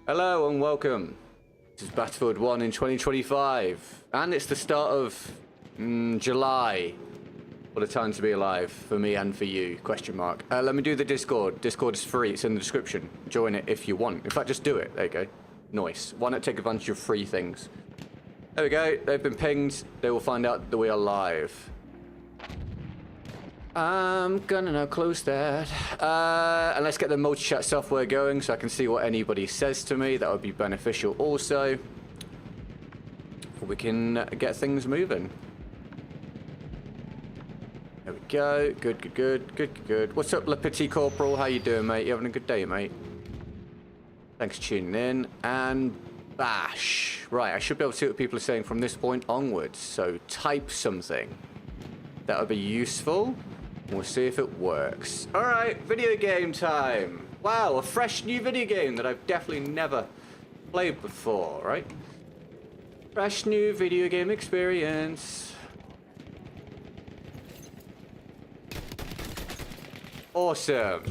Hello and welcome. This is Battlefield 1 in 2025, and it's the start of July. What a time to be alive for me and for you, question mark. Let me do the Discord. Discord is free, it's in the description. Join it if you want. In fact, just do it. There you go. Nice. Why not take advantage of free things? There we go. They've been pinged. They will find out that we are live. I'm gonna now close that. And let's get the multi-chat software going so I can see what anybody says to me. That would be beneficial also. We can get things moving. There we go. Good. What's up, Le Petit Corporal? How you doing, mate? You having a good day, mate? Thanks for tuning in. And bash. Right, I should be able to see what people are saying from this point onwards. So type something. That would be useful. We'll see if it works. All right, video game time. Wow, a fresh new video game that I've definitely never played before, right? Fresh new video game experience. Awesome.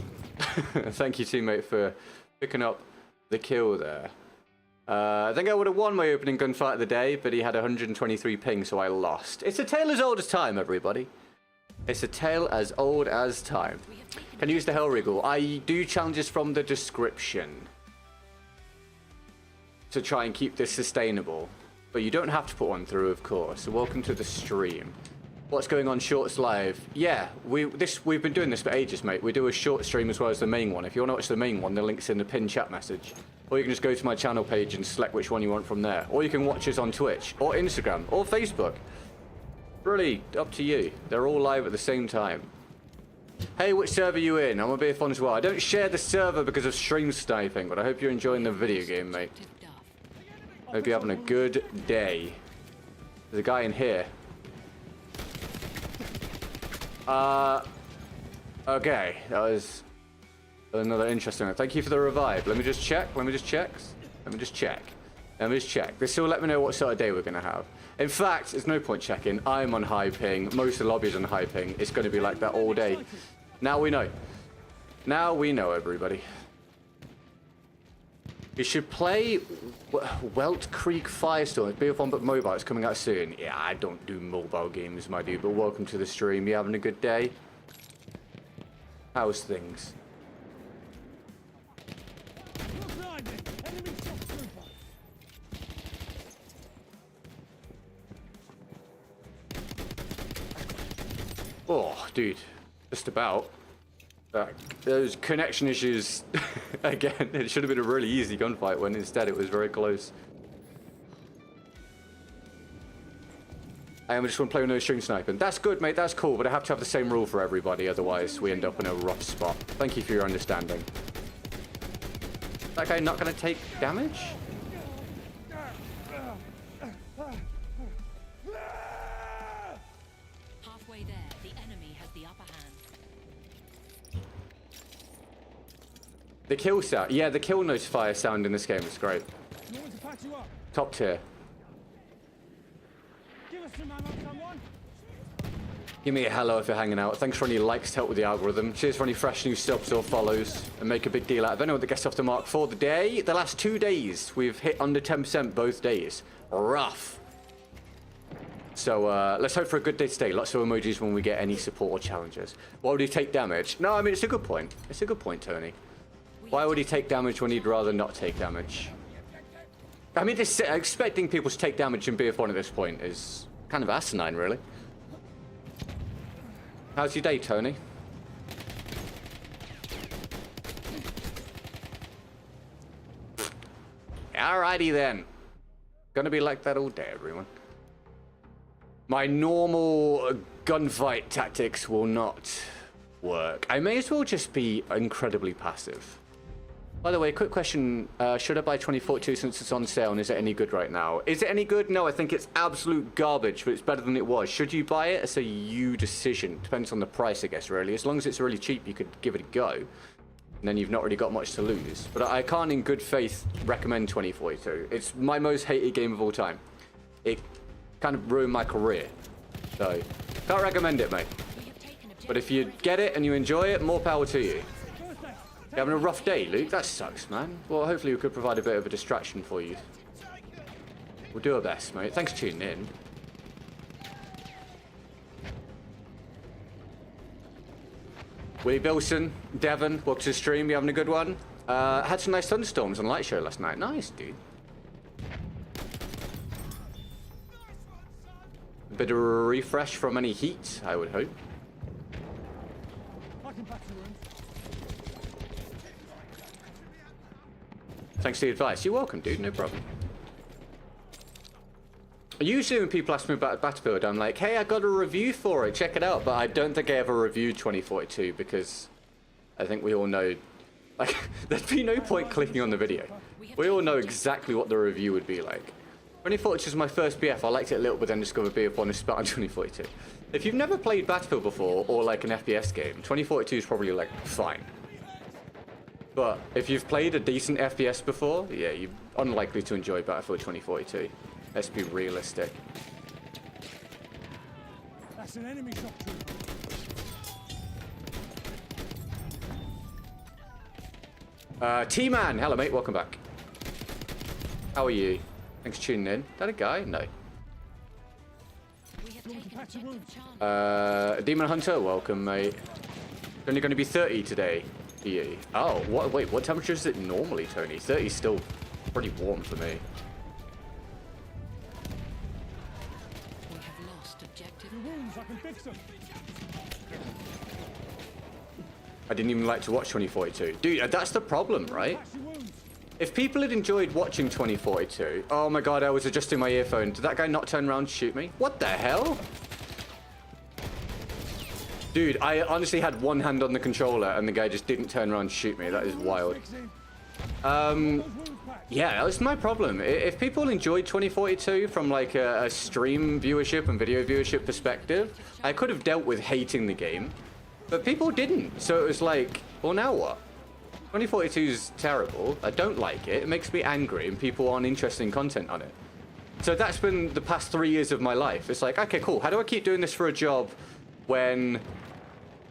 Thank you, teammate, for picking up the kill there. I think I would have won my opening gunfight of the day, but he had 123 ping, so I lost. It's a tale as old as time, everybody. It's a tale as old as time. Can you use the hell wriggle? I do challenges from the description to try and keep this sustainable. But you don't have to put one through, of course. So welcome to the stream. What's going on, Shorts Live? Yeah, we've been doing this for ages, mate. We do a short stream as well as the main one. If you want to watch the main one, the link's in the pinned chat message. Or you can just go to my channel page and select which one you want from there. Or you can watch us on Twitch, or Instagram, or Facebook. Really, up to you. They're all live at the same time. Hey, which server are you in? I'm gonna be fun as well. I don't share the server because of stream sniping, but I hope you're enjoying the video game, mate. Hope you're having a good day. There's a guy in here. Okay, that was another interesting one. Thank you for the revive. Let me just check. This will let me know what sort of day we're gonna have. In fact, there's no point checking. I'm on high ping. Most of the lobby's on high ping. It's going to be like that all day. Now we know. Now we know, everybody. You should play Welt Creek Firestorm. It's BF1 but mobile. It's coming out soon. Yeah, I don't do mobile games, my dude. But welcome to the stream. You having a good day? How's things? Oh, dude, just about. Those connection issues, again, it should have been a really easy gunfight when instead it was very close. I just want to play with no string sniping. That's good, mate, that's cool, but I have to have the same rule for everybody, otherwise we end up in a rough spot. Thank you for your understanding. That guy not going to take damage? The kill sound, yeah, the kill notifier sound in this game is great. Top tier. Give me a hello if you're hanging out. Thanks for any likes to help with the algorithm. Cheers for any fresh new subs or follows. And make a big deal out of anyone that gets off the mark for the day. The last 2 days, we've hit under 10% both days. Rough. So let's hope for a good day today. Lots of emojis when we get any support or challenges. Why would he take damage? No, I mean, it's a good point. It's a good point, Tony. Why would he take damage when he'd rather not take damage? I mean, expecting people to take damage in BF1 at this point is kind of asinine, really. How's your day, Tony? Alrighty then. Gonna be like that all day, everyone. My normal gunfight tactics will not work. I may as well just be incredibly passive. By the way, quick question. Should I buy 2042 since it's on sale and is it any good right now? Is it any good? No, I think it's absolute garbage, but it's better than it was. Should you buy it? It's a you decision. Depends on the price, I guess, really. As long as it's really cheap, you could give it a go. And then you've not really got much to lose. But I can't in good faith recommend 2042. It's my most hated game of all time. It kind of ruined my career. So, can't recommend it, mate. But if you get it and you enjoy it, more power to you. You having a rough day, Luke? That sucks, man. Well, hopefully we could provide a bit of a distraction for you. We'll do our best, mate. Thanks for tuning in. Willie Bilson, Devon, welcome to the stream. You having a good one? Had some nice thunderstorms on Light Show last night. Nice, dude. A bit of a refresh from any heat, I would hope. Thanks for the advice. You're welcome, dude. No problem. Usually when people ask me about Battlefield, I'm like, hey, I got a review for it. Check it out. But I don't think I ever reviewed 2042 because I think we all know, like, there'd be no point clicking on the video. We all know exactly what the review would be like. 2042 is my first BF. I liked it a little, but then discovered BF1 is spat on 2042. If you've never played Battlefield before or like an FPS game, 2042 is probably like fine. But if you've played a decent FPS before, yeah, you're unlikely to enjoy Battlefield 2042. Let's be realistic. That's an enemy shot. T-Man, hello mate, welcome back. How are you? Thanks for tuning in. Is that a guy? No. Demon Hunter, welcome mate. It's only going to be 30 today. Oh, what? Wait, what temperature is it normally, Tony? 30 is still pretty warm for me. We have lost objective. I can fix them. I didn't even like to watch 2042. Dude, that's the problem, right? If people had enjoyed watching 2042... Oh my god, I was adjusting my earphone. Did that guy not turn around and shoot me? What the hell? Dude, I honestly had one hand on the controller and the guy just didn't turn around and shoot me. That is wild. Yeah, that was my problem. If people enjoyed 2042 from like a stream viewership and video viewership perspective, I could have dealt with hating the game. But people didn't. So it was like, well, now what? 2042 is terrible. I don't like it. It makes me angry and people aren't interested in content on it. So that's been the past 3 years of my life. It's like, okay, cool. How do I keep doing this for a job when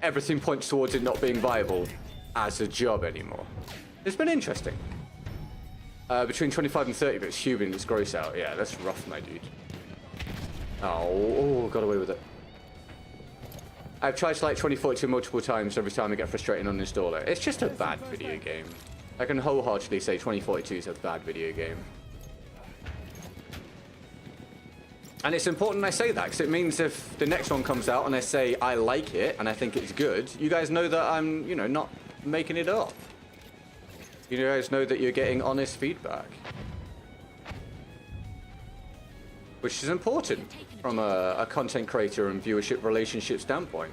everything points towards it not being viable as a job anymore? It's been interesting. Between 25 and 30 bits, Cuban, it's gross out. Yeah, that's rough, my dude. Oh, got away with it. I've tried to like 2042 multiple times. Every time I get frustrated and uninstall it. It's just a bad video game. I can wholeheartedly say 2042 is a bad video game. And it's important I say that, because it means if the next one comes out and I say I like it and I think it's good, you guys know that I'm, you know, not making it up. You guys know that you're getting honest feedback. Which is important from a content creator and viewership relationship standpoint.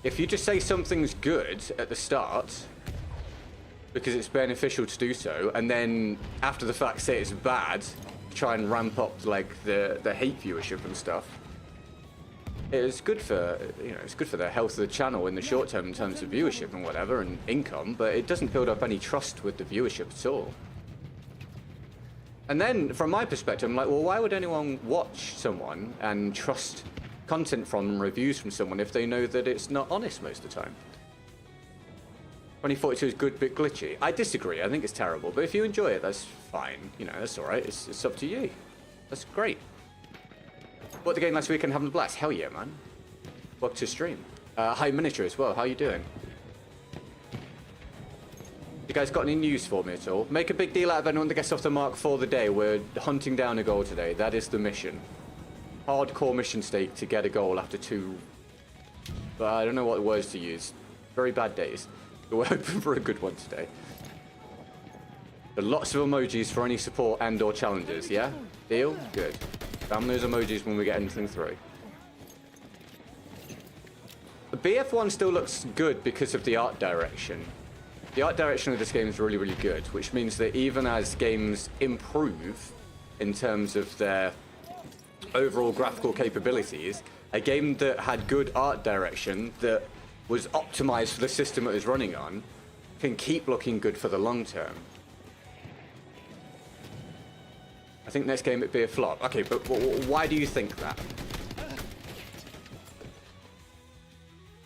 If you just say something's good at the start, because it's beneficial to do so, and then after the fact say it's bad, try and ramp up like the hate viewership and stuff. It's good for, you know, it's good for the health of the channel in the short term in terms of viewership and whatever and income, but it doesn't build up any trust with the viewership at all. And then from my perspective, I'm like, well, why would anyone watch someone and trust content from reviews from someone if they know that it's not honest most of the time? 2042 is good, bit glitchy. I disagree. I think it's terrible. But if you enjoy it, that's fine. You know, that's all right. It's up to you. That's great. Bought the game last week and having a blast. Hell yeah, man. Welcome to stream. Hi, Miniature as well. How you doing? You guys got any news for me at all? Make a big deal out of anyone that gets off the mark for the day. We're hunting down a goal today. That is the mission. Hardcore mission stake to get a goal after 2... But I don't know what words to use. Very bad days. But we're hoping for a good one today. But lots of emojis for any support and or challenges, yeah? Deal? Good. Spam those emojis when we get anything through. The BF1 still looks good because of the art direction. The art direction of this game is really, really good, which means that even as games improve in terms of their overall graphical capabilities, a game that had good art direction that was optimized for the system it was running on can keep looking good for the long term. I think next game it'd be a flop. Okay, but why do you think that?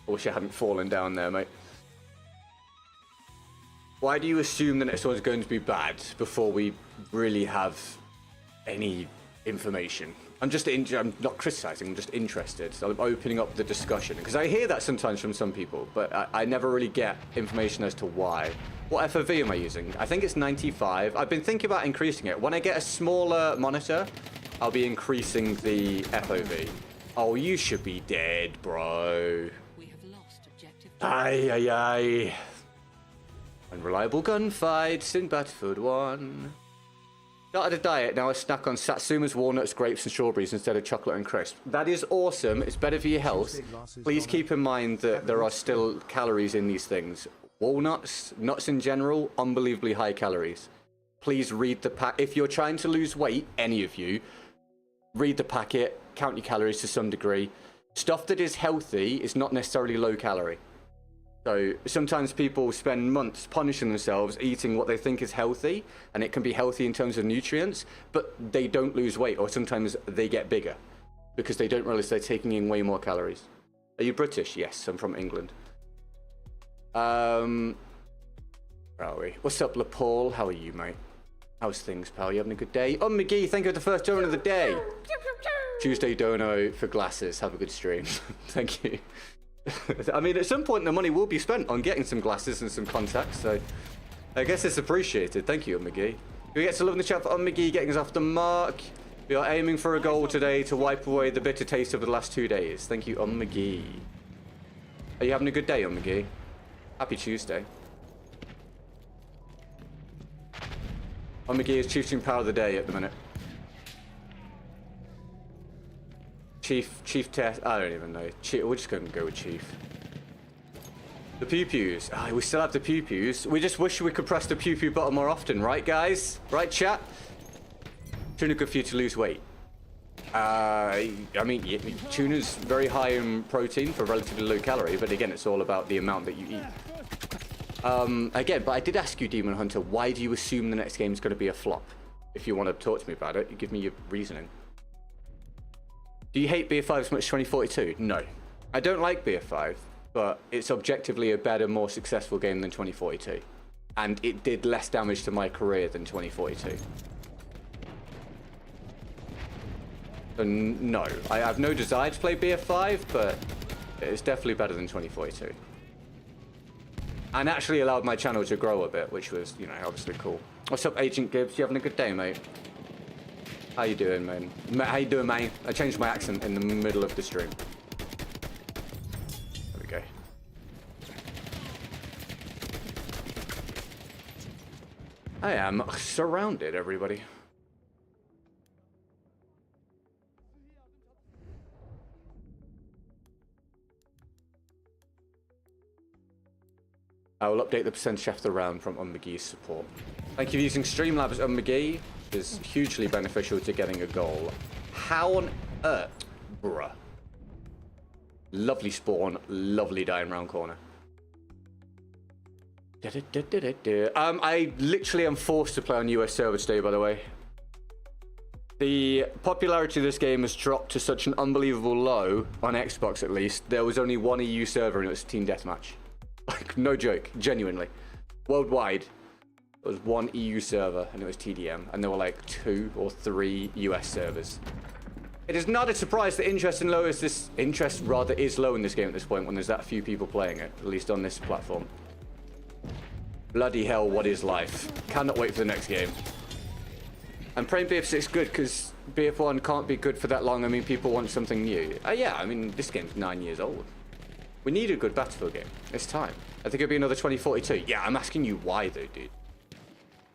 I wish I hadn't fallen down there, mate. Why do you assume the next one's going to be bad before we really have any information? I'm not criticizing, I'm just interested. So I'm opening up the discussion. Because I hear that sometimes from some people, but I never really get information as to why. What FOV am I using? I think it's 95. I've been thinking about increasing it. When I get a smaller monitor, I'll be increasing the FOV. Oh, you should be dead, bro. We have lost objective. Aye, aye, aye. Unreliable gunfights in Battlefield 1. Started a diet, now I snack on Satsumas, walnuts, grapes and strawberries instead of chocolate and crisp. That is awesome, it's better for your health. Please keep in mind that there are still calories in these things. Walnuts, nuts in general, unbelievably high calories. Please read the pack. If you're trying to lose weight, any of you, read the packet, count your calories to some degree. Stuff that is healthy is not necessarily low calorie. So sometimes people spend months punishing themselves eating what they think is healthy, and it can be healthy in terms of nutrients, but they don't lose weight, or sometimes they get bigger because they don't realize they're taking in way more calories. Are you British? Yes, I'm from England. Where are we? What's up, LaPaul? How are you, mate? How's things, pal? You having a good day? Oh, McGee, thank you for the first donor of the day. Tuesday dono for glasses. Have a good stream. Thank you. I mean, at some point the money will be spent on getting some glasses and some contacts, so I guess it's appreciated. Thank you, McGee. We get to love in the chat for McGee getting us off the mark. We are aiming for a goal today to wipe away the bitter taste of the last 2 days. Thank you, McGee. Are you having a good day, McGee? Happy Tuesday. McGee is Chief Team Power of the Day at the minute. Chief Test. I don't even know. We're just going to go with Chief. The pew-pews. Oh, we still have the pew-pews. We just wish we could press the pew-pew button more often, right, guys? Right, chat? Tuna good for you to lose weight. I mean, tuna's very high in protein for relatively low calorie, but again, it's all about the amount that you eat. Again, but I did ask you, Demon Hunter, why do you assume the next game is going to be a flop? If you want to talk to me about it, you give me your reasoning. Do you hate BF5 as much as 2042? No. I don't like BF5, but it's objectively a better, more successful game than 2042. And it did less damage to my career than 2042. So no, I have no desire to play BF5, but it's definitely better than 2042. And actually allowed my channel to grow a bit, which was, you know, obviously cool. What's up, Agent Gibbs? You having a good day, mate? How you doing, man? How you doing, mate? I changed my accent in the middle of the stream. There we go. I am surrounded, everybody. I will update the percentage after the round from McGee's support. Thank you for using Streamlabs, McGee. Is hugely beneficial to getting a goal. How on earth, bruh? Lovely spawn, lovely dying round corner. I literally am forced to play on US server today, by the way. The popularity of this game has dropped to such an unbelievable low, on Xbox at least. There was only one EU server and it was Team Deathmatch. Like, no joke, genuinely. Worldwide. There was one EU server and it was TDM, and there were like 2 or 3 US servers. It is not a surprise that interest is low in this game at this point when there's that few people playing it, at least on this platform. Bloody hell, what is life? Cannot wait for the next game. I'm praying BF6 good because BF1 can't be good for that long. I mean, people want something new. Yeah, I mean, this game's 9 years old. We need a good Battlefield game. It's time. I think it'll be another 2042. Yeah, I'm asking you why though, dude.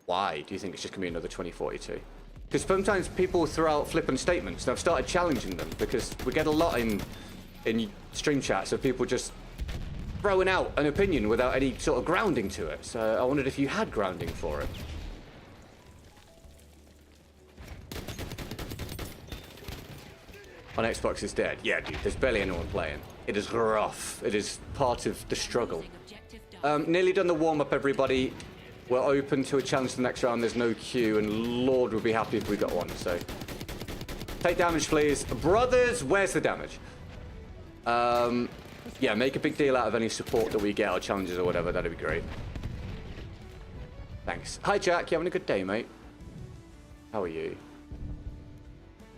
Why do you think it's just gonna be another 2042? Because sometimes people throw out flippant statements, and I've started challenging them because we get a lot in stream chats of people just throwing out an opinion without any sort of grounding to it. So I wondered if you had grounding for it. On Xbox is dead. Yeah, dude, there's barely anyone playing. It is rough. It is part of the struggle. Nearly done the warm-up, everybody. We're open to a challenge the next round. There's no queue, and Lord would be happy if we got one. So take damage, please. Brothers, where's the damage? Yeah, make a big deal out of any support that we get or challenges or whatever. That'd be great. Thanks. Hi, Jack. You having a good day, mate? How are you?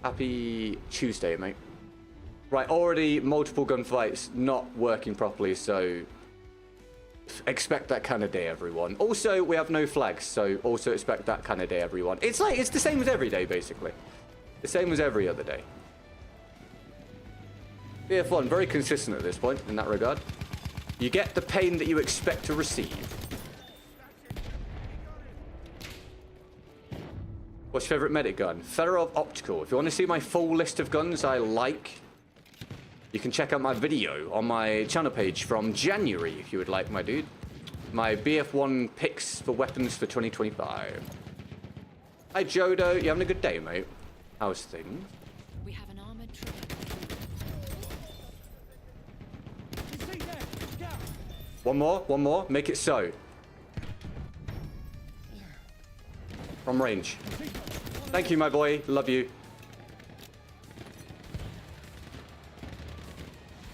Happy Tuesday, mate. Right, already multiple gunfights not working properly, so expect that kind of day, everyone. Also, we have no flags, so also expect that kind of day, everyone. It's like, it's the same as every day, basically. The same as every other day. BF1, very consistent at this point, in that regard. You get the pain that you expect to receive. What's your favorite medic gun? Fedorov Optical. If you want to see my full list of guns I like, you can check out my video on my channel page from January, if you would like, my dude. My BF1 picks for weapons for 2025. Hi, Jodo. You having a good day, mate? How's things? We have an armored truck. One more. Make it so. From range. Thank you, my boy. Love you.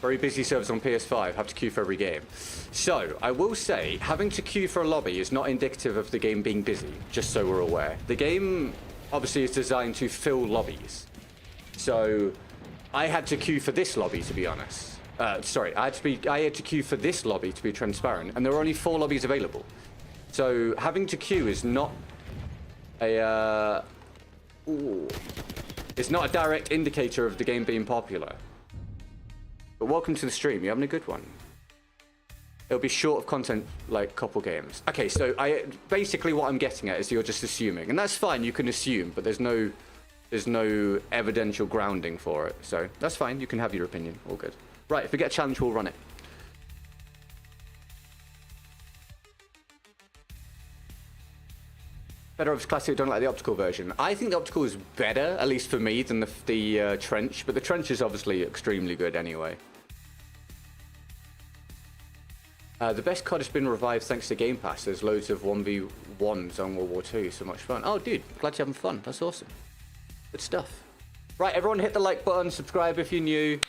Very busy service on PS5. Have to queue for every game. So, I will say, having to queue for a lobby is not indicative of the game being busy, just so we're aware. The game, obviously, is designed to fill lobbies. So, I had to queue for this lobby, to be honest. Sorry, I had to queue for this lobby, to be transparent, and there were only 4 lobbies available. So, having to queue is not a... It's not a direct indicator of the game being popular. But welcome to the stream. You're having a good one. It'll be short of content, like couple games. Okay, so basically what I'm getting at is you're just assuming, and that's fine. You can assume, but there's no evidential grounding for it. So that's fine. You can have your opinion. All good. Right. If we get a challenge, we'll run it. Fedorov's Classic, don't like the optical version. I think the optical is better, at least for me, than the trench. But the trench is obviously extremely good anyway. The best COD has been revived thanks to Game Pass. There's loads of 1v1s on World War II. So much fun. Oh, dude, glad you're having fun. That's awesome. Good stuff. Right, everyone hit the like button. Subscribe if you're new.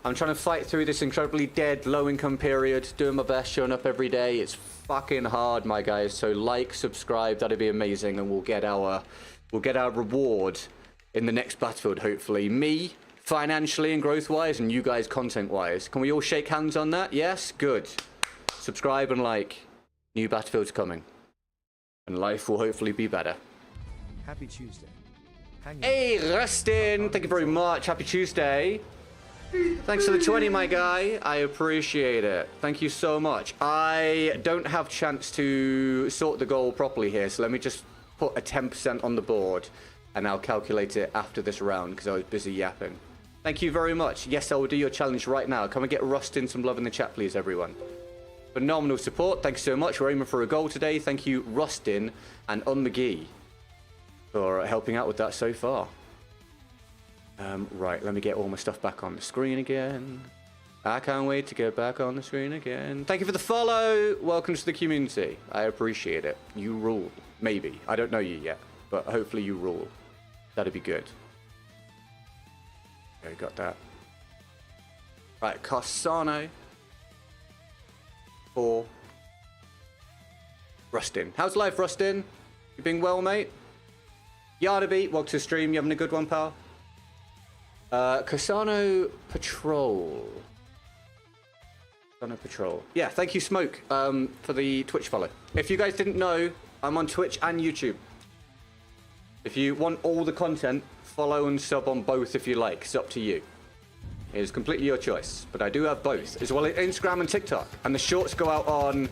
I'm trying to fight through this incredibly dead, low-income period. Doing my best, showing up every day. It's fucking hard, my guys. So like, subscribe. That'd be amazing. And we'll get our reward in the next Battlefield, hopefully. Me, financially and growth-wise, and you guys content-wise. Can we all shake hands on that? Yes? Good. Subscribe and like. New Battlefield's coming. And life will hopefully be better. Happy Tuesday. Hey, Rustin! Thank you very much. Happy Tuesday. Thanks for the 20, my guy. I appreciate it. Thank you so much. I don't have chance to sort the goal properly here, so let me just put a 10% on the board, and I'll calculate it after this round because I was busy yapping. Thank you very much. Yes, I will do your challenge right now. Come and get Rustin some love in the chat, please, everyone. Phenomenal support. Thanks so much. We're aiming for a goal today. Thank you, Rustin and McGee, for helping out with that so far. Right, let me get all my stuff back on the screen again. I can't wait to get back on the screen again. Thank you for the follow. Welcome to the community. I appreciate it. You rule. Maybe. I don't know you yet, but hopefully you rule. That'd be good. Okay, got that. Right, Carsano. For Rustin. How's life, Rustin? You been well, mate? Yardaby, welcome to the stream. You having a good one, pal? Carsano Patrol. Carsano Patrol. Yeah, thank you, Smoke, for the Twitch follow. If you guys didn't know, I'm on Twitch and YouTube. If you want all the content, follow and sub on both if you like. It's up to you. It is completely your choice. But I do have both, as well as Instagram and TikTok. And the shorts go out on...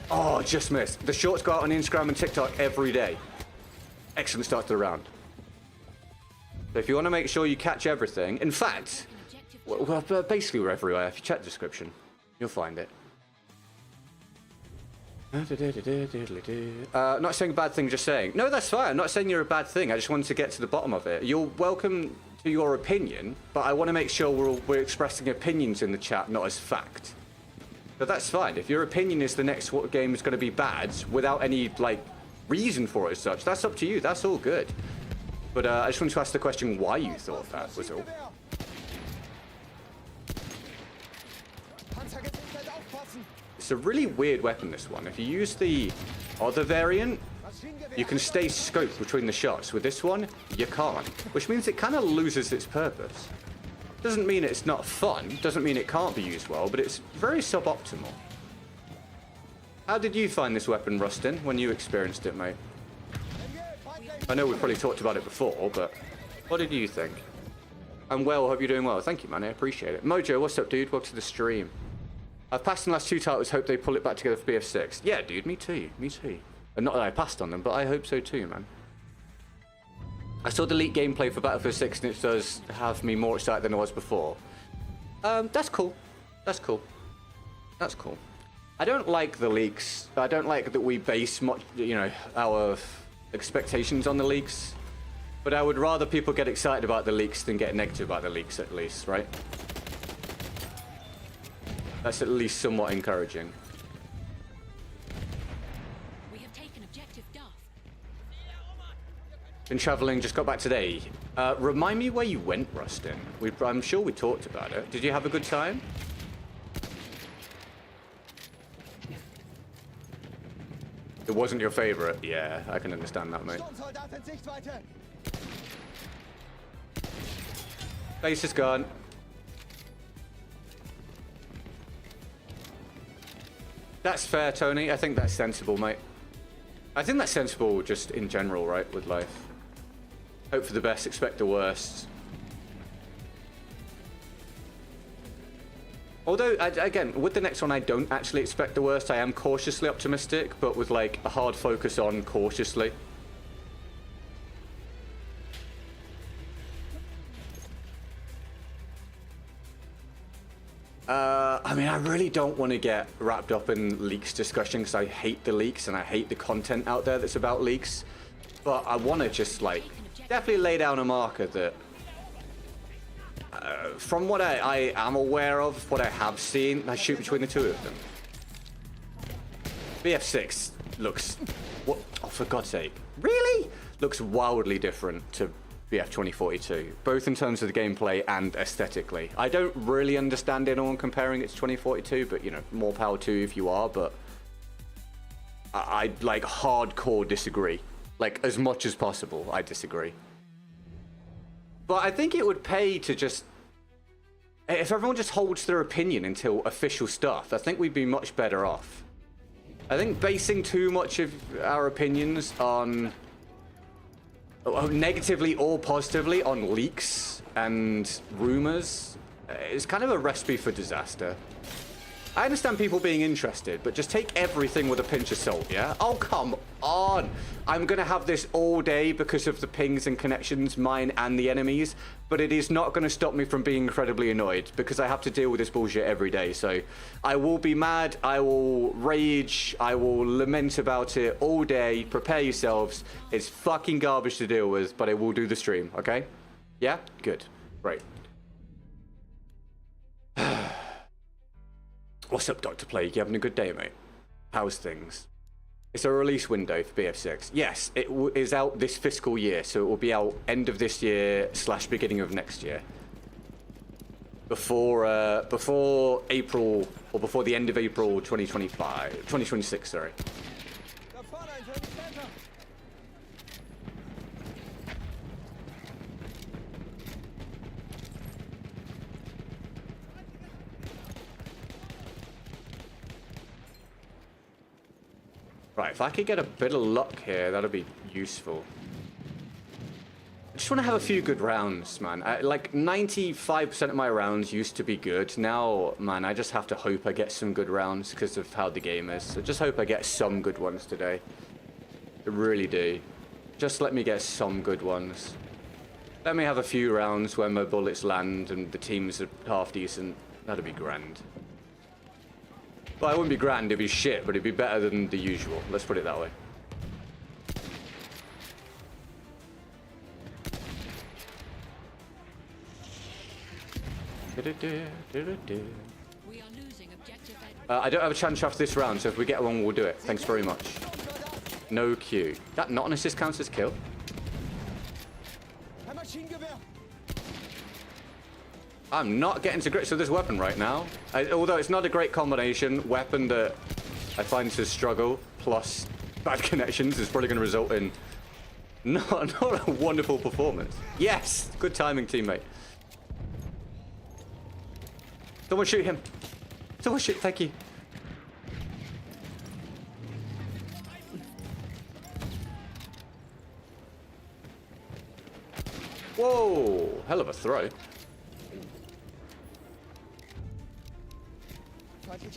Oh, just missed. The shorts go out on Instagram and TikTok every day. Excellent start to the round. So if you want to make sure you catch everything... In fact, well, basically we're everywhere. If you check the description, you'll find it. Not saying a bad thing, just saying. No, that's fine. I'm not saying you're a bad thing. I just wanted to get to the bottom of it. You're welcome to your opinion, but I want to make sure we're expressing opinions in the chat, not as fact. But that's fine. If your opinion is the next game is going to be bad, without any, like, reason for it as such, that's up to you. That's all good. But I just wanted to ask the question why you thought that was all. It's a really weird weapon, this one. If you use the other variant, you can stay scoped between the shots. With this one, you can't, which means it kind of loses its purpose. Doesn't mean it's not fun, doesn't mean it can't be used well, but it's very suboptimal. How did you find this weapon, Rustin, when you experienced it, mate? I know we've probably talked about it before, but what did you think? I'm well, hope you're doing well. Thank you, man, I appreciate it. Mojo, what's up, dude? Welcome to the stream. I've passed the last 2 titles, hope they pull it back together for BF6. Yeah, dude, me too, me too. And not that I passed on them, but I hope so too, man. I saw the leaked gameplay for Battlefield 6 and it does have me more excited than I was before. That's cool. That's cool. That's cool. I don't like the leaks. I don't like that we base much, you know, our expectations on the leaks. But I would rather people get excited about the leaks than get negative about the leaks, at least, right? That's at least somewhat encouraging. We have taken objective Duff. Been traveling, just got back today. Remind me where you went, Rustin. I'm sure we talked about it. Did you have a good time? It wasn't your favorite? Yeah, I can understand that, mate. Base is gone. That's fair, Tony. I think that's sensible, mate. I think that's sensible just in general, right, with life. Hope for the best, expect the worst. Although, again, with the next one, I don't actually expect the worst. I am cautiously optimistic, but with, like, a hard focus on cautiously. I mean, I really don't want to get wrapped up in leaks discussion because I hate the leaks and I hate the content out there that's about leaks. But I want to just, like, definitely lay down a marker that from what I am aware of, what I have seen, I shoot between the two of them. BF6 looks, what? Oh, for God's sake, really? Looks wildly different to BF 2042, both in terms of the gameplay and aesthetically. I don't really understand anyone comparing it to 2042, but you know, more power to you if you are. But I like hardcore disagree, like as much as possible. I disagree. But I think it would pay to just, if everyone just holds their opinion until official stuff, I think we'd be much better off. I think basing too much of our opinions on, negatively or positively, on leaks and rumors is kind of a recipe for disaster. I understand people being interested, but just take everything with a pinch of salt, yeah? Oh, come on. I'm going to have this all day because of the pings and connections, mine and the enemies, but it is not going to stop me from being incredibly annoyed because I have to deal with this bullshit every day. So I will be mad, I will rage, I will lament about it all day. Prepare yourselves. It's fucking garbage to deal with, but I will do the stream, okay? Yeah? Good. Great. What's up, Dr. Plague? You having a good day, mate? How's things? It's a release window for BF6. Yes, it is out this fiscal year, so it will be out end of this year / beginning of next year. Before April, or before the end of April 2026, sorry. Right, if I could get a bit of luck here, that'd be useful. I just want to have a few good rounds, man. Like, 95% of my rounds used to be good. Now, man, I just have to hope I get some good rounds because of how the game is. So just hope I get some good ones today. I really do. Just let me get some good ones. Let me have a few rounds where my bullets land and the teams are half decent. That'd be grand. Well, it wouldn't be grand, it'd be shit, but it'd be better than the usual. Let's put it that way. We are losing objective I don't have a chance after this round, so if we get one, we'll do it. Thanks very much. No Q. That not an assist counts as kill? I'm not getting to grips with this weapon right now. Although it's not a great combination, weapon that I find to struggle, plus bad connections is probably going to result in not a wonderful performance. Yes! Good timing, teammate. Someone shoot him. Someone shoot, thank you. Whoa! Hell of a throw.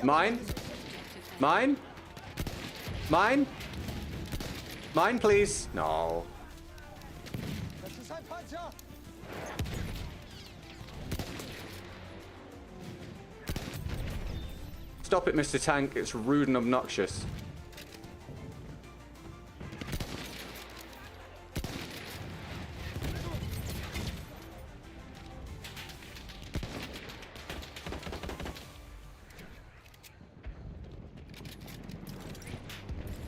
Mine? Mine? Mine? Mine, please. No. Stop it, Mr. Tank. It's rude and obnoxious.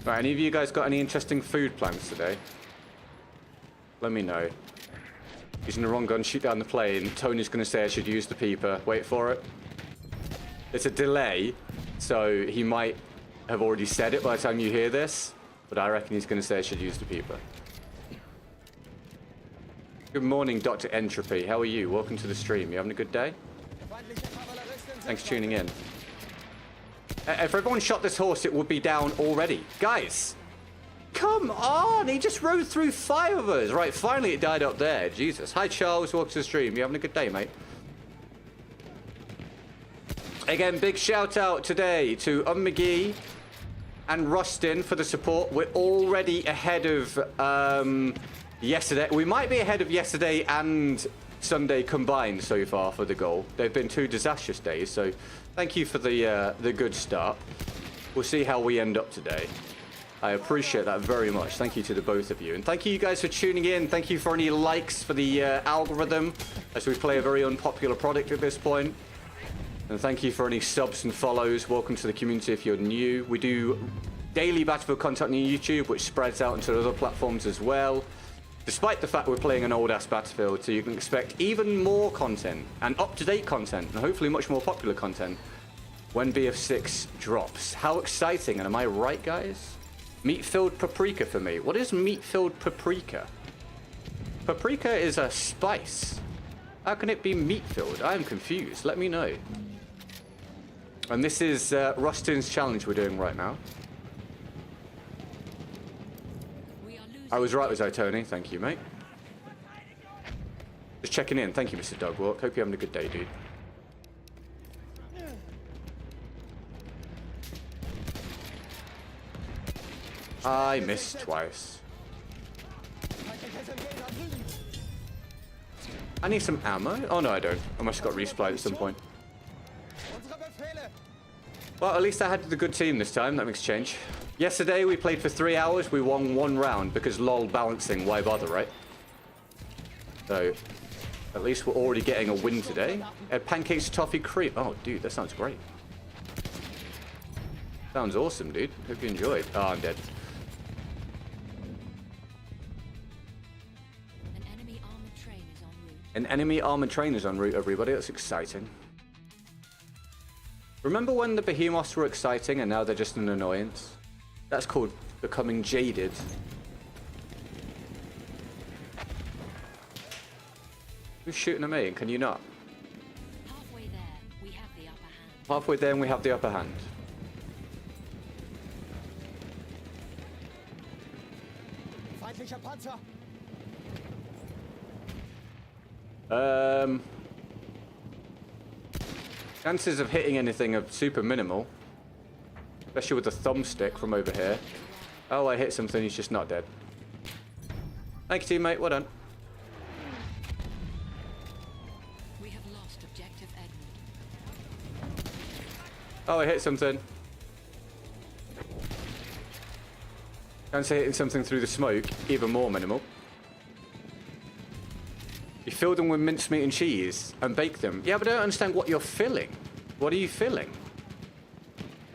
Right, any of you guys got any interesting food plans today? Let me know. Using the wrong gun, shoot down the plane. Tony's going to say I should use the Peiper. Wait for it. It's a delay, so he might have already said it by the time you hear this, but I reckon he's going to say I should use the Peiper. Good morning, Dr. Entropy. How are you? Welcome to the stream. You having a good day? Thanks for tuning in. If everyone shot this horse, it would be down already. Guys, come on. He just rode through 5 of us. Right, finally it died up there. Jesus. Hi, Charles. Welcome to the stream. You having a good day, mate? Again, big shout out today to McGee and Rustin for the support. We're already ahead of yesterday. We might be ahead of yesterday and Sunday combined so far for the goal. They've been 2 disastrous days, so thank you for the good start. We'll see how we end up today. I appreciate that very much. Thank you to the both of you. And thank you guys for tuning in. Thank you for any likes for the algorithm as we play a very unpopular product at this point. And thank you for any subs and follows. Welcome to the community if you're new. We do daily Battlefield content on YouTube, which spreads out into other platforms as well. Despite the fact we're playing an old-ass Battlefield, so you can expect even more content and up-to-date content, and hopefully much more popular content when BF6 drops. How exciting, and am I right, guys? Meat-filled paprika for me. What is meat-filled paprika? Paprika is a spice. How can it be meat-filled? I am confused. Let me know. And this is Rustin's challenge we're doing right now. I was right, was I, Tony? Thank you, mate. Just checking in. Thank you, Mr. Dogwalk. Hope you're having a good day, dude. I missed twice. I need some ammo. Oh, no, I don't. I must have got resupplied at some point. Well, at least I had the good team this time. That makes a change. Yesterday, we played for 3 hours. We won 1 round because lol balancing. Why bother, right? So, at least we're already getting a win today. Pancakes, toffee, cream. Oh, dude, that sounds great. Sounds awesome, dude. Hope you enjoyed. Oh, I'm dead. An enemy armored train is en route. An enemy armored train is en route, everybody. That's exciting. Remember when the behemoths were exciting and now they're just an annoyance? That's called becoming jaded. Who's shooting at me? And can you not? Halfway there, we have the upper hand. Halfway there and we have the upper hand. Feindlicher Panzer. Chances of hitting anything are super minimal. Especially with the thumbstick from over here. Oh, I hit something, he's just not dead. Thank you, teammate, well done. We have lost objective Edward. Oh, I hit something. Chance of hitting something through the smoke, even more minimal. You fill them with mincemeat and cheese and bake them. Yeah, but I don't understand what you're filling. What are you filling?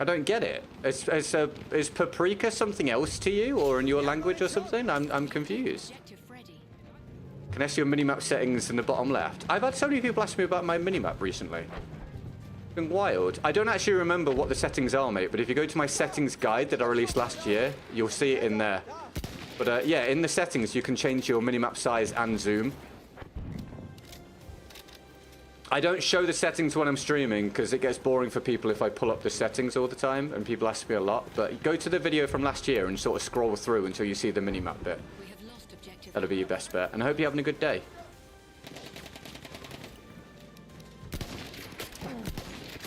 I don't get it. Is paprika something else to you, or in your language or something? I'm confused. Objective ready. Can I see your minimap settings in the bottom left? I've had so many people ask me about my minimap recently. It's been wild. I don't actually remember what the settings are, mate, but if you go to my settings guide that I released last year, you'll see it in there. But yeah, in the settings, you can change your minimap size and zoom. I don't show the settings when I'm streaming because it gets boring for people if I pull up the settings all the time, and people ask me a lot. But go to the video from last year and sort of scroll through until you see the minimap bit. We have lost objective. That'll be your best bet. And I hope you're having a good day.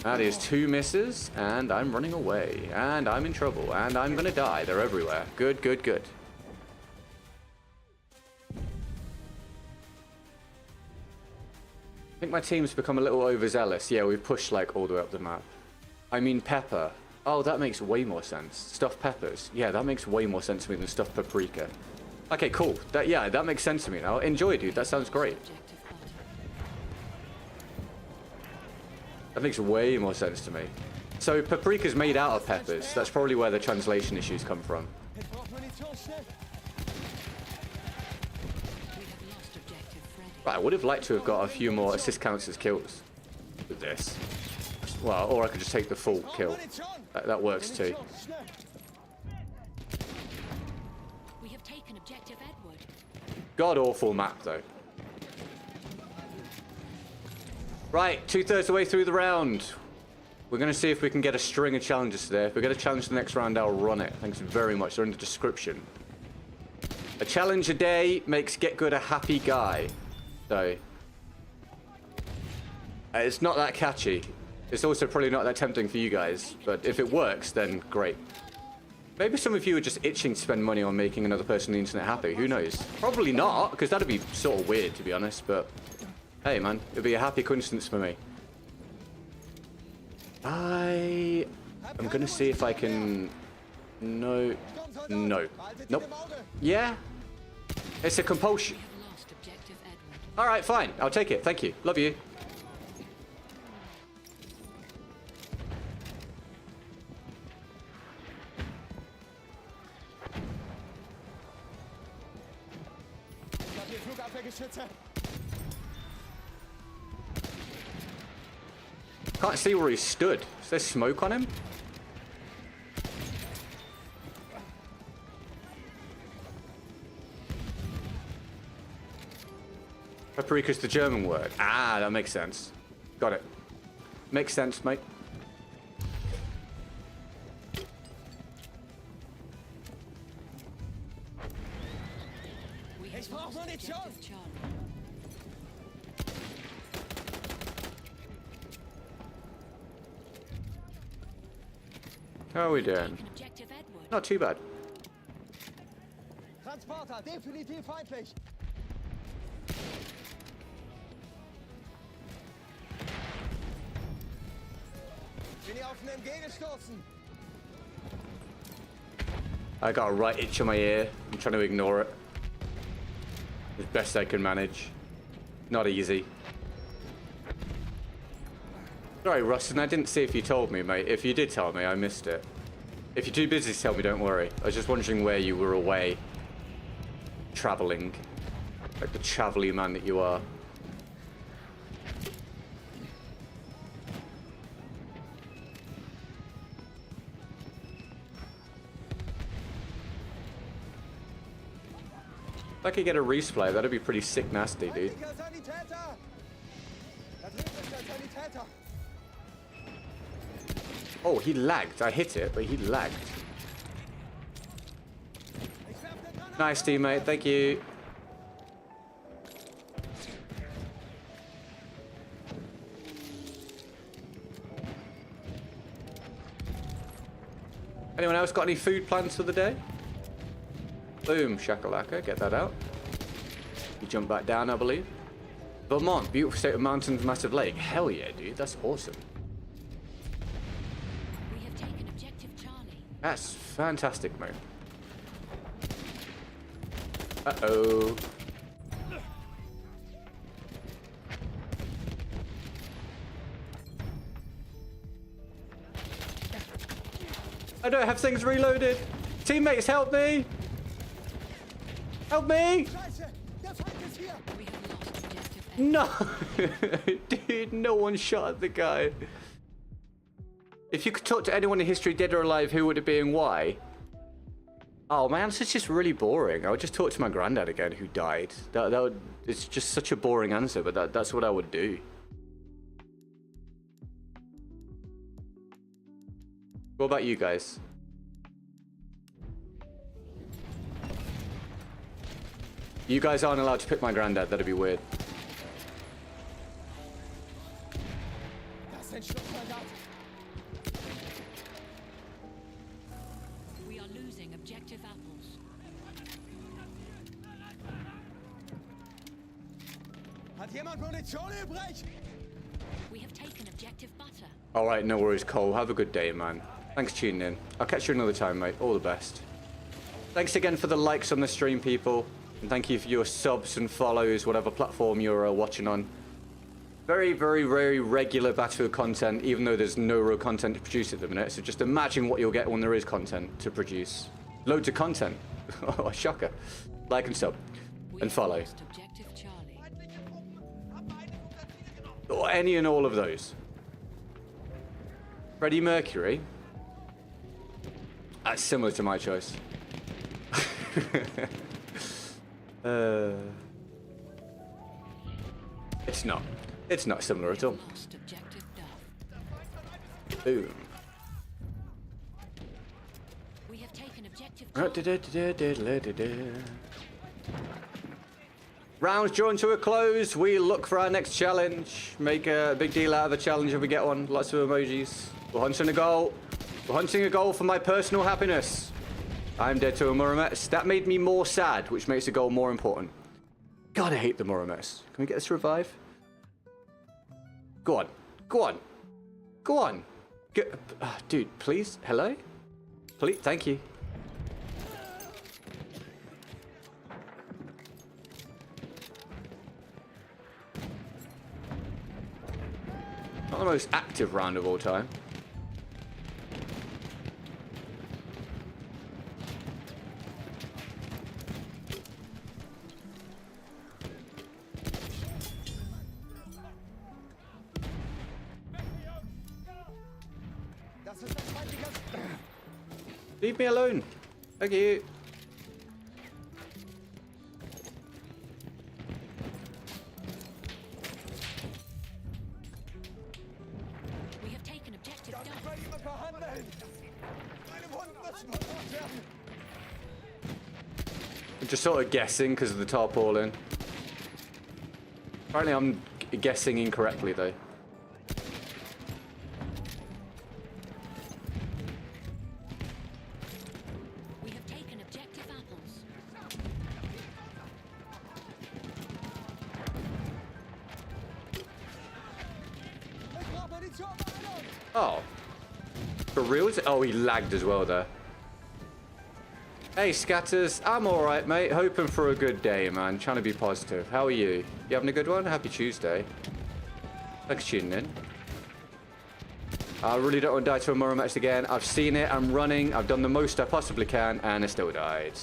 That is 2 misses, and I'm running away. And I'm in trouble, and I'm gonna die. They're everywhere. Good, good, good. I think my team's become a little overzealous. Yeah, we've pushed like all the way up the map. I mean pepper. Oh, that makes way more sense. Stuffed peppers. Yeah, that makes way more sense to me than stuffed paprika. Okay, cool. Yeah, that makes sense to me now. Enjoy, dude. That sounds great. Objective butter. That makes way more sense to me. So paprika's made out of peppers. That's probably where the translation issues come from. Jetzt braucht Munition, schnell. We have lost objective Freddy. Right, I would have liked to have got a few more assist counts as kills with this. Well, or I could just take the full kill. That works too. Munition, schnell. We have taken objective Edward. God awful map though. Right, 2/3 of the way through the round. We're going to see if we can get a string of challenges today. If we get a challenge the next round, I'll run it. Thanks very much. They're in the description. A challenge a day makes Get Good a happy guy. So, it's not that catchy. It's also probably not that tempting for you guys. But if it works, then great. Maybe some of you are just itching to spend money on making another person on the internet happy. Who knows? Probably not, because that'd be sort of weird, to be honest. But hey, man, it'd be a happy coincidence for me. I am going to see if I can... No. No. Nope. Yeah. It's a compulsion. We have lost objective Edward. All right, fine. I'll take it. Thank you. Love you. Ich hab hier Flugabwehrgeschütze. Can't see where he stood. Is there smoke on him? Paprika's the German word. Ah, that makes sense. Got it. Makes sense, mate. We have Ich brauch lost Munition. objective Charlie. How are we doing? Taken objective Edward. Not too bad. Transporter, definitiv feindlich. Bin hier auf einen MG gestoßen. I got a right itch on my ear. I'm trying to ignore it as best I can manage. Not easy. Sorry, Rustin, I didn't see if you told me, mate. If you did tell me, I missed it. If you're too busy to tell me, don't worry. I was just wondering where you were away. Traveling. Like the travel-y man that you are. If I could get a replay, that'd be pretty sick nasty, dude. Feindlicher Sanitäter. Da drüben ist ein Sanitäter. Oh, he lagged. I hit it, but he lagged. Ich werf eine Granate. Nice, teammate. Thank you. Anyone else got any food plans for the day? Boom, shakalaka. Get that out. You jump back down, I believe. Vermont, beautiful state of mountains, massive lake. Hell yeah, dude. That's awesome. We have taken objective Charlie. That's fantastic, mate. Uh-oh. I don't have things reloaded. Teammates, help me! Help me! Scheiße, der Feind ist hier. We have lost objective Edward. No! Dude, no one shot at the guy. If you could talk to anyone in history, dead or alive, who would it be and why? Oh, my answer's just really boring. I would just talk to my granddad again who died. It's just such a boring answer, but that's what I would do. What about you guys? You guys aren't allowed to pick my granddad. That'd be weird. Das sind Schutzsoldaten. We are losing objective apples. Hat jemand Munition übrig? We have taken objective butter. All right, no worries, Cole. Have a good day, man. Thanks for tuning in. I'll catch you another time, mate. All the best. Thanks again for the likes on the stream, people. And thank you for your subs and follows, whatever platform you're watching on. Very, very, very regular Battlefield content, even though there's no real content to produce at the minute. So just imagine what you'll get when there is content to produce. Loads of content. Oh, shocker. Like and sub. We And have follow. lost objective Charlie. Or any and all of those. Freddie Mercury. That's similar to my choice. It's not. It's not similar at all. Lost objective Duff. Boom. We have taken objective Charlie. Rounds drawn to a close. We look for our next challenge. Make a big deal out of the challenge if we get one. Lots of emojis. We're hunting a goal. We're hunting a goal for my personal happiness. I'm dead to a Murames. That made me more sad, which makes the goal more important. God, I hate the Murames. Can we get this to revive? Go on. Go on. Go on. Dude, please. Hello? Please. Thank you. Not the most active round of all time. Das ist ein feindliches. Leave me alone. Thank you. We have taken objective Darf ich Duff. mal jemand behandeln? Meine Wunden müssen versorgt werden. I'm just sort of guessing because of the tarpaulin. Apparently I'm guessing incorrectly though. We have taken objective apples. Ich brauche Munition, Behandlung. Oh. For real? Oh, he lagged as well there. Hey, Scatters. I'm alright, mate. Hoping for a good day, man. Trying to be positive. How are you? You having a good one? Happy Tuesday. Thanks for tuning in. I really don't want to die to a Muramex again. I've seen it. I'm running. I've done the most I possibly can, and I still died.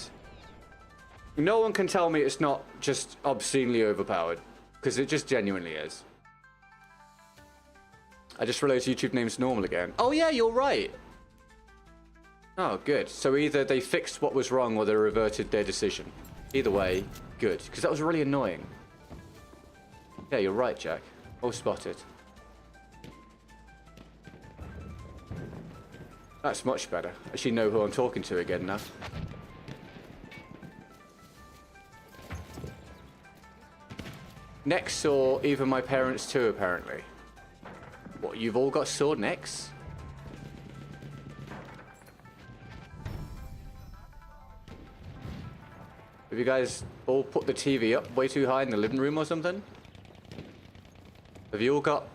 No one can tell me it's not just obscenely overpowered, because it just genuinely is. I just realized YouTube name's normal again. Oh yeah, you're right. Oh, good. So either they fixed what was wrong or they reverted their decision. Either way, good. Because that was really annoying. Yeah, you're right, Jack. All spotted. That's much better. I actually know who I'm talking to again now. Necks or even my parents too, apparently. What, you've all got sore necks? Have you guys all put the TV up way too high in the living room or something? Have you all got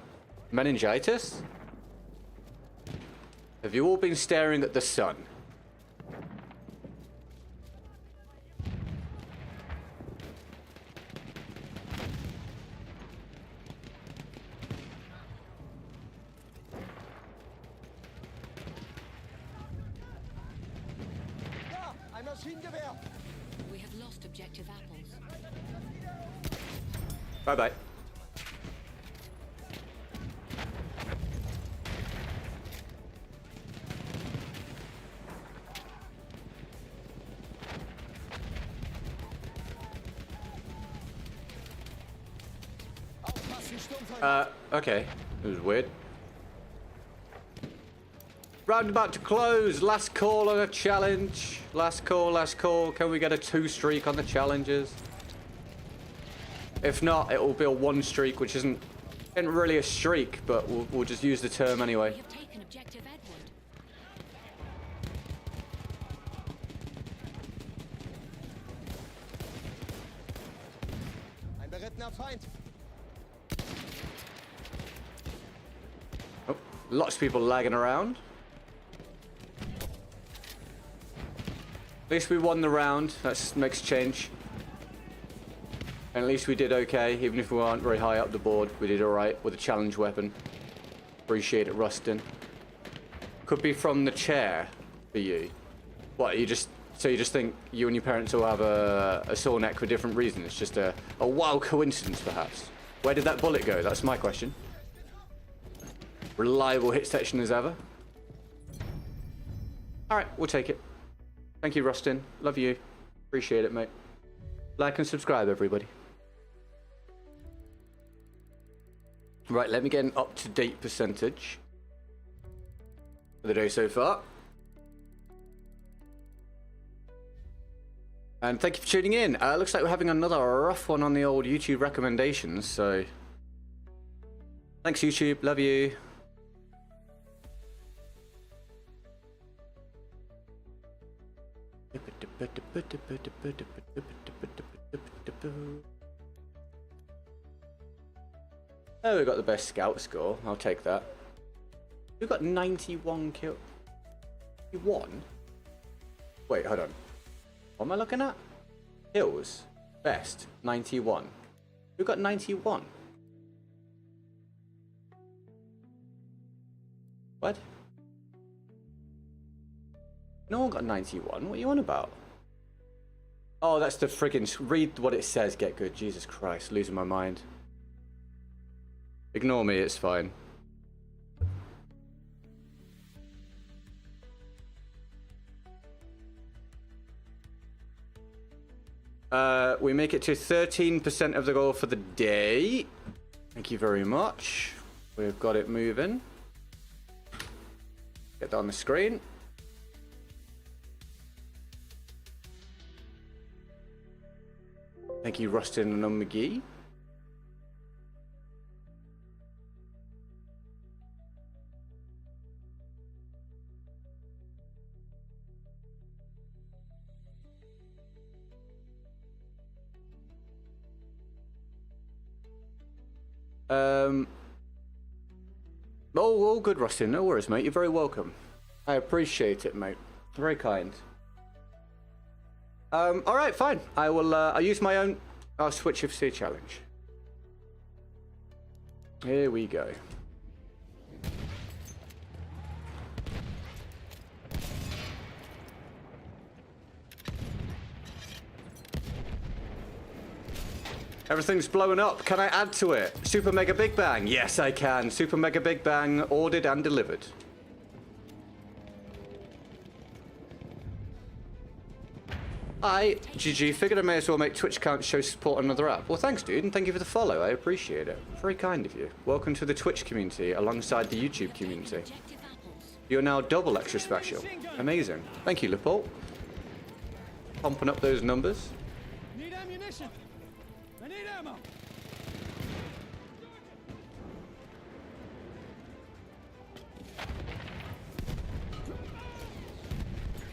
meningitis? Have you all been staring at the sun? Da, ein Maschinengewehr. We have lost objective apples. Bye-bye. Aufpassen, Sturmfeuer. Okay. It was weird. Round about to close. Last call on a challenge. Last call, last call. Can we get a 2 streak on the challenges? If not, it will be a 1 streak, which isn't really a streak, but we'll just use the term anyway. We have taken objective Edward. Ein berittener Feind. Oh, lots of people lagging around. At least we won the round. That makes a change. And at least we did okay, even if we weren't very high up the board. We did alright with a challenge weapon. Appreciate it, Rustin. Could be from the chair for you. What, you just think you and your parents will have a sore neck for different reasons? It's just a wild coincidence, perhaps. Where did that bullet go? That's my question. Reliable hit section as ever. Alright, we'll take it. Thank you, Rustin. Love you. Appreciate it, mate. Like and subscribe, everybody. Right, let me get an up-to-date percentage for the day so far. And thank you for tuning in. Looks like we're having another rough one on the old YouTube recommendations, so... Thanks, YouTube. Love you. Oh, we got the best scout score. I'll take that. We got 91 kills. You won? Wait, hold on. What am I looking at? Kills. Best. 91. Who got 91? What? No one got 91. What are you on about? Oh, that's the friggin' read what it says. Get good. Jesus Christ, losing my mind. Ignore me. It's fine. We make it to 13% of the goal for the day. Thank you very much. We've got it moving. Get that on the screen. Thank you, Rustin and McGee. All good, Rustin. No worries, mate. You're very welcome. I appreciate it, mate. Very kind. All right, fine. I will. I'll use my own. I'll switch FC challenge. Here we go. Everything's blowing up. Can I add to it? Super Mega Big Bang. Yes, I can. Super Mega Big Bang ordered and delivered. GG, figured I may as well make Twitch account show support another app. Well, thanks, dude, and thank you for the follow. I appreciate it. Very kind of you. Welcome to the Twitch community alongside the YouTube community. Objective apples. You're now double extra special. Amazing. Thank you, Leopold. Pumping up those numbers. Need ammunition. I need ammo.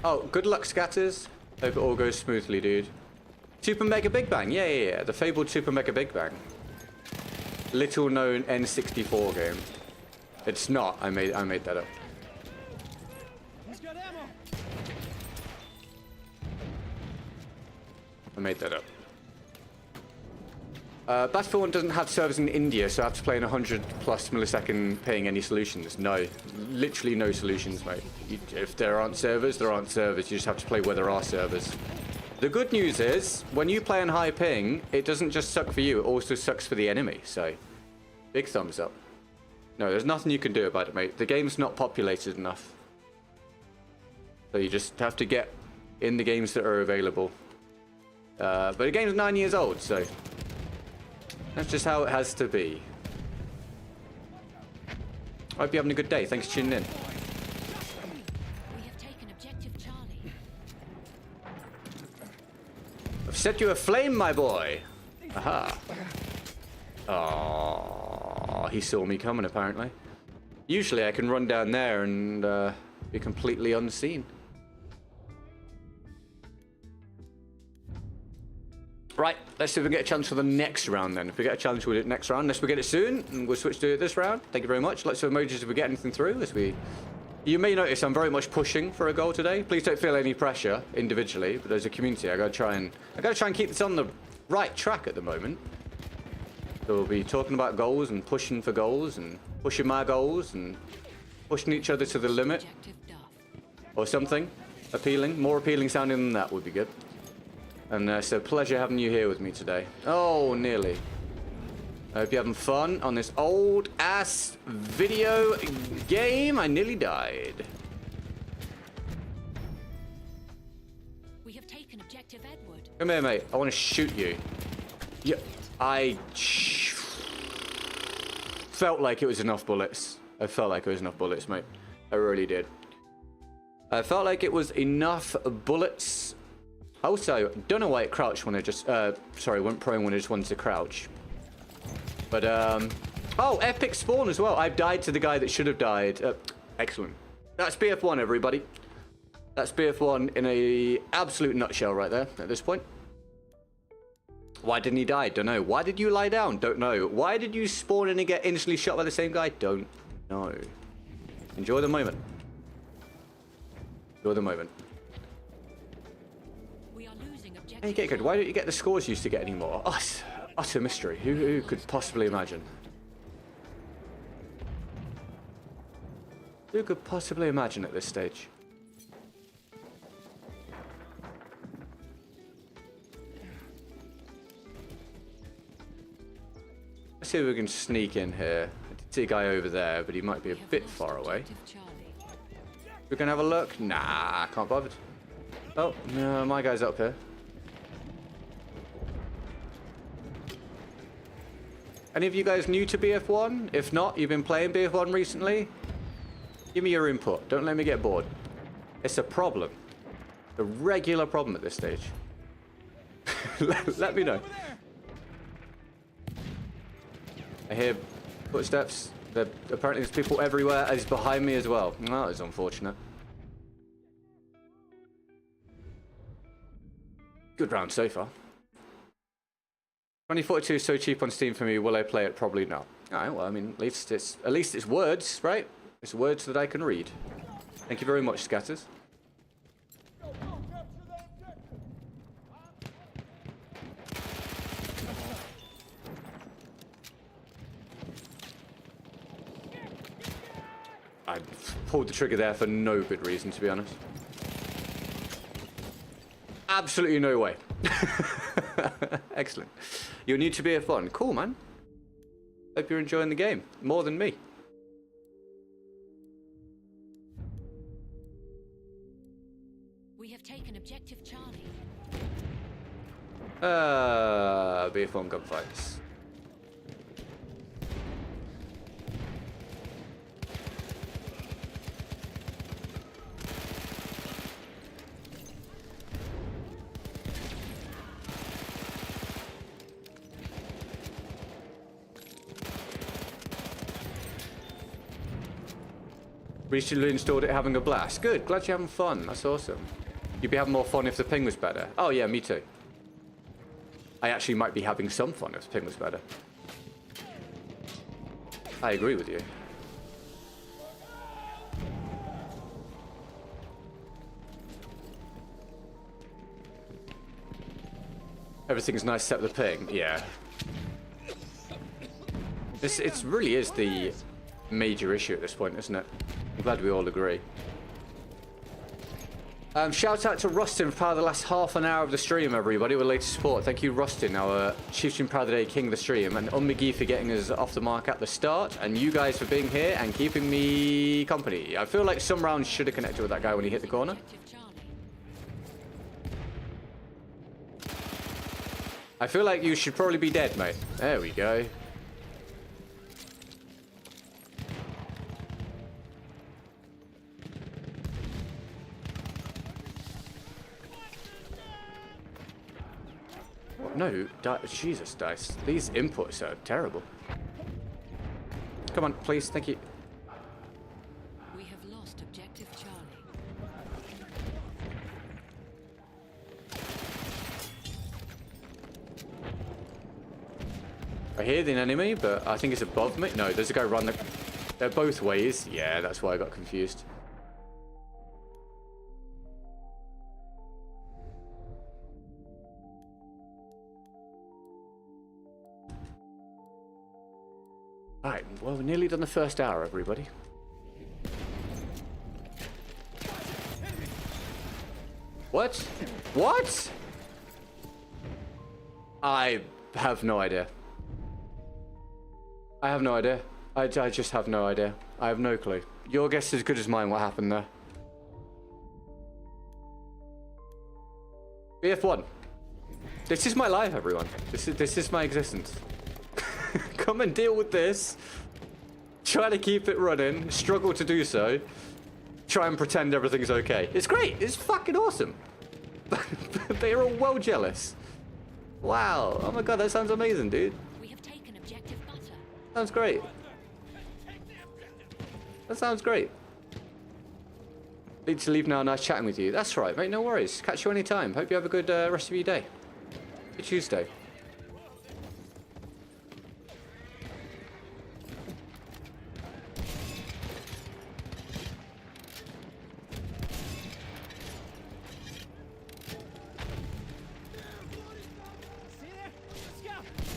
Oh, good luck, Scatters. Hope it all goes smoothly, dude. Super Mega Big Bang. Yeah. The fabled Super Mega Big Bang. Little known N64 game. It's not. I made that up. He's got ammo. I made that up. Battlefield 1 doesn't have servers in India, so I have to play in 100+ millisecond ping any solutions. No. Literally no solutions, mate. If there aren't servers, there aren't servers. You just have to play where there are servers. The good news is, when you play on high ping, it doesn't just suck for you, it also sucks for the enemy, so big thumbs up. No, there's nothing you can do about it, mate. The game's not populated enough. So you just have to get in the games that are available. But the game's 9 years old, so that's just how it has to be. I hope you're having a good day. Thanks for tuning in. We have taken objective Charlie. I've set you aflame, my boy. Aha. Oh, he saw me coming, apparently. Usually I can run down there and be completely unseen. Right, let's see if we get a chance for the next round then. If we get a challenge, we'll do it next round. Unless we get it soon, and we'll switch to it this round. Thank you very much. Lots of emojis if we get anything through. You may notice I'm very much pushing for a goal today. Please don't feel any pressure individually, but as a community, I gotta try and keep this on the right track at the moment. So we'll be talking about goals and pushing for goals and pushing my goals and pushing each other to the limit Objective Duff. or something appealing. More appealing sounding than that would be good. And it's a pleasure having you here with me today. Oh, nearly. I hope you're having fun on this old-ass video game. I nearly died. We have taken objective Edward. Come here, mate. I want to shoot you. Yeah, I felt like it was enough bullets. I felt like it was enough bullets, mate. I really did. I felt like it was enough bullets. Also, don't know why it crouched when I just, went prone when I just wanted to crouch. But, oh, epic spawn as well. I've died to the guy that should have died. Excellent. That's BF1, everybody. That's BF1 in a absolute nutshell right there at this point. Why didn't he die? Don't know. Why did you lie down? Don't know. Why did you spawn in and get instantly shot by the same guy? Don't know. Enjoy the moment. Enjoy the moment. Hey, GetGood, why don't you get the scores you used to get anymore? Oh, it's utter mystery. Who could possibly imagine? Who could possibly imagine at this stage? Let's see if we can sneak in here. I did see a guy over there, but he might be a bit far away. We're gonna have a look? Nah, can't bother. Oh, no, my guy's up here. Any of you guys new to BF1? If not, you've been playing BF1 recently? Give me your input. Don't let me get bored. It's a problem. A regular problem at this stage. Let me know. I hear footsteps. Apparently there's people everywhere. He's behind me as well. That is unfortunate. Good round so far. 2042 is so cheap on Steam for me. Will I play it? Probably not. Alright, well, I mean, at least it's words, right? It's words that I can read. Thank you very much, Scatters. I pulled the trigger there for no good reason, to be honest. Absolutely no way. Excellent. You're new to BF1. Cool, man. Hope you're enjoying the game more than me. We have taken objective Charlie. BF1 gunfights. Recently installed it, having a blast. Good, glad you're having fun. That's awesome. You'd be having more fun if the ping was better. Oh yeah, me too. I actually might be having some fun if the ping was better. I agree with you. Everything's nice except the ping. Yeah. It really is the major issue at this point, isn't it? I'm glad we all agree. Shout out to Rustin for part of the last half an hour of the stream, everybody, with latest support. Thank you, Rustin, our Chieftain Proud of the Day, King of the stream, and McGee for getting us off the mark at the start, and you guys for being here and keeping me company. I feel like some rounds should have connected with that guy when he hit the corner. Objective Charlie. I feel like you should probably be dead, mate. There we go. No, Jesus, dice. These inputs are terrible. Come on, please. Thank you. We have lost objective Charlie. I hear the enemy, but I think it's above me. No, there's a guy run the... They're both ways. Yeah, that's why I got confused. Alright, well, we're nearly done the first hour, everybody. What? What? I have no idea. I have no idea. I just have no idea. I have no clue. Your guess is as good as mine what happened there. BF1. This is my life, everyone. This is my existence. Come and deal with this. Try to keep it running. Struggle to do so. Try and pretend everything's okay. It's great. It's fucking awesome. They're all well jealous. Wow. Oh my god, that sounds amazing, dude. We have taken objective butter. Sounds great. That sounds great. Need to leave now. Nice chatting with you. That's right, mate. No worries. Catch you anytime. Hope you have a good rest of your day. Good Tuesday.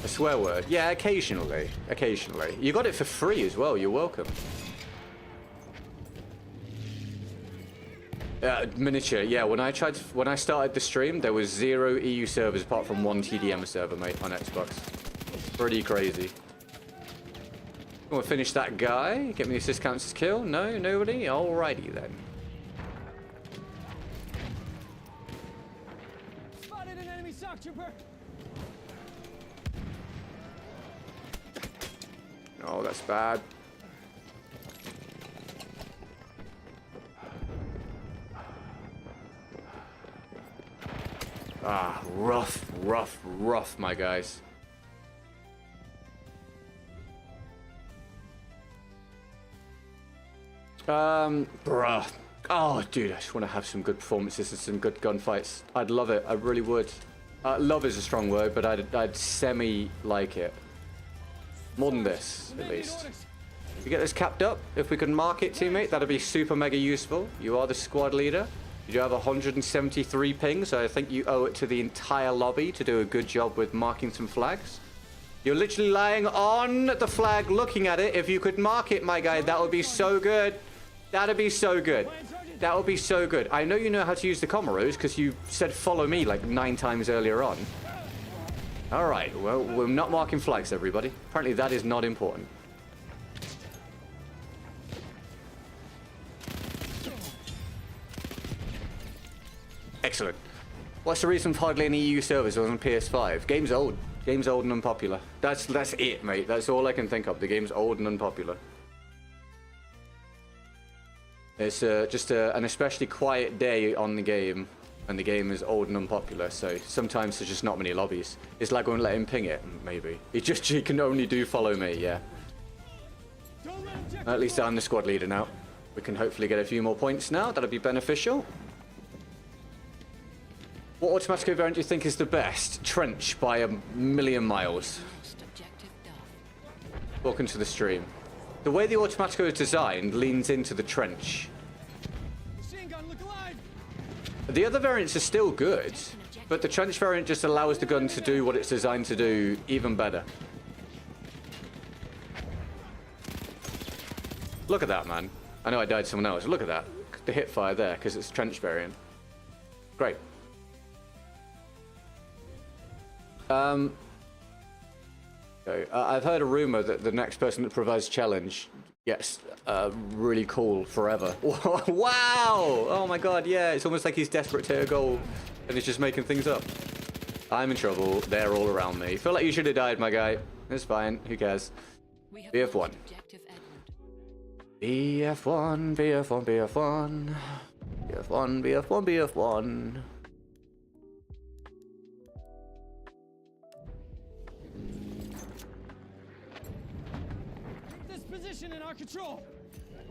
A swear word? Yeah, occasionally. Occasionally. You got it for free as well. You're welcome. Miniature. Yeah, when I started the stream, there was 0 EU servers apart from 1 TDM server, mate, on Xbox. Pretty crazy. We'll finish that guy. Get me the assist counts as kill. No, nobody. Alrighty then. Spotted an enemy shock trooper. Oh, that's bad. Ah, rough, rough, rough, my guys. Bruh. Oh, dude, I just want to have some good performances and some good gunfights. I'd love it. I really would. Love is a strong word, but I'd semi-like it. More than this, at least. We get this capped up. If we can mark it, teammate, that'd be super mega useful. You are the squad leader. You do have 173 ping, so I think you owe it to the entire lobby to do a good job with marking some flags. You're literally lying on the flag, looking at it. If you could mark it, my guy, that would be so good. That'd be so good. That would be so good. I know you know how to use the Comoros because you said follow me like 9 times earlier on. All right, well, we're not marking flags, everybody. Apparently that is not important. Excellent. What's the reason for hardly any EU servers on PS5? Game's old. Game's old and unpopular. That's it, mate. That's all I can think of. The game's old and unpopular. It's just an especially quiet day on the game, and the game is old and unpopular, so sometimes there's just not many lobbies. It's like going to let him ping it, maybe. He can only do follow me, yeah. At least I'm the squad leader now. We can hopefully get a few more points now. That'll be beneficial. What Automatico variant do you think is the best? Trench by a million miles. Welcome to the stream. The way the Automatico is designed leans into the trench. Machine gun, look alive. The other variants are still good, but the trench variant just allows the gun to do what it's designed to do even better. Look at that, man. I know I died to someone else. Look at that. The Hipfire there, because it's trench variant. Great. Okay, I've heard a rumor that the next person that provides challenge gets really cool forever. Wow! Oh my god, yeah, it's almost like he's desperate to hit a goal and he's just making things up. I'm in trouble. They're all around me. Feel like you should have died, my guy. It's fine. Who cares? BF1. BF1, BF1, BF1. BF1, BF1, BF1. Keep this position in our control. Explosives ready.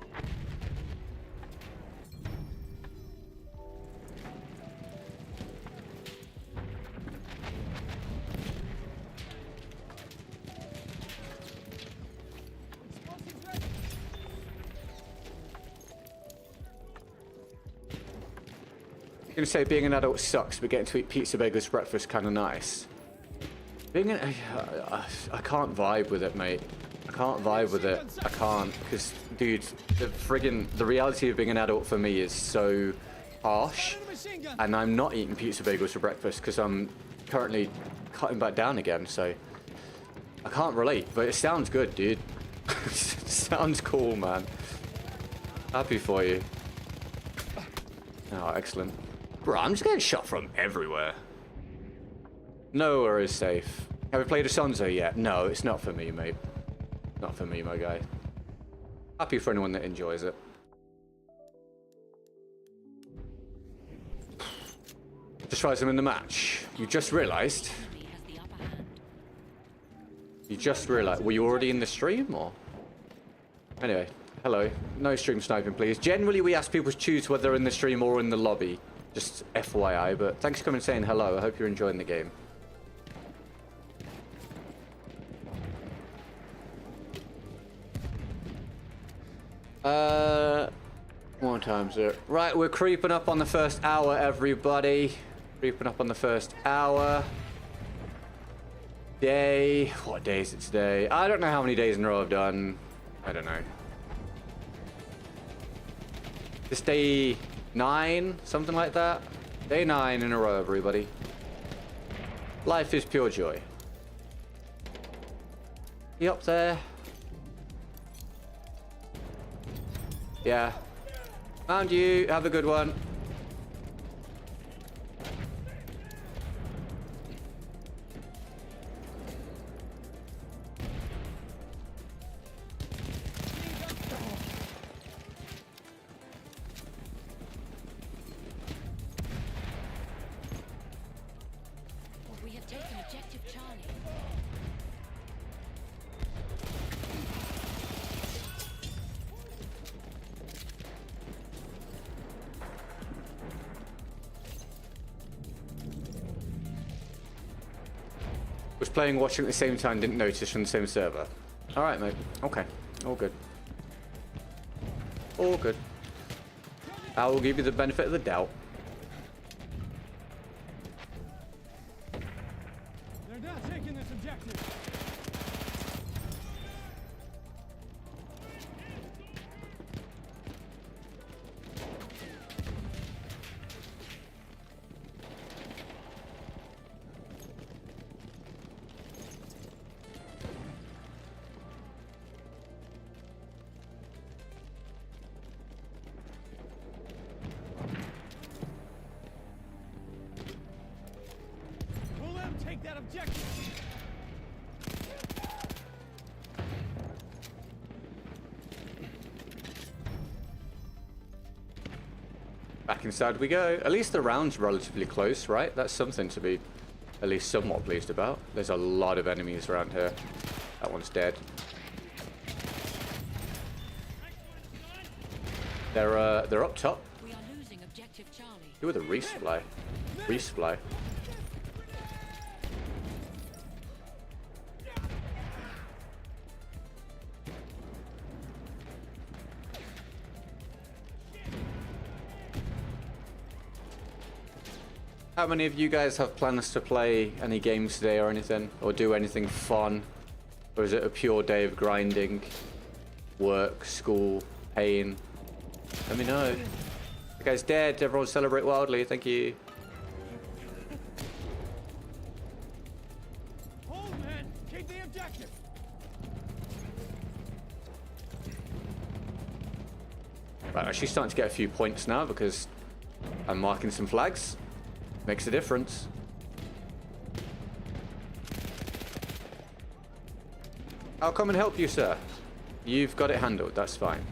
I'm gonna say being an adult sucks, but getting to eat pizza bagels for breakfast kind of nice. Being an, I can't vibe with it, mate. I can't vibe with it. I can't, because, dude, the reality of being an adult for me is so harsh, and I'm not eating pizza bagels for breakfast because I'm currently cutting back down again. So I can't relate, but it sounds good, dude. It sounds cool, man. Happy for you. Oh, excellent. Bro, I'm just getting shot from everywhere. Nowhere is safe. Have we played a Sonzo yet? No, it's not for me, mate. Not for me, my guy. Happy for anyone that enjoys it. Just tries them in the match. You just realised. You just realised. Were you already in the stream, or? Anyway, hello. No stream sniping, please. Generally, we ask people to choose whether they're in the stream or in the lobby. Just FYI, but thanks for coming and saying hello. I hope you're enjoying the game. What time's it? Right, we're creeping up on the first hour, everybody. Creeping up on the first hour. Day. What day is it today? I don't know how many days in a row I've done. I don't know. This day 9, something like that. Day 9 in a row, everybody. Life is pure joy. You up there? Yeah. Found you. Have a good one. We have taken objective Charlie. Was playing, watching at the same time, didn't notice from the same server. Alright, mate. Okay. All good. All good. I will give you the benefit of the doubt. They're not taking this objective. We'll let them take that objective. Back inside we go. At least the round's relatively close, right? That's something to be at least somewhat pleased about. There's a lot of enemies around here. That one's dead. They're up top. We are losing objective Charlie. Who are the resupply? Resupply. How many of you guys have plans to play any games today or anything? Or do anything fun? Or is it a pure day of grinding? Work, school, pain? Let me know. The guy's dead. Everyone celebrate wildly. Thank you. objective. Right, actually starting to get a few points now because I'm marking some flags. Makes a difference. I'll come and help you, sir. You've got it handled, that's fine.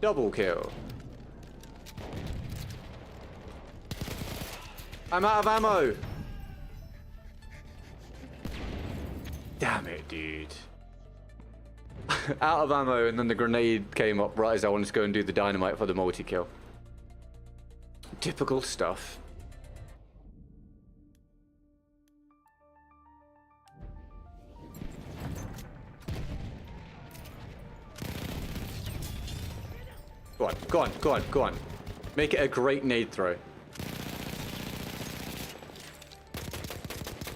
Double kill. I'm out of ammo. Damn it, dude. Out of ammo, and then the grenade came up right as I wanted to go and do the dynamite for the multi-kill. Typical stuff. Go on, go on, go on, go on. Make it a great nade throw.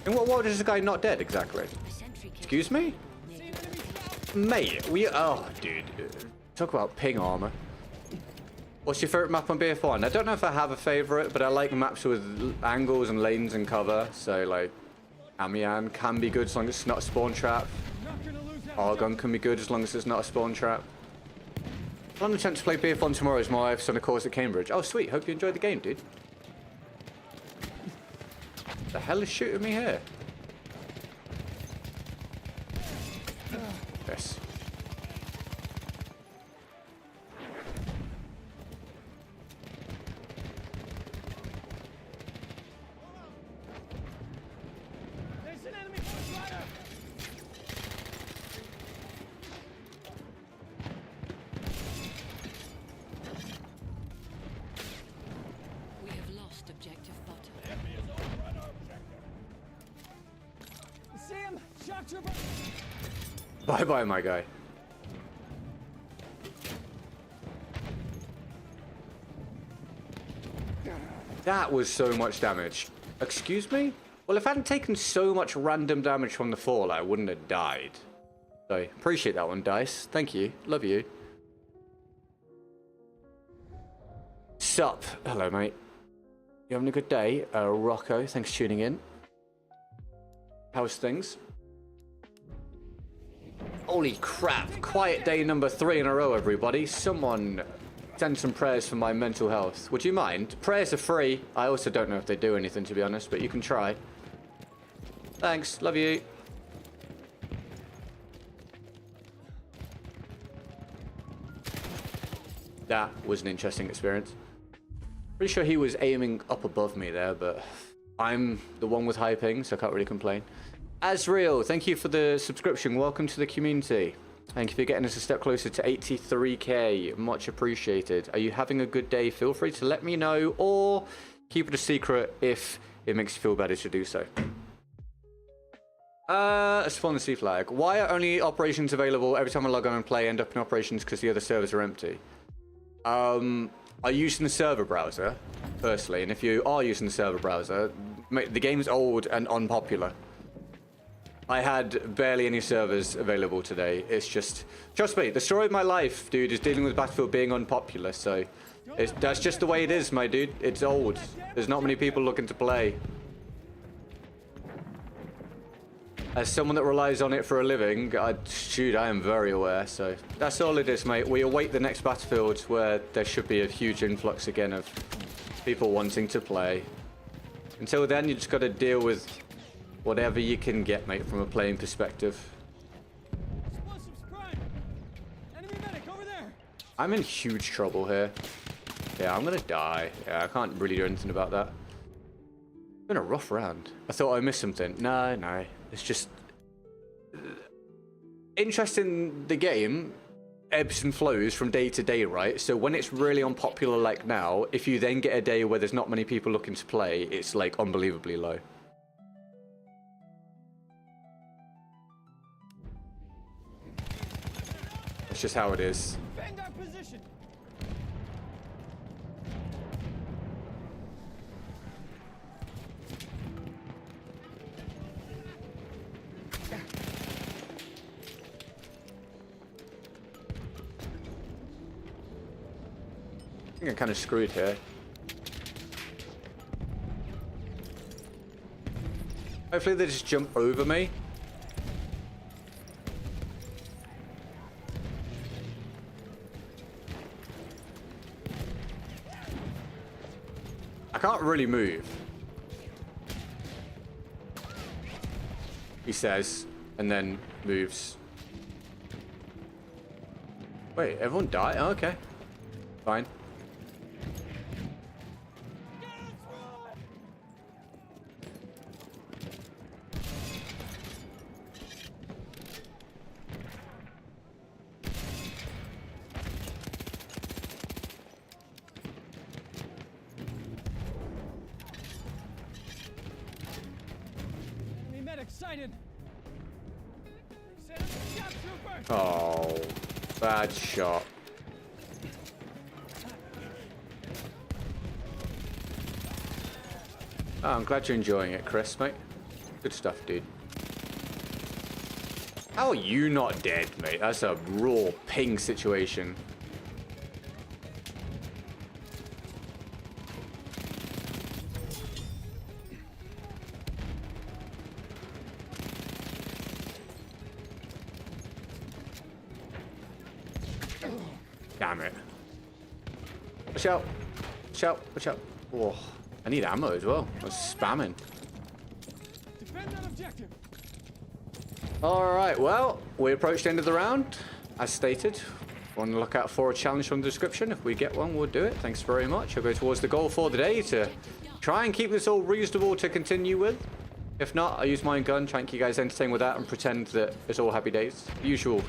And what is this guy not dead exactly? Excuse me? Mate, oh, dude. Talk about ping armor. What's your favorite map on BF1? I don't know if I have a favorite, but I like maps with angles and lanes and cover. So, like, Amiens can be good as long as it's not a spawn trap. Argon can be good as long as it's not a spawn trap. I have a chance to play BF1 tomorrow as my wife's on a course at Cambridge. Oh, sweet. Hope you enjoyed the game, dude. The hell is shooting me here? Yes. There's an enemy force rider. We have lost objective butter. See him? Shock trooper. Bye-bye, my guy. That was so much damage. Excuse me? Well, if I hadn't taken so much random damage from the fall, I wouldn't have died. So, appreciate that one, Dice. Thank you. Love you. Sup? Hello, mate. You having a good day? Rocco, thanks for tuning in. How's things? Holy crap. Quiet day number 3 in a row, everybody. Someone send some prayers for my mental health. Would you mind? Prayers are free. I also don't know if they do anything, to be honest, but you can try. Thanks. Love you. That was an interesting experience. Pretty sure he was aiming up above me there, but I'm the one with high ping, so I can't really complain. Asriel, thank you for the subscription. Welcome to the community. Thank you for getting us a step closer to 83k. Much appreciated. Are you having a good day? Feel free to let me know, or keep it a secret if it makes you feel better to do so. Spawn the C flag. Why are only operations available every time I log on and play end up in operations because the other servers are empty? Are you using the server browser, firstly? And if you are using the server browser, the game's old and unpopular. I had barely any servers available today. It's just, trust me, the story of my life, dude, is dealing with Battlefield being unpopular. So that's just the way it is, my dude. It's old. There's not many people looking to play. As someone that relies on it for a living, shoot, I am very aware. So that's all it is, mate. We await the next Battlefield where there should be a huge influx again of people wanting to play. Until then, you just got to deal with whatever you can get, mate, from a playing perspective. Explosives prime. Enemy medic over there. I'm in huge trouble here. Yeah, I'm gonna die. Yeah, I can't really do anything about that. It's been a rough round. I thought I missed something. No. It's just interesting. The game ebbs and flows from day to day, right? So when it's really unpopular like now, if you then get a day where there's not many people looking to play, it's like unbelievably low. It's just how it is. Defend our position. I think I'm kind of screwed here. Hopefully they just jump over me. I can't really move. He says, and then moves. Wait, everyone died? Oh, okay. Fine. Enemy medic sighted. They sent a shock trooper. Oh, bad shot. Oh, I'm glad you're enjoying it, Chris, mate. Good stuff, dude. How are you not dead, mate? That's a raw ping situation. Damn it. Watch out. Watch out. Watch out. Oh, I need ammo as well. I was spamming. Defend that objective. Alright, well, we approached the end of the round. As stated, want to look out for a challenge from the description. If we get one, we'll do it. Thanks very much. I'll go towards the goal for the day to try and keep this all reasonable to continue with. If not, I'll use my gun, try and keep you guys entertained with that and pretend that it's all happy days. Usual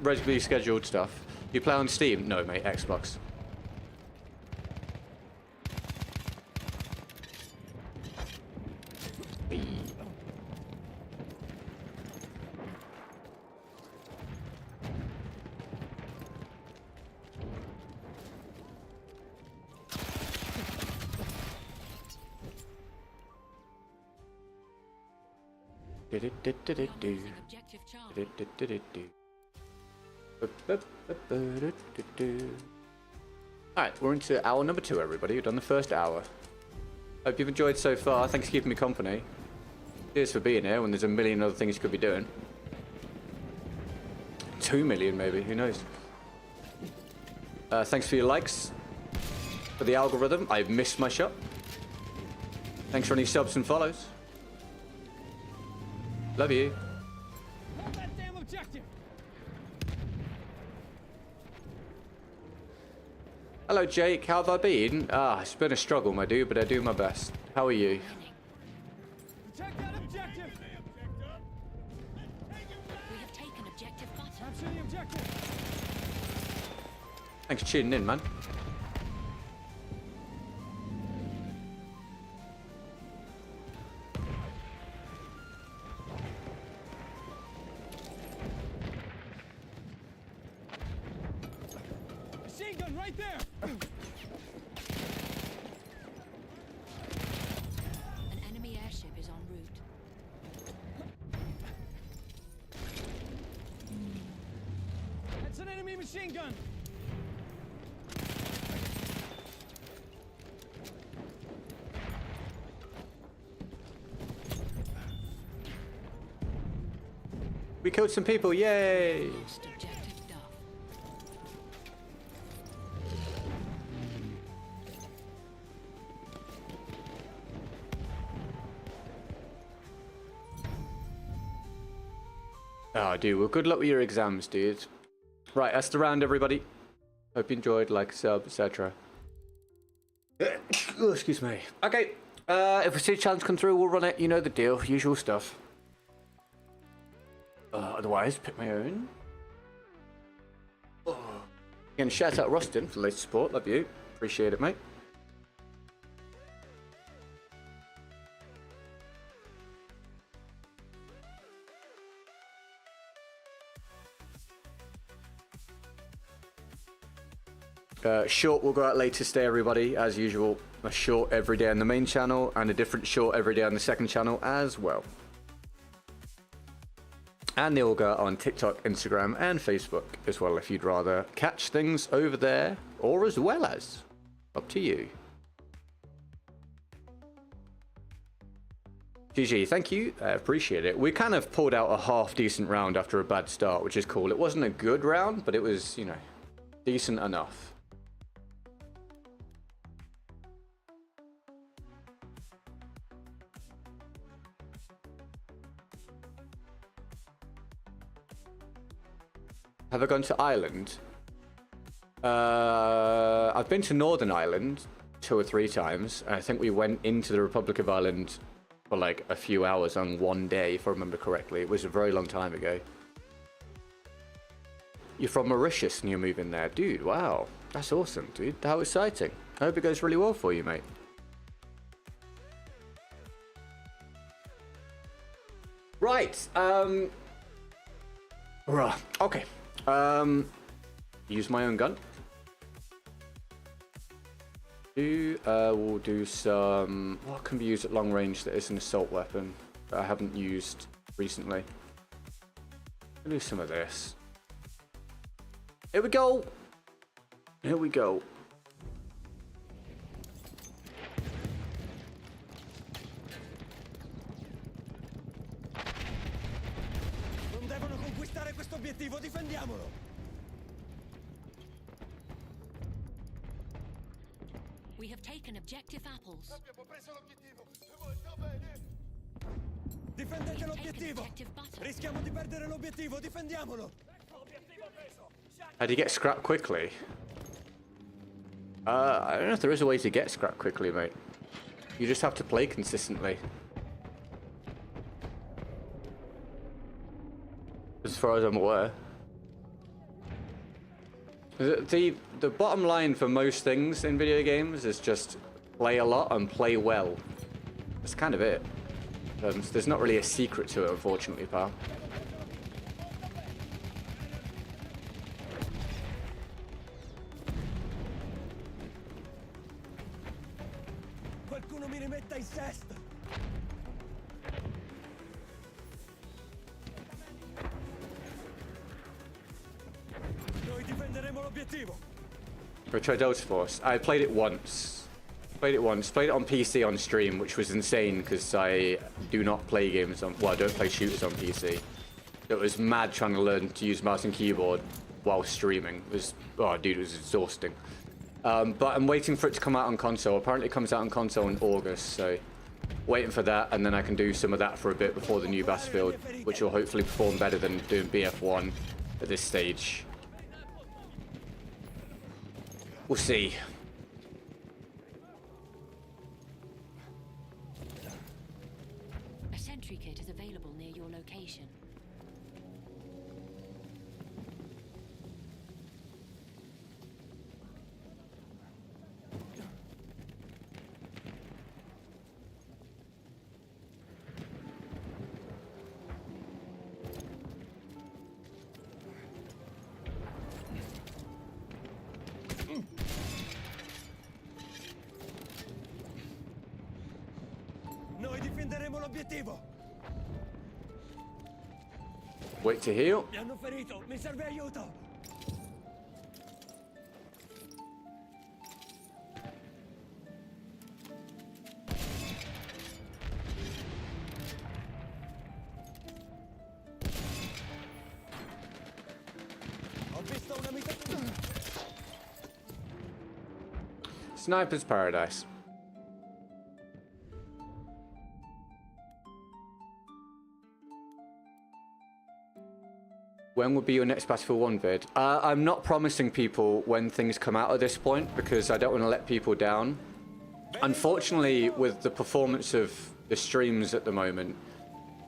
regularly scheduled stuff. You play on Steam? No, mate, Xbox. Losing objective Charlie. Alright, we're into hour number 2, everybody. We've done the first hour. Hope you've enjoyed so far. Thanks for keeping me company. Cheers for being here when there's a million other things you could be doing. 2 million, maybe. Who knows? Thanks for your likes. For the algorithm, I've missed my shot. Thanks for any subs and follows. Love you. Hold that damn objective. Hello, Jake. How have I been? Ah, it's been a struggle, my dude, but I do my best. How are you? Protect that objective. We have taken objective butter. Capture the objective. Thanks for tuning in, man. Machine gun right there. An enemy airship is en route. That's an enemy machine gun. We killed some people, yay! Lost objective Duff. Oh, dude, well, good luck with your exams, dude. Right, that's the round, everybody. Hope you enjoyed, like, sub, etc. Oh, excuse me. Okay, if we see a challenge come through, we'll run it. You know the deal, usual stuff. Otherwise, pick my own. Again, shout out Rustin for the latest support. Love you. Appreciate it, mate. Short will go out later today, everybody. As usual, a short every day on the main channel and a different short every day on the second channel as well. And they all go out on TikTok, Instagram, and Facebook as well if you'd rather catch things over there, or as well as Up to you. GG, thank you. I appreciate it. We kind of pulled out a half decent round after a bad start, which is cool. It wasn't a good round, but it was, you know, decent enough. Have I gone to Ireland? I've been to Northern Ireland 2 or 3 times. I think we went into the Republic of Ireland for like a few hours on one day, if I remember correctly. It was a very long time ago. You're from Mauritius and you're moving there. Dude, wow. That's awesome, dude. How exciting. I hope it goes really well for you, mate. Right. Okay. Use my own gun. We'll do some... What can be used at long range that is an assault weapon that I haven't used recently? We'll do some of this. Here we go. Here we go. Non devono conquistare questo obiettivo, difendiamolo! We have taken objective apples. Abbiamo preso l'obiettivo! Molto bene! Difendete l'obiettivo! Rischiamo di perdere l'obiettivo, difendiamolo! How do you get scrap quickly? I don't know if there is a way to get scrap quickly, mate. You just have to play consistently. As far as I'm aware. The bottom line for most things in video games is just play a lot and play well. That's kind of it. There's not really a secret to it, unfortunately, pal. Qualcuno mi rimetta in sesto! Noi difenderemo l'obiettivo! I tried Delta Force. I played it once. Played it on PC on stream, which was insane because I do not play games on... Well, I don't play shooters on PC. It was mad trying to learn to use mouse and keyboard while streaming. It was... Oh, dude, it was exhausting. But I'm waiting for it to come out on console. Apparently it comes out on console in August, so... Waiting for that, and then I can do some of that for a bit before the new Battlefield, which will hopefully perform better than doing BF1 at this stage. We'll see. A sentry kit is available near your location. Noi difenderemo l'obiettivo! Wait to heal. Mi hanno ferito, mi serve aiuto! Ho visto una amica... Sniper's Paradise. When will be your next Battlefield 1 vid? I'm not promising people when things come out at this point because I don't want to let people down. Unfortunately, with the performance of the streams at the moment,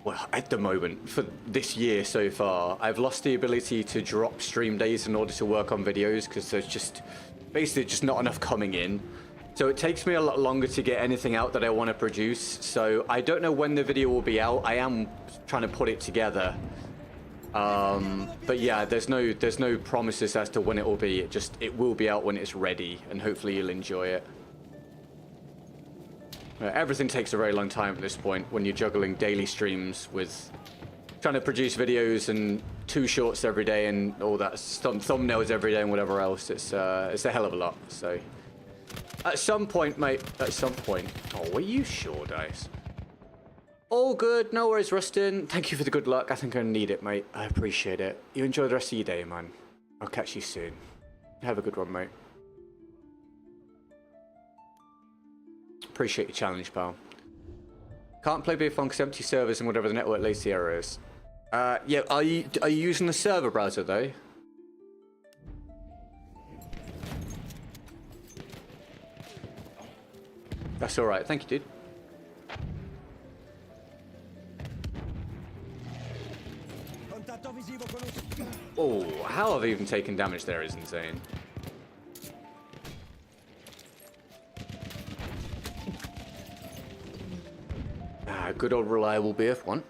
well, at the moment, for this year so far, I've lost the ability to drop stream days in order to work on videos because there's just basically just not enough coming in. So it takes me a lot longer to get anything out that I want to produce. So I don't know when the video will be out. I am trying to put it together. But yeah, there's no promises as to when it will be. It will be out when it's ready, and hopefully you'll enjoy it. Everything takes a very long time at this point when you're juggling daily streams with trying to produce videos and 2 shorts every day and all that, thumbnails every day and whatever else. It's a hell of a lot. So At some point, mate. At some point. Oh, were you sure, Dice? All good. No worries, Rustin. Thank you for the good luck. I think I need it, mate. I appreciate it. You enjoy the rest of your day, man. I'll catch you soon. Have a good one, mate. Appreciate your challenge, pal. Can't play BF1 because empty servers and whatever the network latency error is. Yeah, are you using the server browser, though? That's alright. Thank you, dude. Oh, how I've even taken damage there is insane. Good old reliable BF1.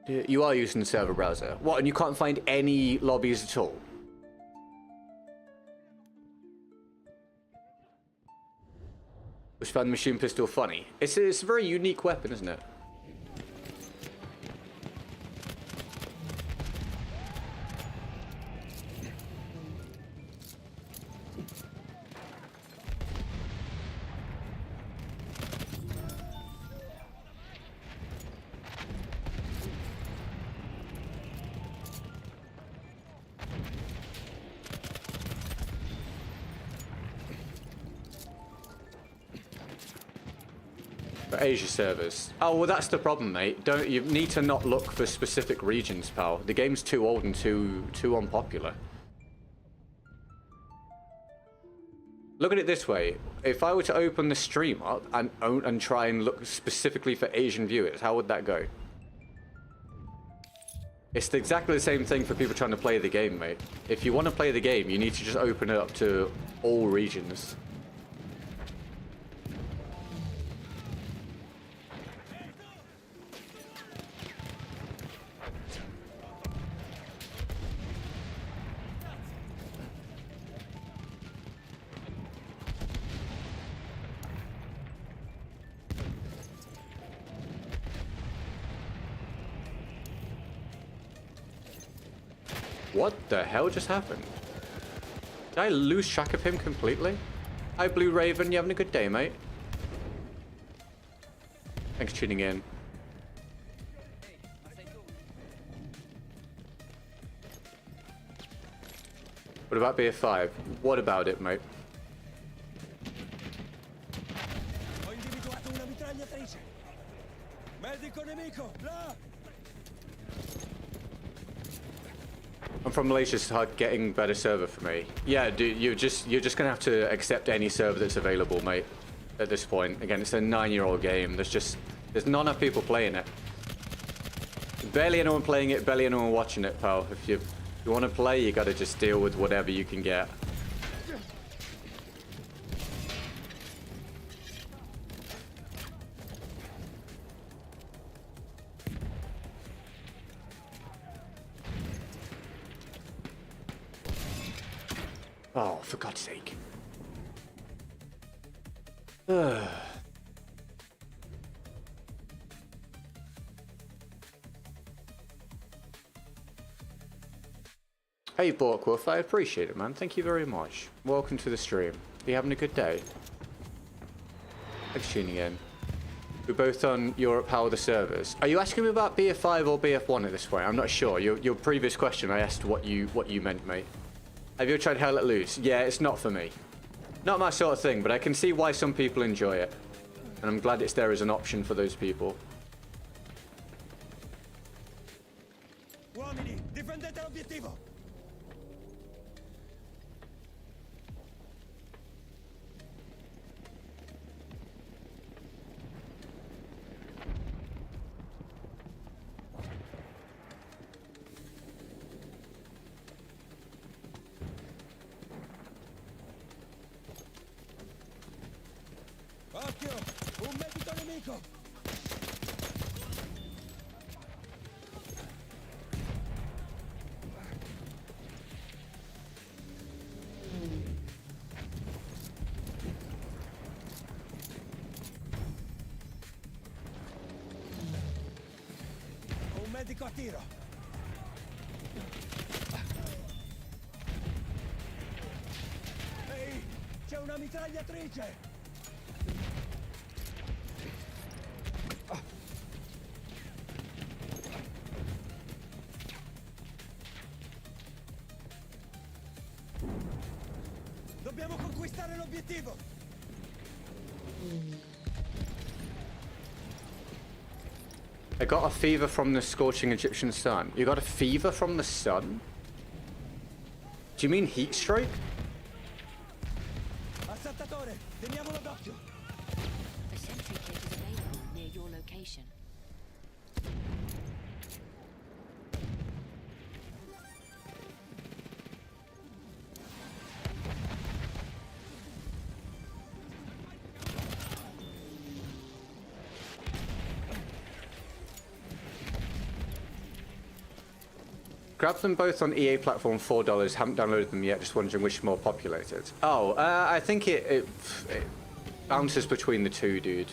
You are using the server browser. What, and you can't find any lobbies at all? Just found the machine pistol funny. It's a very unique weapon, isn't it? Asia servers. Oh, well, that's the problem, mate. You need to not look for specific regions, pal. The game's too old and too unpopular. Look at it this way. If I were to open the stream up and try and look specifically for Asian viewers, how would that go? It's exactly the same thing for people trying to play the game, mate. If you want to play the game, you need to just open it up to all regions. What the hell just happened? Did I lose track of him completely? Hi, Blue Raven. You having a good day, mate? Thanks for tuning in. What about BF5? What about it, mate? Ho individuato una mitragliatrice. Medico nemico, là! I'm from Malaysia, so it's hard getting better server for me. Yeah, dude, you're just gonna have to accept any server that's available, mate. At this point, again, it's a 9-year-old game. There's not enough people playing it. Barely anyone playing it, barely anyone watching it, pal. If you want to play, you gotta just deal with whatever you can get. Oh, for God's sake. Hey, Borkwolf, I appreciate it, man. Thank you very much. Welcome to the stream. Are you having a good day? Thanks for tuning in. We're both on Europe. How are the servers? Are you asking me about BF5 or BF1 at this point? I'm not sure. Your previous question, I asked what you meant, mate. Have you ever tried Hell Let Loose? Yeah, it's not for me. Not my sort of thing, but I can see why some people enjoy it. And I'm glad it's there as an option for those people. Uomini, difendete l'obiettivo! Occhio! Un medico nemico! Un medico a tiro! Ehi! C'è un una mitragliatrice! Dobbiamo conquistare l'obiettivo! I got a fever from the scorching Egyptian sun. You got a fever from the sun? Do you mean heat stroke? Assaltatore, teniamolo d'occhio! A sentry kit is available near your location. Grab them both on EA platform, $4. Haven't downloaded them yet. Just wondering which is more populated. Oh, I think it bounces between the two, dude.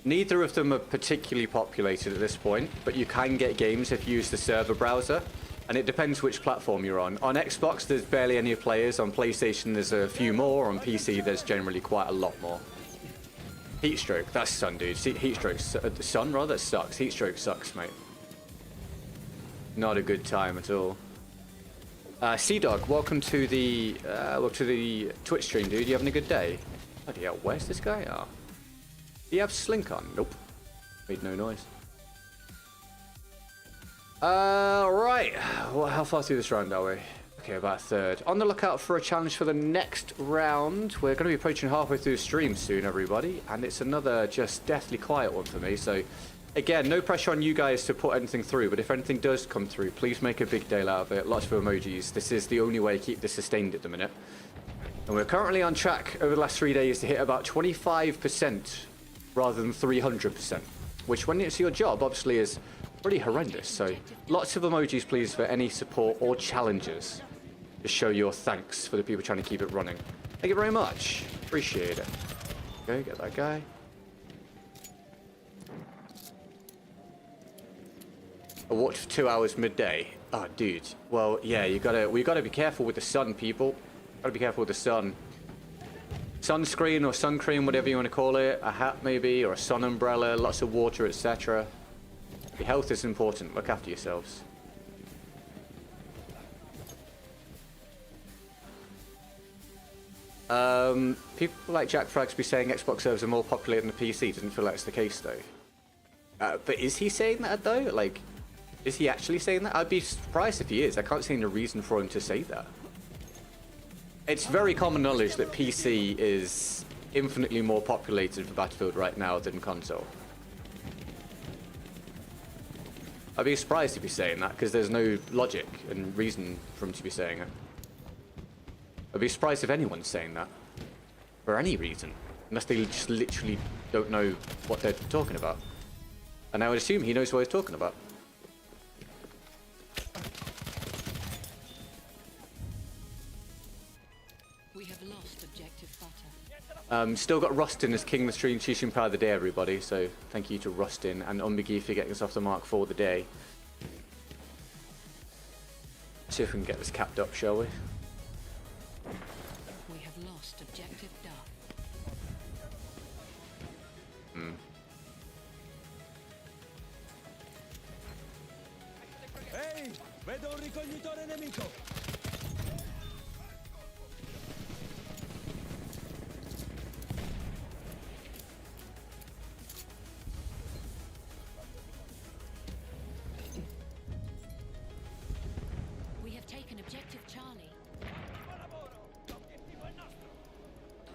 Neither of them are particularly populated at this point, but you can get games if you use the server browser, and it depends which platform you're on. On Xbox, there's barely any players. On PlayStation, there's a few more. On PC, there's generally quite a lot more. Heatstroke, that's sun, dude. See, heatstroke, sun rather, that sucks. Heatstroke sucks, mate. Not a good time at all. Sea-Dog, welcome to the Twitch stream, dude. You having a good day? Bloody hell, where's this guy? Oh. Do you have Slink on? Nope. Made no noise. Right. Well, how far through this round are we? Okay, about a third. On the lookout for a challenge for the next round. We're going to be approaching halfway through the stream soon, everybody. And it's another just deathly quiet one for me, so... Again, no pressure on you guys to put anything through, but if anything does come through, please make a big deal out of it. Lots of emojis. This is the only way to keep this sustained at the minute. And we're currently on track over the last 3 days to hit about 25% rather than 300%, which when it's your job, obviously is pretty horrendous. So lots of emojis, please, for any support or challenges to show your thanks for the people trying to keep it running. Thank you very much. Appreciate it. Okay, get that guy. I watched for 2 hours midday. Oh, dude. Well, yeah, we gotta be careful with the sun, people. Gotta be careful with the sun. Sunscreen or sun cream, whatever you want to call it. A hat, maybe, or a sun umbrella. Lots of water, etc. Your health is important. Look after yourselves. People like Jack Frags be saying Xbox servers are more populated than the PC. Doesn't feel like it's the case, though. But is he saying that, though? Like... Is he actually saying that? I'd be surprised if he is. I can't see any reason for him to say that. It's very common knowledge that PC is infinitely more populated for Battlefield right now than console. I'd be surprised if he's saying that, because there's no logic and reason for him to be saying it. I'd be surprised if anyone's saying that. For any reason. Unless they just literally don't know what they're talking about. And I would assume he knows what he's talking about. Still got Rustin as King of the Stream Teaching Power of the Day, everybody. So thank you to Rustin and Umbigi for getting us off the mark for the day. See if we can get this capped up, shall we? We have lost objective Duff. Ehi, vedo un ricognitore nemico!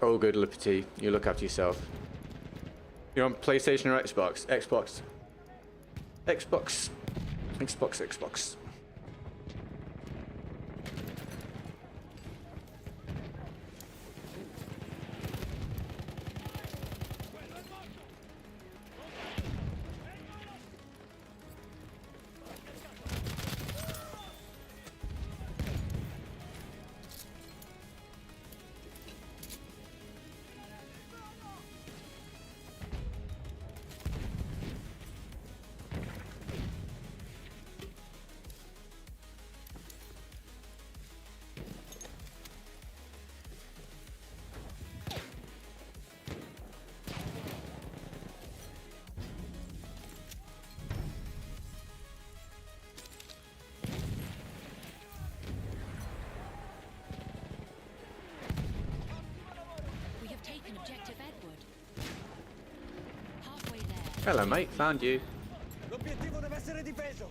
Oh, good, Liberty. You look after yourself. You're on PlayStation or Xbox? Xbox. Xbox. Xbox, Xbox. Hello, mate. Found you. L'obiettivo deve essere difeso.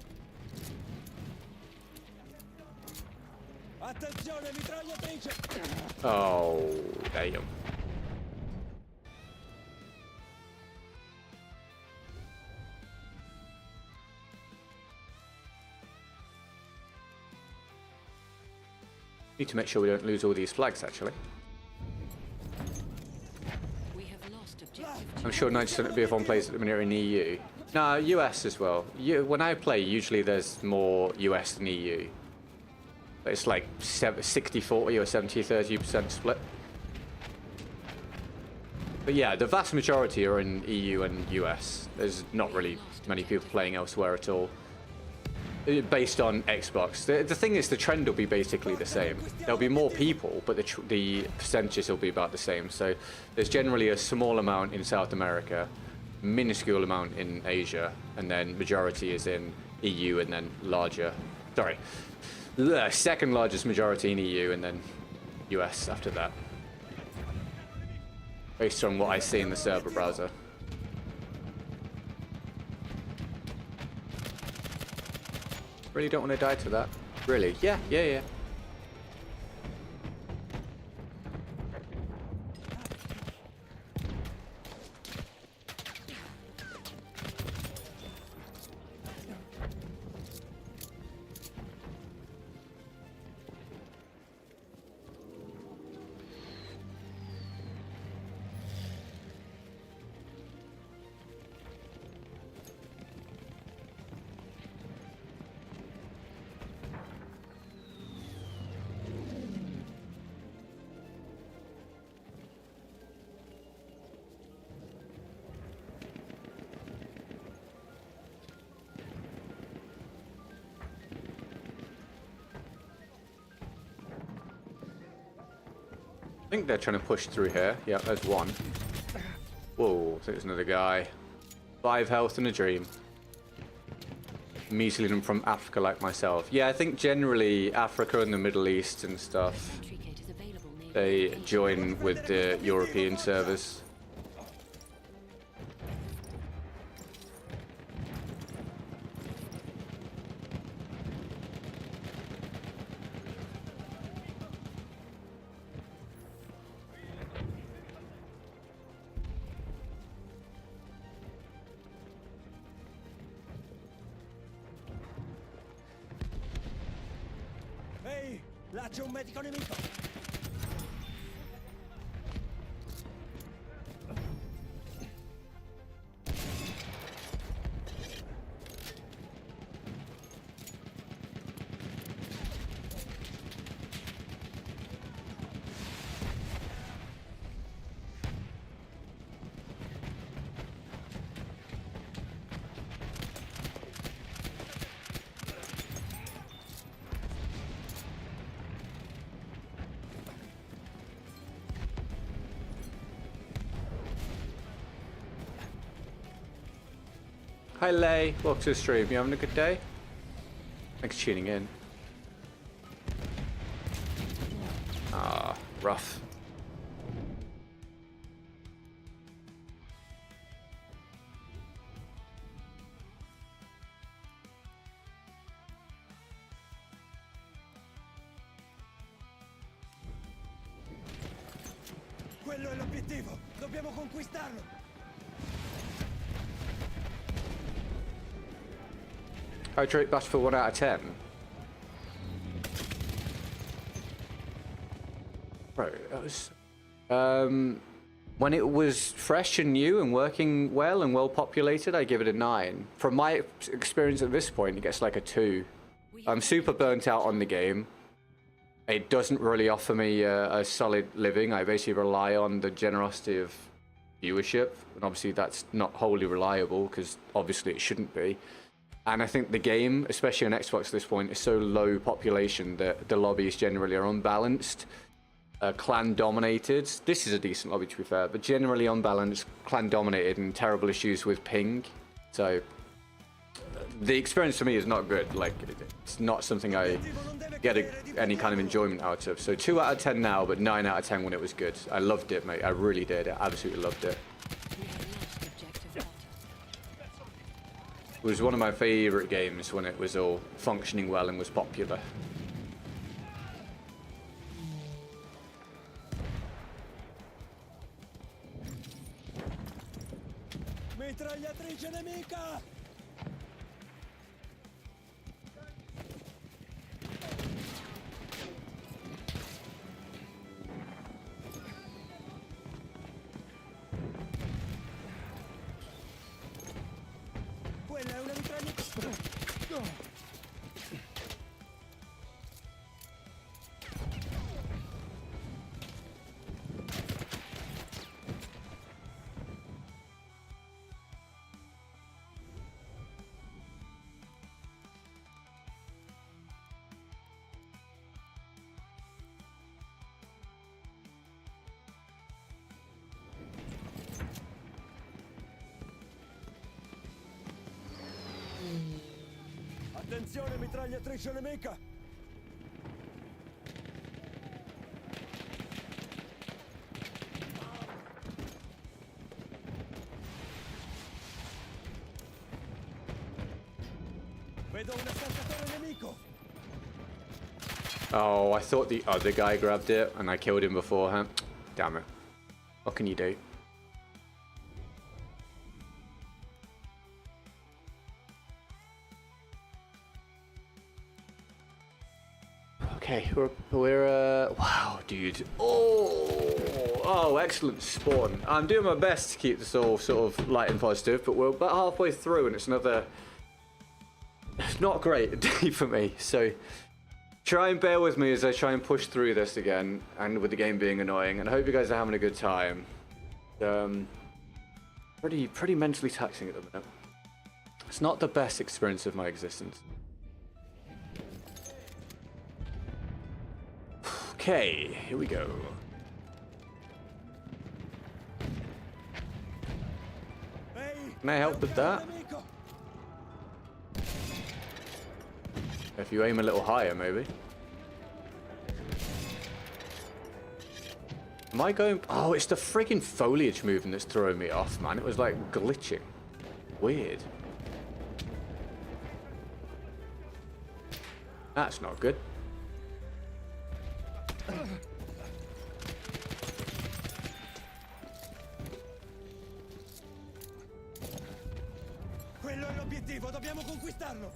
Attenzione, mitragliatrice. Oh, damn. Need to make sure we don't lose all these flags, actually. We have lost objective. I'm sure 90% of everyone plays at the minute are in EU. No, US as well. When I play, usually there's more US than EU. But it's like 60-40 or 70-30% split. But yeah, the vast majority are in EU and US. There's not really many people playing elsewhere at all. Based on Xbox. The thing is, the trend will be basically the same. There'll be more people, but the percentages will be about the same. So there's generally a small amount in South America, minuscule amount in Asia, and then majority is in EU, and then second largest majority in EU, and then US after that. Based on what I see in the server browser. Really don't want to die to that. Really? Yeah. I think they're trying to push through here. Yeah, there's one. Whoa, I think there's another guy. 5 health and a dream. Measly them from Africa like myself. Yeah, I think generally Africa and the Middle East and stuff, they join with the European servers. Ehi, là c'è un medico nemico. Hi Lay, welcome to the stream. You having a good day? Thanks for tuning in. Ah, rough. Quello è l'obiettivo, dobbiamo conquistarlo. I'd rate Battlefield 1 out of 10. Right, that was... when it was fresh and new and working well and well populated, I give it a 9. From my experience at this point, it gets like a 2. I'm super burnt out on the game. It doesn't really offer me a solid living. I basically rely on the generosity of viewership, and obviously that's not wholly reliable because obviously it shouldn't be. And I think the game, especially on Xbox at this point, is so low population that the lobbies generally are unbalanced, clan-dominated. This is a decent lobby, to be fair, but generally unbalanced, clan-dominated, and terrible issues with ping. So the experience for me is not good. Like, it's not something I get any kind of enjoyment out of. So 2 out of 10 now, but 9 out of 10 when it was good. I loved it, mate. I really did. I absolutely loved it. was one of my favorite games when it was all functioning well and was popular. Mitragliatrice nemica! Quella è una mitragliatrice. Attenzione, mitragliatrice nemica! Vedo un assaltatore nemico! Oh, I thought the other guy grabbed it and I killed him beforehand. Damn it. What can you do? Okay, we're wow, dude. Oh, excellent spawn. I'm doing my best to keep this all sort of light and positive, but we're about halfway through and it's another not great day for me. So try and bear with me as I try and push through this again, and with the game being annoying. And I hope you guys are having a good time. Pretty mentally taxing at the minute. It's not the best experience of my existence. Okay, here we go. Can I help with that? If you aim a little higher, maybe. Am I going... Oh, it's the friggin' foliage movement that's throwing me off, man. It was like glitching. Weird. That's not good. Quello è l'obiettivo, dobbiamo conquistarlo!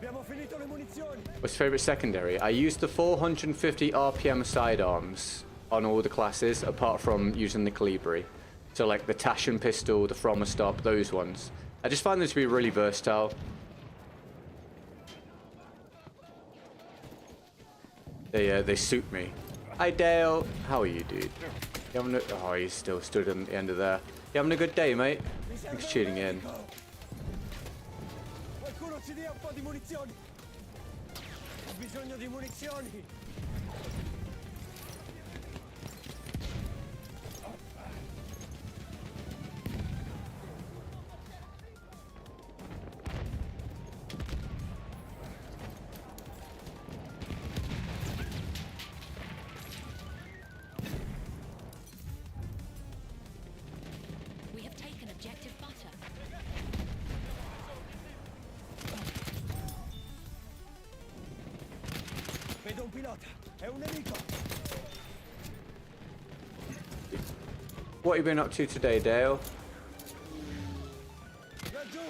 Abbiamo finito le munizioni! What's your favorite secondary? I used the 450 RPM sidearms on all the classes, apart from using the Kolibri. So like the Tashin pistol, the From a Stop, those ones. I just find them to be really versatile. They suit me. Hi Dale, how are you, dude? You having a... Oh, he's still stood at the end of there. You having a good day, mate? Thanks for tuning in. Qualcuno ci dia un po' di munizioni! Ho bisogno di munizioni! We have taken objective butter. Vedo un pilota! È un nemico! What have you been up to today, Dale? Laggiù!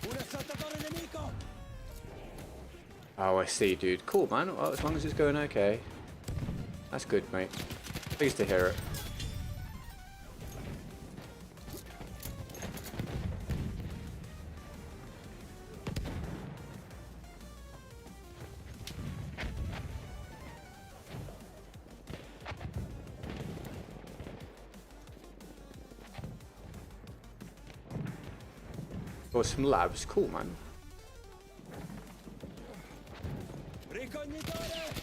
Un assaltatore nemico! Oh, I see, dude. Cool, man. Well, as long as it's going okay. That's good, mate. Pleased to hear it. Got some labs. Cool, man. Ricognitore!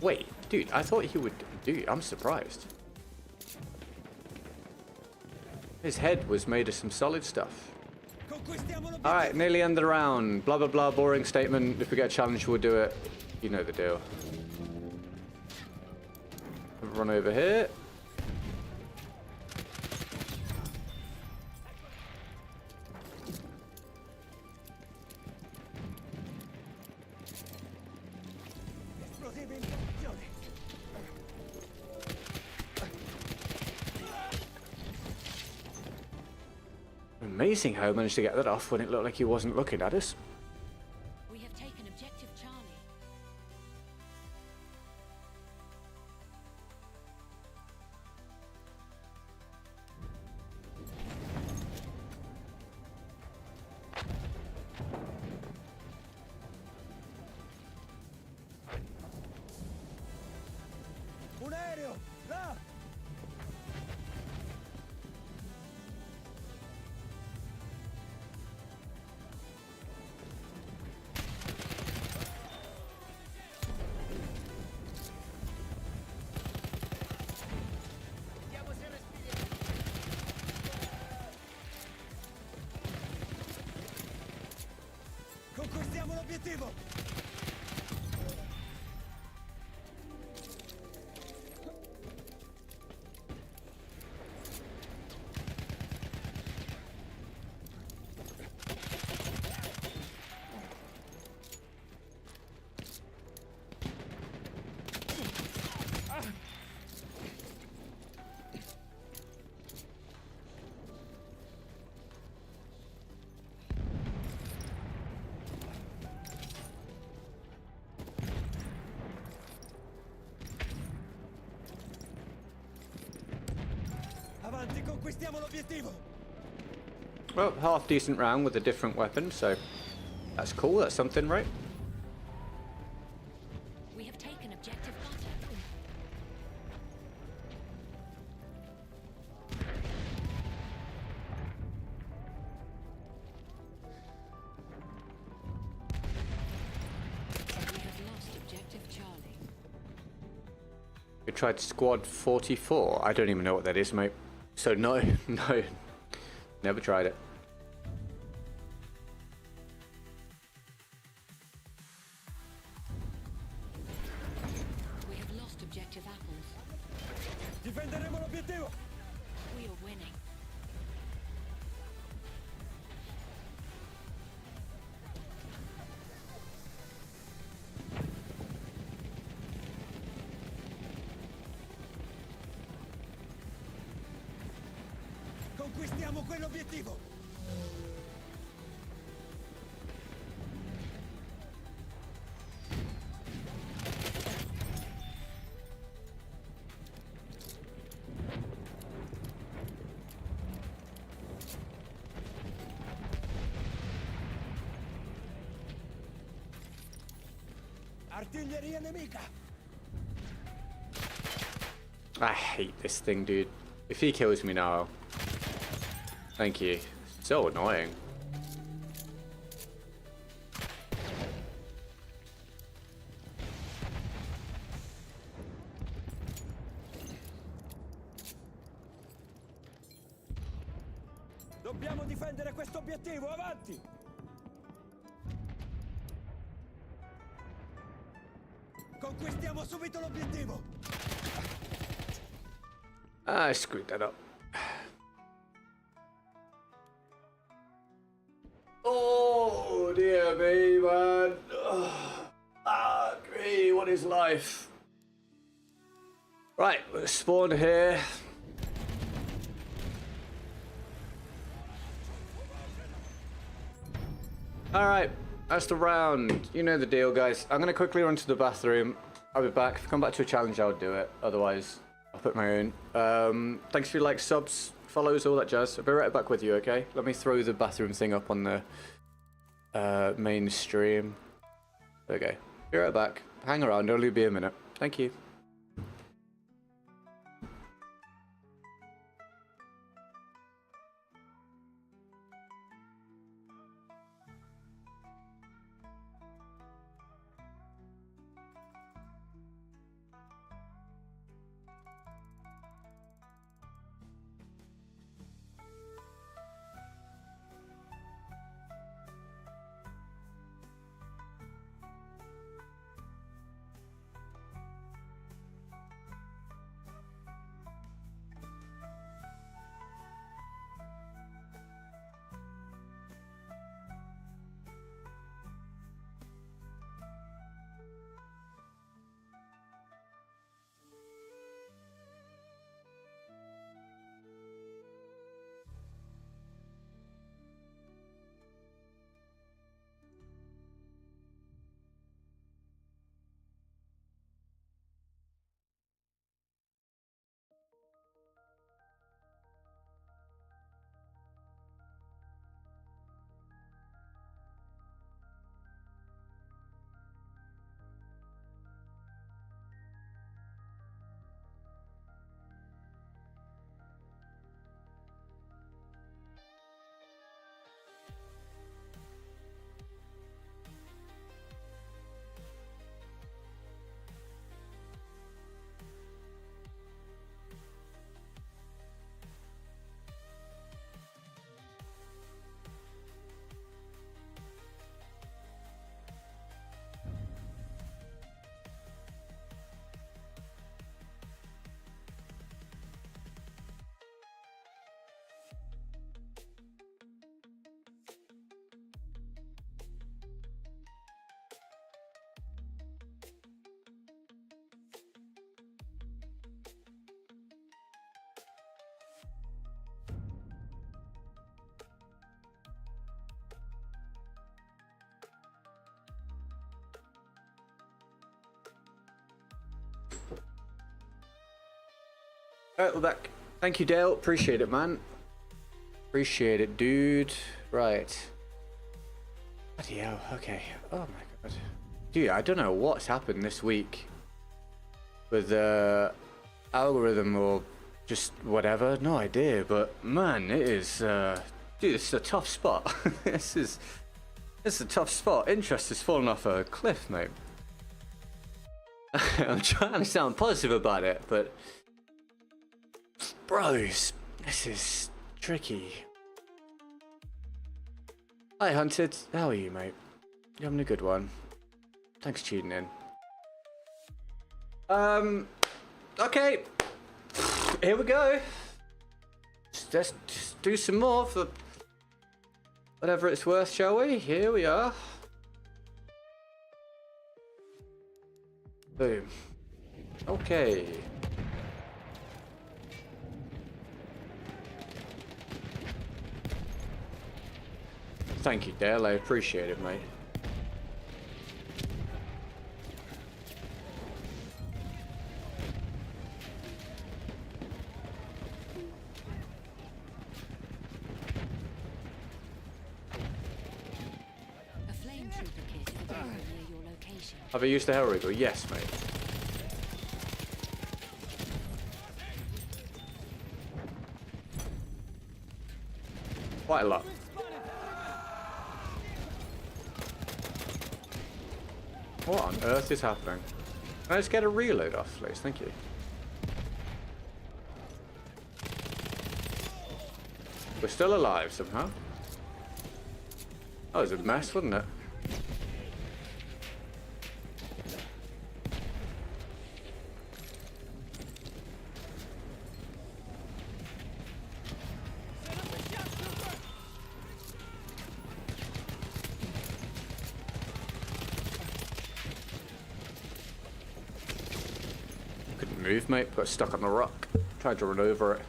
Wait, dude, I thought he would do. I'm surprised. His head was made of some solid stuff. Alright, nearly end of the round. Blah, blah, blah, boring statement. If we get a challenge, we'll do it. You know the deal. Run over here. Amazing how I managed to get that off when it looked like he wasn't looking at us. We have taken objective Charlie. Un aereo! Là! Conquistiamo l'obiettivo! Avanti, conquistiamo l'obiettivo! Well, half decent round with a different weapon, so that's cool. That's something, right? We have taken objective butter. We have lost objective Charlie. We tried squad 44. I don't even know what that is, mate. So no, no, never tried it. We have lost objective apples. Difenderemo l'obiettivo! We are winning. Conquistiamo quell'obiettivo! Artiglieria nemica! I hate this thing, dude. If he kills me now... Thank you. So annoying. Dobbiamo difendere questo obiettivo, avanti! Conquistiamo subito l'obiettivo! I screwed that up. Oh dear me, man. Me, what is life? Right, let's spawn here. Alright, that's the round. You know the deal, guys. I'm gonna quickly run to the bathroom. I'll be back. If I come back to a challenge, I'll do it. Otherwise, I'll put my own. Thanks for your likes, subs, follows, all that jazz. I'll be right back with you, okay? Let me throw the bathroom thing up on the main stream. Okay, be right back. Hang around, only be a minute. Thank you. Alright, we're back. Thank you, Dale. Appreciate it, man. Appreciate it, dude. Right. Bloody hell. Okay. Oh my god. Dude, I don't know what's happened this week with the algorithm or just whatever. No idea. But man, it is. Dude, this is a tough spot. This is a tough spot. Interest has fallen off a cliff, mate. I'm trying to sound positive about it, but bros, this is tricky. Hi, Hunted. How are you, mate? You having a good one? Thanks for tuning in. Okay. Here we go. Let's just do some more for whatever it's worth, shall we? Here we are. Boom. Okay. Thank you, Dale. I appreciate it, mate. A flame trooper kit is available near your location. Have I used the Hellrigger? Yes, mate. Quite a lot. What on earth is happening? Can I just get a reload off, please? Thank you. We're still alive somehow. That was a mess, wasn't it? Move, mate. Got stuck on the rock. Tried to run over it.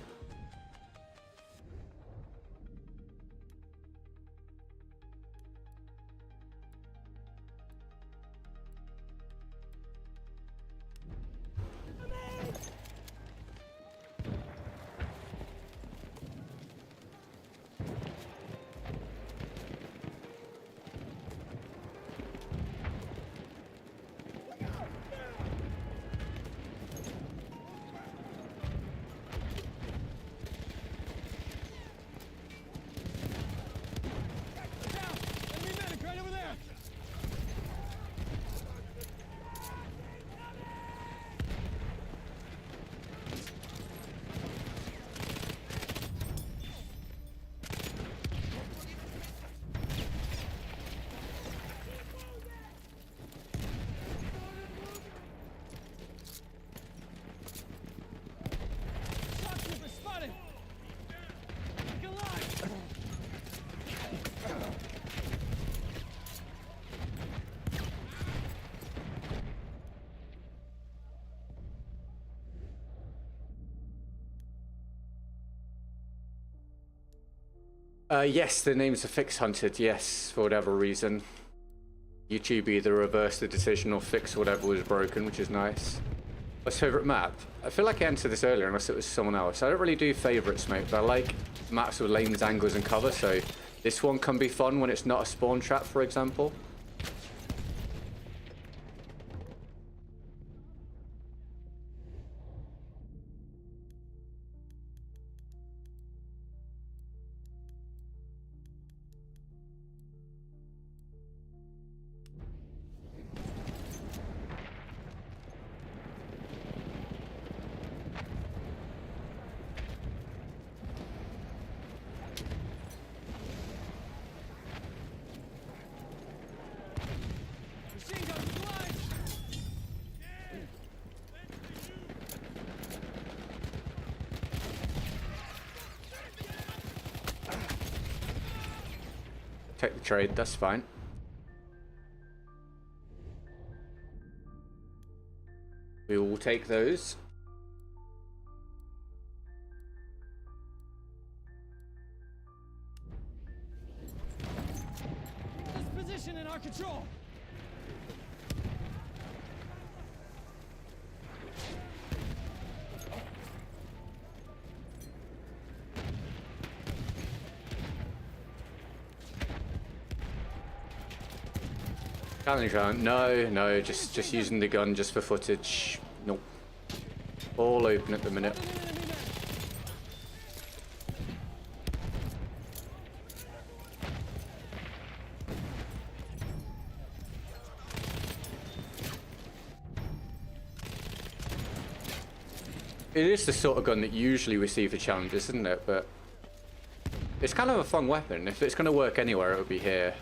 Yes, the name's Affix Hunted, yes, for whatever reason. YouTube either reversed the decision or fixed whatever was broken, which is nice. What's favourite map? I feel like I answered this earlier, unless it was someone else. I don't really do favourites, mate, but I like maps with lanes, angles, and cover, so this one can be fun when it's not a spawn trap, for example. Take the trade, that's fine. We will take those. This position in our control. Challenge round. No, no, just using the gun just for footage. Nope. All open at the minute. It is the sort of gun that usually we see for challenges, isn't it? But it's kind of a fun weapon. If it's going to work anywhere, it would be here.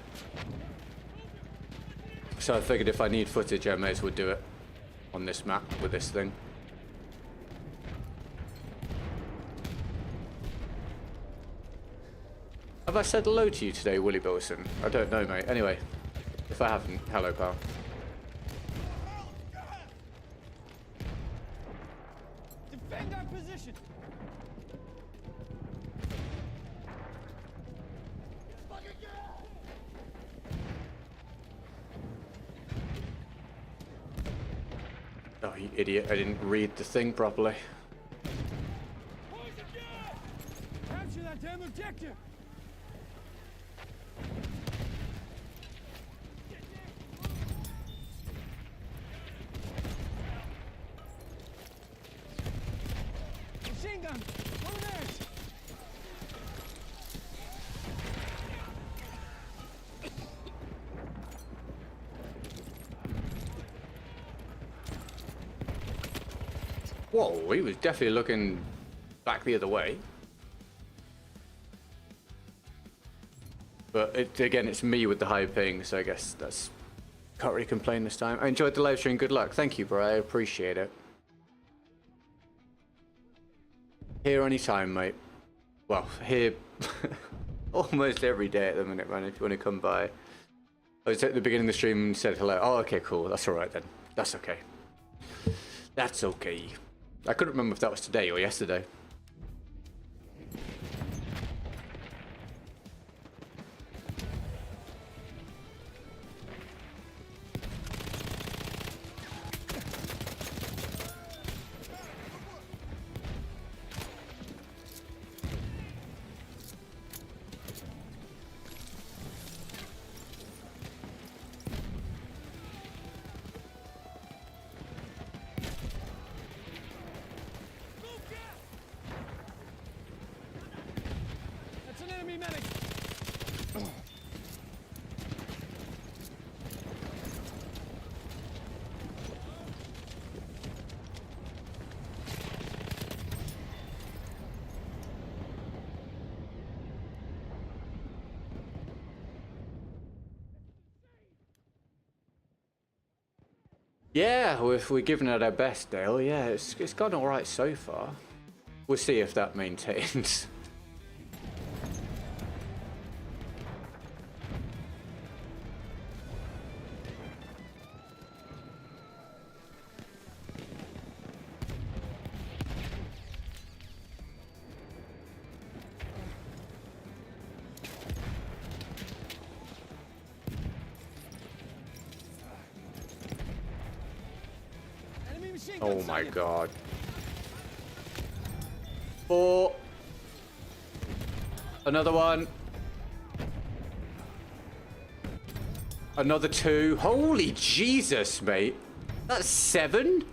So I figured if I need footage, I may as well do it on this map with this thing. Have I said hello to you today, Willie Bilson? I don't know, mate. Anyway, if I haven't, hello, pal. Defend our position. Oh, you idiot. I didn't read the thing properly. Capture that damn objective. Machine gun. Over there. Whoa, he was definitely looking back the other way. But again, it's me with the high ping, so I guess that's... Can't really complain this time. I enjoyed the live stream. Good luck. Thank you, bro. I appreciate it. Here anytime, mate. Well, here almost every day at the minute, man, if you want to come by. I was at the beginning of the stream and said hello. Oh, okay, cool. That's all right then. That's okay. That's okay. I couldn't remember if that was today or yesterday. That's an enemy medic. Yeah, we're giving it our best, Dale. Yeah, it's gone all right so far. We'll see if that maintains. Enemy machine gun Oh my sighted. god. 4. Another one. Another 2. Holy Jesus, mate. That's 7?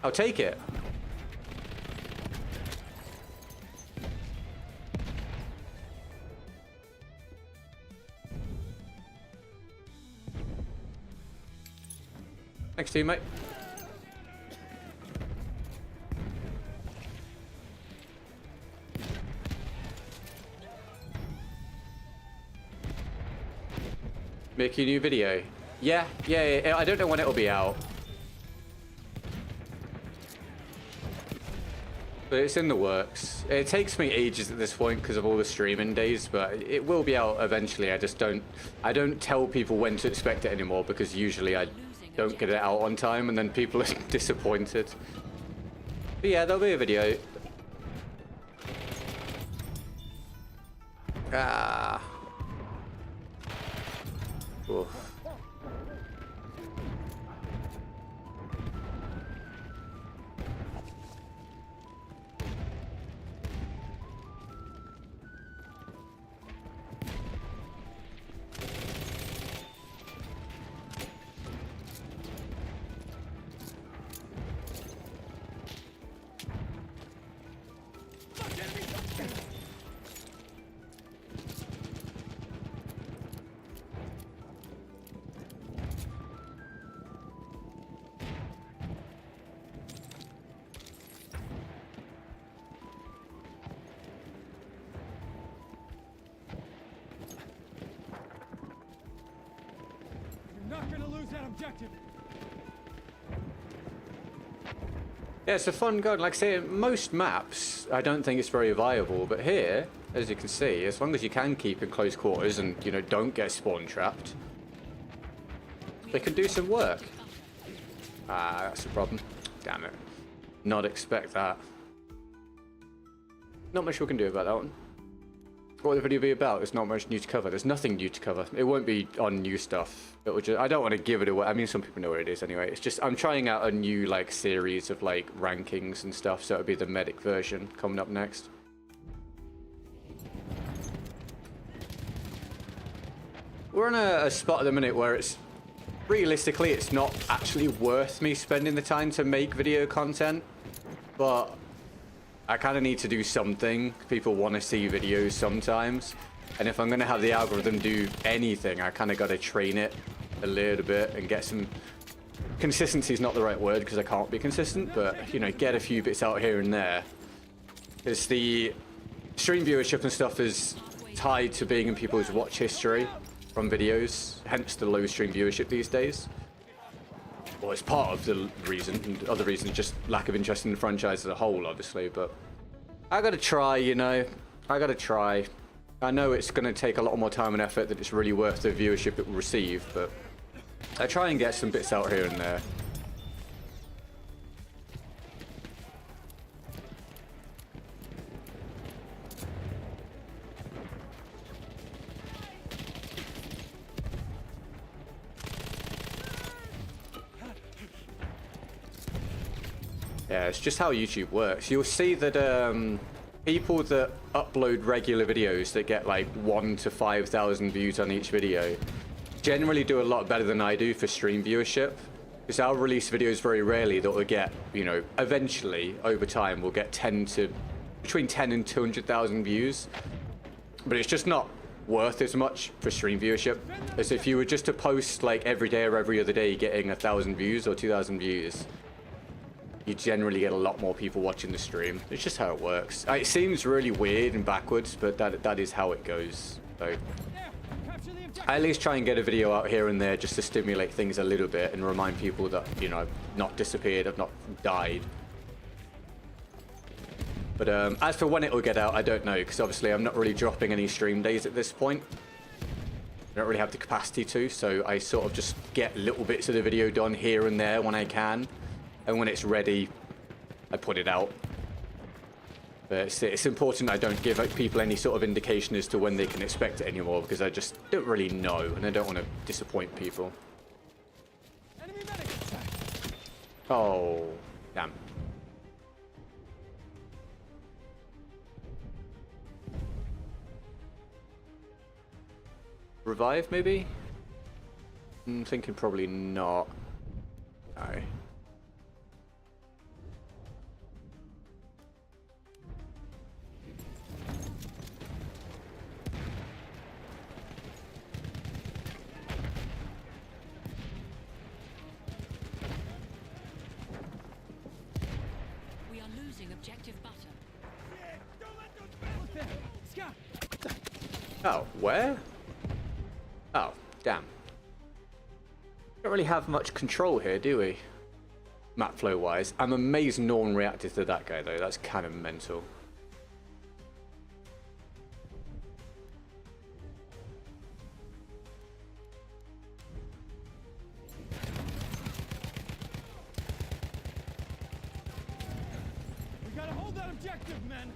I'll take it. Thanks, teammate. Make a new video. Yeah. I don't know when it'll be out. But it's in the works. It takes me ages at this point because of all the streaming days, but it will be out eventually. I don't tell people when to expect it anymore because usually I don't get it out on time and then people are disappointed. But yeah, there'll be a video. Ah. Oof. objective. Yeah, it's a fun gun. Like I say, most maps, I don't think it's very viable, but here, as you can see, as long as you can keep in close quarters and, you know, don't get spawn trapped, they can do some work. Ah, that's the problem. Damn it. Not expect that. Not much we can do about that one. What will the video be about? There's not much new to cover. There's nothing new to cover. It won't be on new stuff. It will just, I don't want to give it away. I mean, some people know what it is anyway. It's just, I'm trying out a new, like, series of, like, rankings and stuff. So it'll be the medic version coming up next. We're in a spot at the minute where it's, realistically, it's not actually worth me spending the time to make video content. But I kind of need to do something. People want to see videos sometimes. And if I'm going to have the algorithm do anything, I kind of got to train it a little bit and get some... Consistency is not the right word because I can't be consistent, but, you know, get a few bits out here and there. Because the stream viewership and stuff is tied to being in people's watch history from videos, hence the low stream viewership these days. Well, it's part of the reason, and other reasons just lack of interest in the franchise as a whole, obviously, but I gotta try, you know, I gotta try. I know it's gonna take a lot more time and effort that it's really worth the viewership it will receive, but I try and get some bits out here and there. Yeah, it's just how YouTube works. You'll see that people that upload regular videos that get like 1,000 to 5,000 views on each video generally do a lot better than I do for stream viewership. Because I'll release videos very rarely that will get, you know, eventually, over time, will get between 10 and 200,000 views. But it's just not worth as much for stream viewership as if you were just to post like every day or every other day getting 1,000 views or 2,000 views. You generally get a lot more people watching the stream. It's just how it works. It seems really weird and backwards, but that is how it goes. So I at least try and get a video out here and there just to stimulate things a little bit and remind people that, you know, I've not disappeared, I've not died. But as for when it will get out, I don't know, because obviously I'm not really dropping any stream days at this point. I don't really have the capacity to, so I sort of just get little bits of the video done here and there when I can. And when it's ready, I put it out. But it's important I don't give people any sort of indication as to when they can expect it anymore, because I just don't really know, and I don't want to disappoint people. Enemy medic! Oh, damn. Revive, maybe? I'm thinking probably not. No. Oh, where? Oh, damn. Don't really have much control here, do we? Map flow wise. I'm amazed no one reacted to that guy though. That's kind of mental. We gotta hold that objective, men!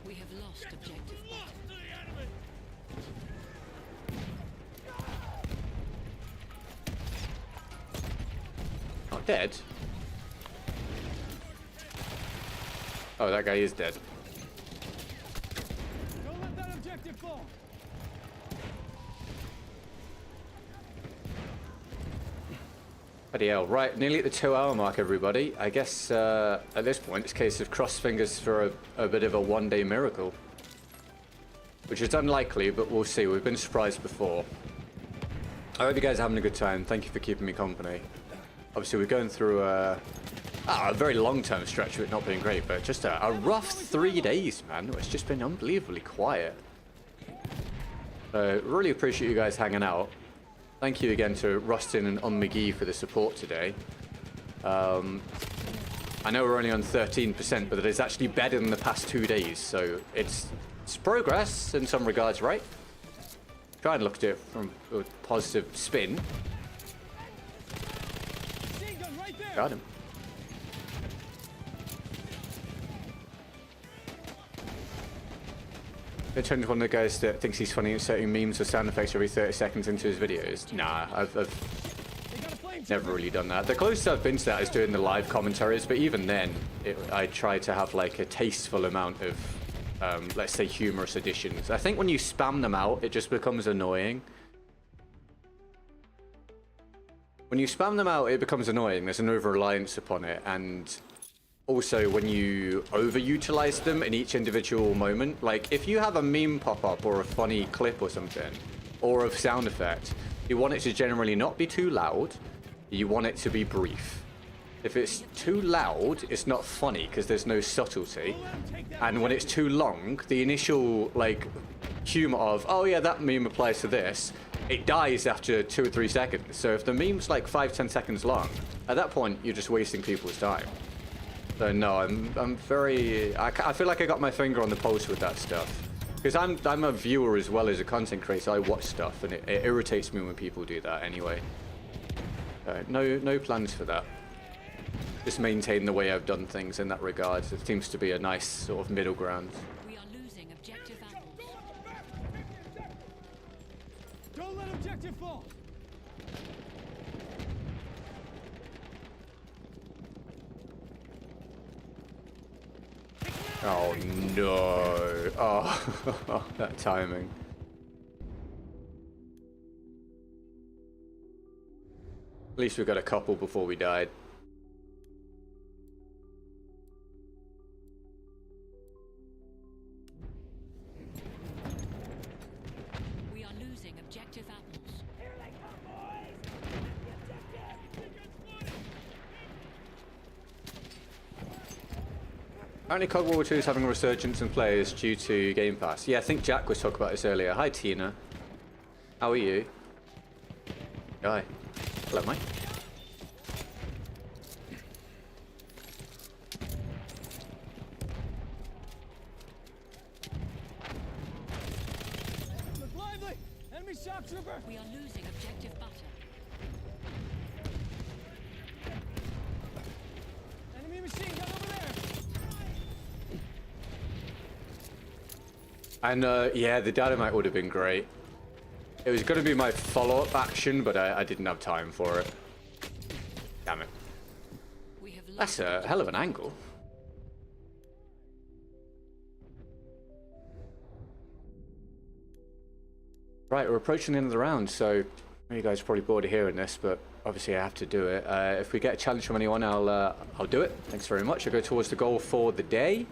We have lost objective. Not dead? Oh, that guy is dead. Don't let that objective fall! Bloody hell. Right, nearly at the 2-hour mark, everybody. I guess at this point it's a case of cross fingers for a bit of a one-day miracle. Which is unlikely, but we'll see. We've been surprised before. I hope you guys are having a good time. Thank you for keeping me company. Obviously, we're going through a very long-term stretch of it not being great, but just a rough 3 days, man. It's just been unbelievably quiet. Really appreciate you guys hanging out. Thank you again to Rustin and McGee for the support today. I know we're only on 13%, but it is actually better than the past 2 days, so it's progress in some regards, right? Try and look at it from a positive spin. Got him. It turns one of the guys that thinks he's funny inserting memes or sound effects every 30 seconds into his videos. Nah, I've never really done that. The closest I've been to that is doing the live commentaries, but even then, I try to have like a tasteful amount of, let's say, humorous additions. I think when you spam them out, it just becomes annoying. When you spam them out, it becomes annoying. There's an over-reliance upon it, and also when you overutilize them in each individual moment. Like, if you have a meme pop up or a funny clip or something, or a sound effect, you want it to generally not be too loud. You want it to be brief. If it's too loud, it's not funny because there's no subtlety. And when it's too long, the initial, like, humor of, oh yeah, that meme applies to this, it dies after 2 or 3 seconds. So if the meme's like 5-10 seconds long, at that point, you're just wasting people's time. So no, I'm very, I feel like I got my finger on the pulse with that stuff. Because I'm a viewer as well as a content creator. I watch stuff, and it irritates me when people do that anyway. No plans for that. Just maintain the way I've done things in that regard. It seems to be a nice sort of middle ground. We are losing objective apples. Don't let objective fall. Oh no. Oh, that timing. At least we got a couple before we died. We are losing objective apples. Here they come, boys! Apparently COD World War 2 is having a resurgence in players due to Game Pass. Yeah, I think Jack was talking about this earlier. Hi Tina. How are you? Guy. Hello, mate. Look lively! Enemy shock trooper! We are losing objective butter. Enemy machine gun over there! And yeah, the dynamite would have been great. It was going to be my follow-up action, but I didn't have time for it. Damn it. We have That's a hell of an angle. Right, we're approaching the end of the round, so you guys are probably bored of hearing this, but obviously I have to do it. If we get a challenge from anyone, I'll do it. Thanks very much. I'll go towards the goal for the day.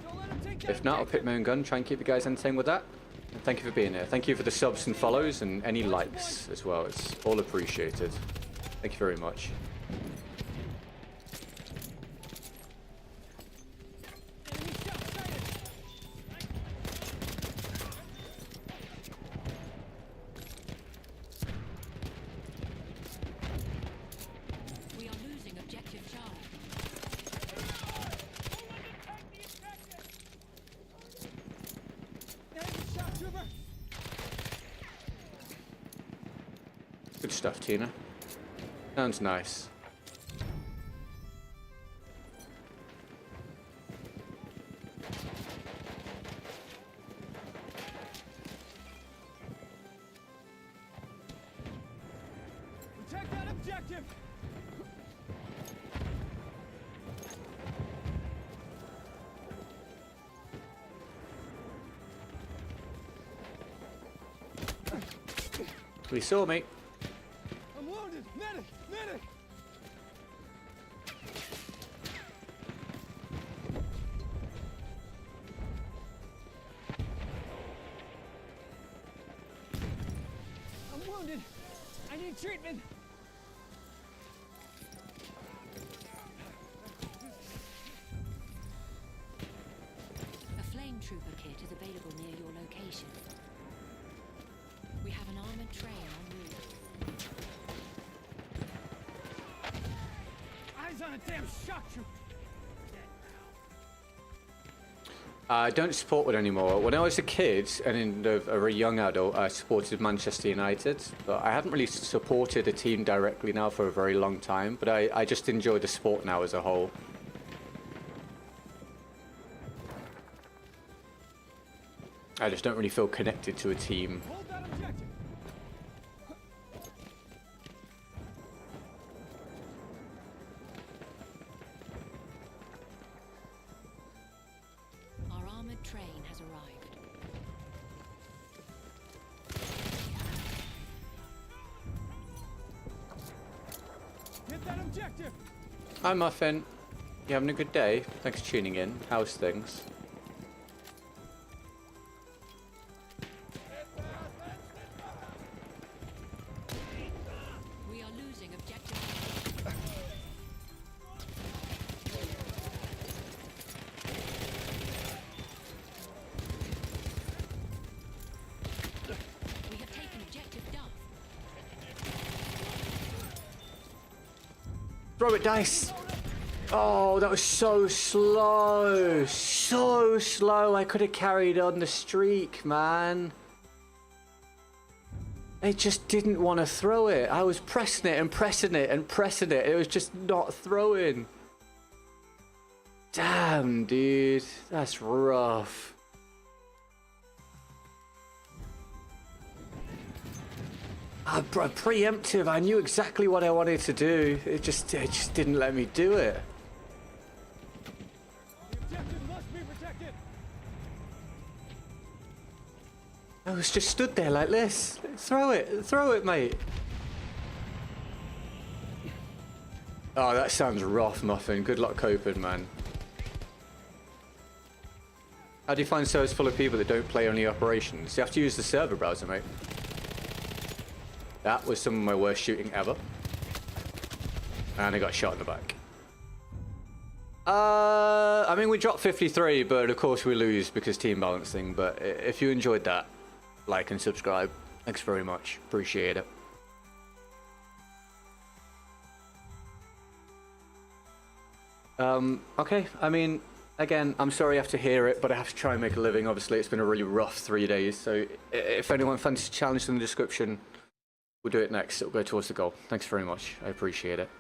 If not, I'll pick my own gun, try and keep you guys entertained with that. And thank you for being here. Thank you for the subs and follows and any likes as well. It's all appreciated. Thank you very much. Enemy shot sighted! We are losing objective Charlie. Enemy shock trooper! Good stuff, Tina. Sounds nice. Protect that objective! We saw me. I'm wounded! Medic! Medic! I'm wounded! I need treatment! A flame trooper kit is available near your location. We gonna damn shock you. I don't support it anymore. When I was a kid and a very young adult, I supported Manchester United, but I haven't really supported a team directly now for a very long time, but I just enjoy the sport now as a whole. I just don't really feel connected to a team. Hold that objective. Our armored train has arrived. Hit that objective. Hi Muffin, you having a good day? Thanks for tuning in. How's things? We are losing objective. We have taken objective Duff. Throw it, dice! Oh, that was so slow! So slow! I could have carried on the streak, man. They just didn't want to throw it. I was pressing it and pressing it and pressing it. It was just not throwing. Damn, dude. That's rough. Preemptive. I knew exactly what I wanted to do. It just didn't let me do it. The objective must be protected. I was just stood there like this. Throw it, mate. Oh, that sounds rough, Muffin. Good luck coping, man. How do you find servers full of people that don't play only operations? You have to use the server browser, mate. That was some of my worst shooting ever. And I got shot in the back. I mean, we dropped 53, but of course we lose because team balancing. But if you enjoyed that, like and subscribe. Thanks very much. Appreciate it. Okay, I mean, again, I'm sorry you have to hear it, but I have to try and make a living. Obviously, it's been a really rough 3 days. So if anyone fancies a challenge in the description, we'll do it next. It'll go towards the goal. Thanks very much. I appreciate it.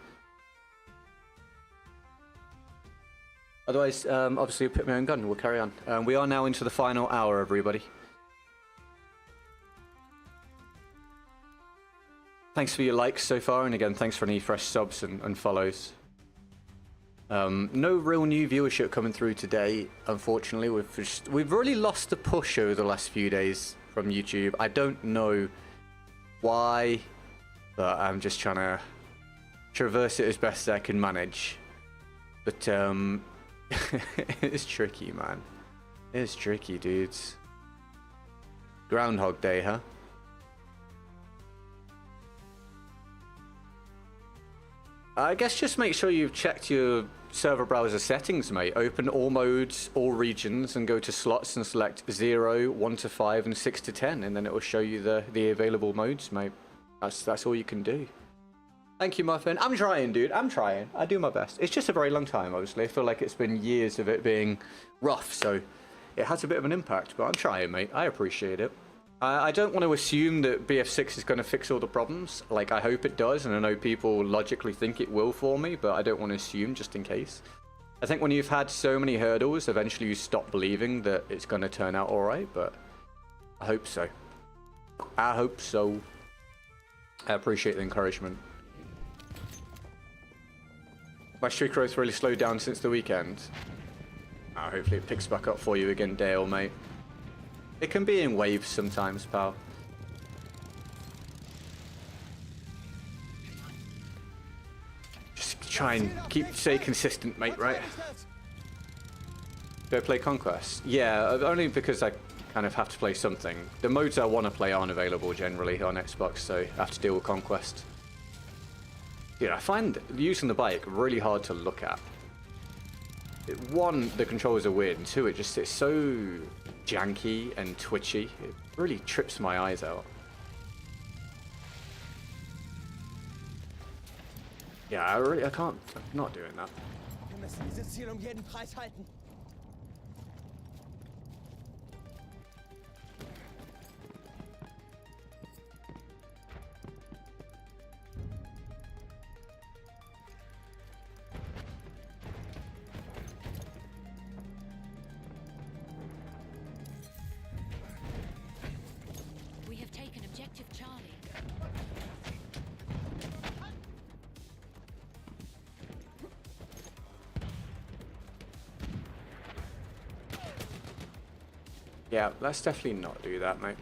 Otherwise, obviously, I'll pick my own gun. We'll carry on. We are now into the final hour, everybody. Thanks for your likes so far, and again, thanks for any fresh subs and follows. No real new viewership coming through today, unfortunately. We've really lost the push over the last few days from YouTube. I don't know why, but I'm just trying to traverse it as best I can manage. But it's tricky, man. It's tricky, dudes. Groundhog Day, huh? I guess just make sure you've checked your server browser settings, mate. Open all modes, all regions, and go to slots and select 0, 1 to 5, and 6 to 10, and then it will show you the available modes, mate. That's all you can do. Thank you, Muffin. I'm trying, dude. I'm trying. I do my best. It's just a very long time, obviously. I feel like it's been years of it being rough, so it has a bit of an impact, but I'm trying, mate. I appreciate it. I don't want to assume that BF6 is going to fix all the problems. Like, I hope it does, and I know people logically think it will for me, but I don't want to assume just in case. I think when you've had so many hurdles, eventually you stop believing that it's going to turn out alright, but I hope so. I hope so. I appreciate the encouragement. My streak growth really slowed down since the weekend. Hopefully it picks back up for you again, Dale, mate. It can be in waves sometimes, pal. Just try and stay consistent, mate, right? Do I play Conquest? Yeah, only because I kind of have to play something. The modes I want to play aren't available generally on Xbox, so I have to deal with Conquest. Dude, I find using the bike really hard to look at. One, the controls are weird, and two, it's so janky and twitchy. It really trips my eyes out. Yeah, I can't. I'm not doing that. Wir müssen dieses Ziel jeden Preis halten. We have taken objective Charlie. Yeah, let's definitely not do that, mate.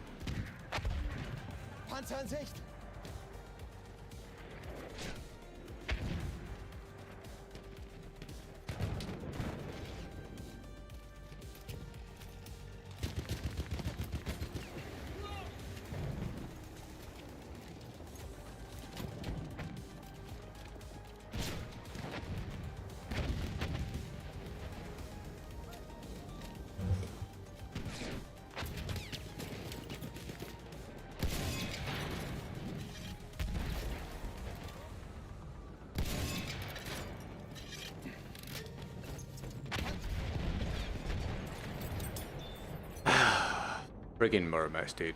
Panzer in Sicht. Friggin' Murmurs, dude.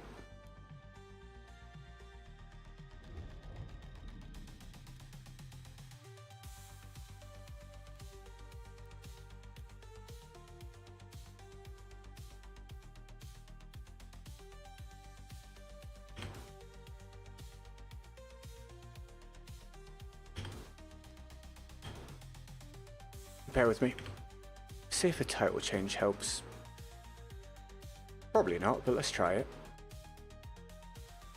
Bear with me. See if a title change helps. Probably not, but let's try it.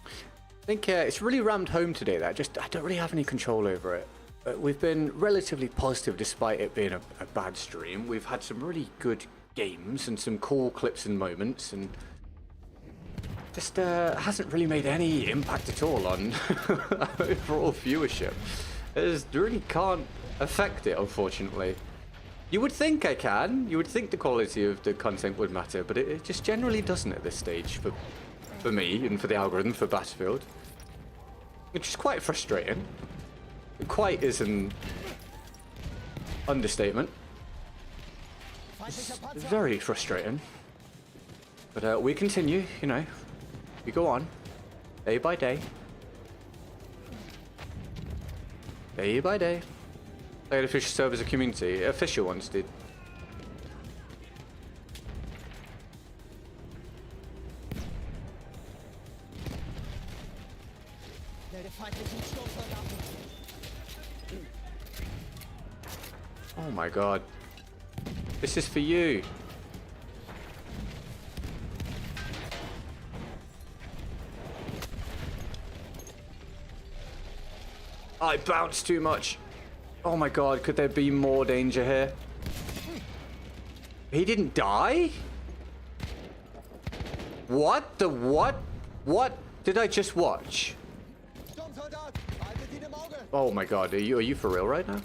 I think it's really rammed home today that I don't really have any control over it. We've been relatively positive despite it being a bad stream. We've had some really good games and some cool clips and moments, and just hasn't really made any impact at all on overall viewership. It really can't affect it, unfortunately. You would think I can. You would think the quality of the content would matter, but it just generally doesn't at this stage for me and for the algorithm for Battlefield. Which is quite frustrating. Quite is an understatement. It's very frustrating. But we continue, you know. We go on. Day by day. Day by day. Played official servers a community. Official ones did. Oh my god. This is for you. I bounced too much. Oh my god, could there be more danger here? He didn't die? What? The what? What did I just watch? Oh my god, are you for real right now?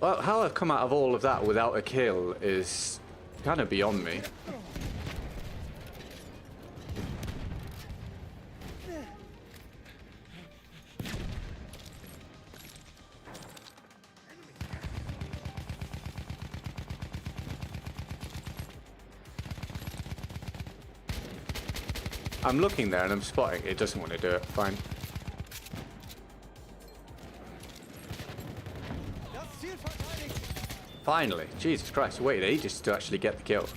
Well, how I've come out of all of that without a kill is kind of beyond me. I'm looking there and I'm spotting it doesn't want to do it. Fine. Finally. Jesus Christ. Waited ages to actually get the kill.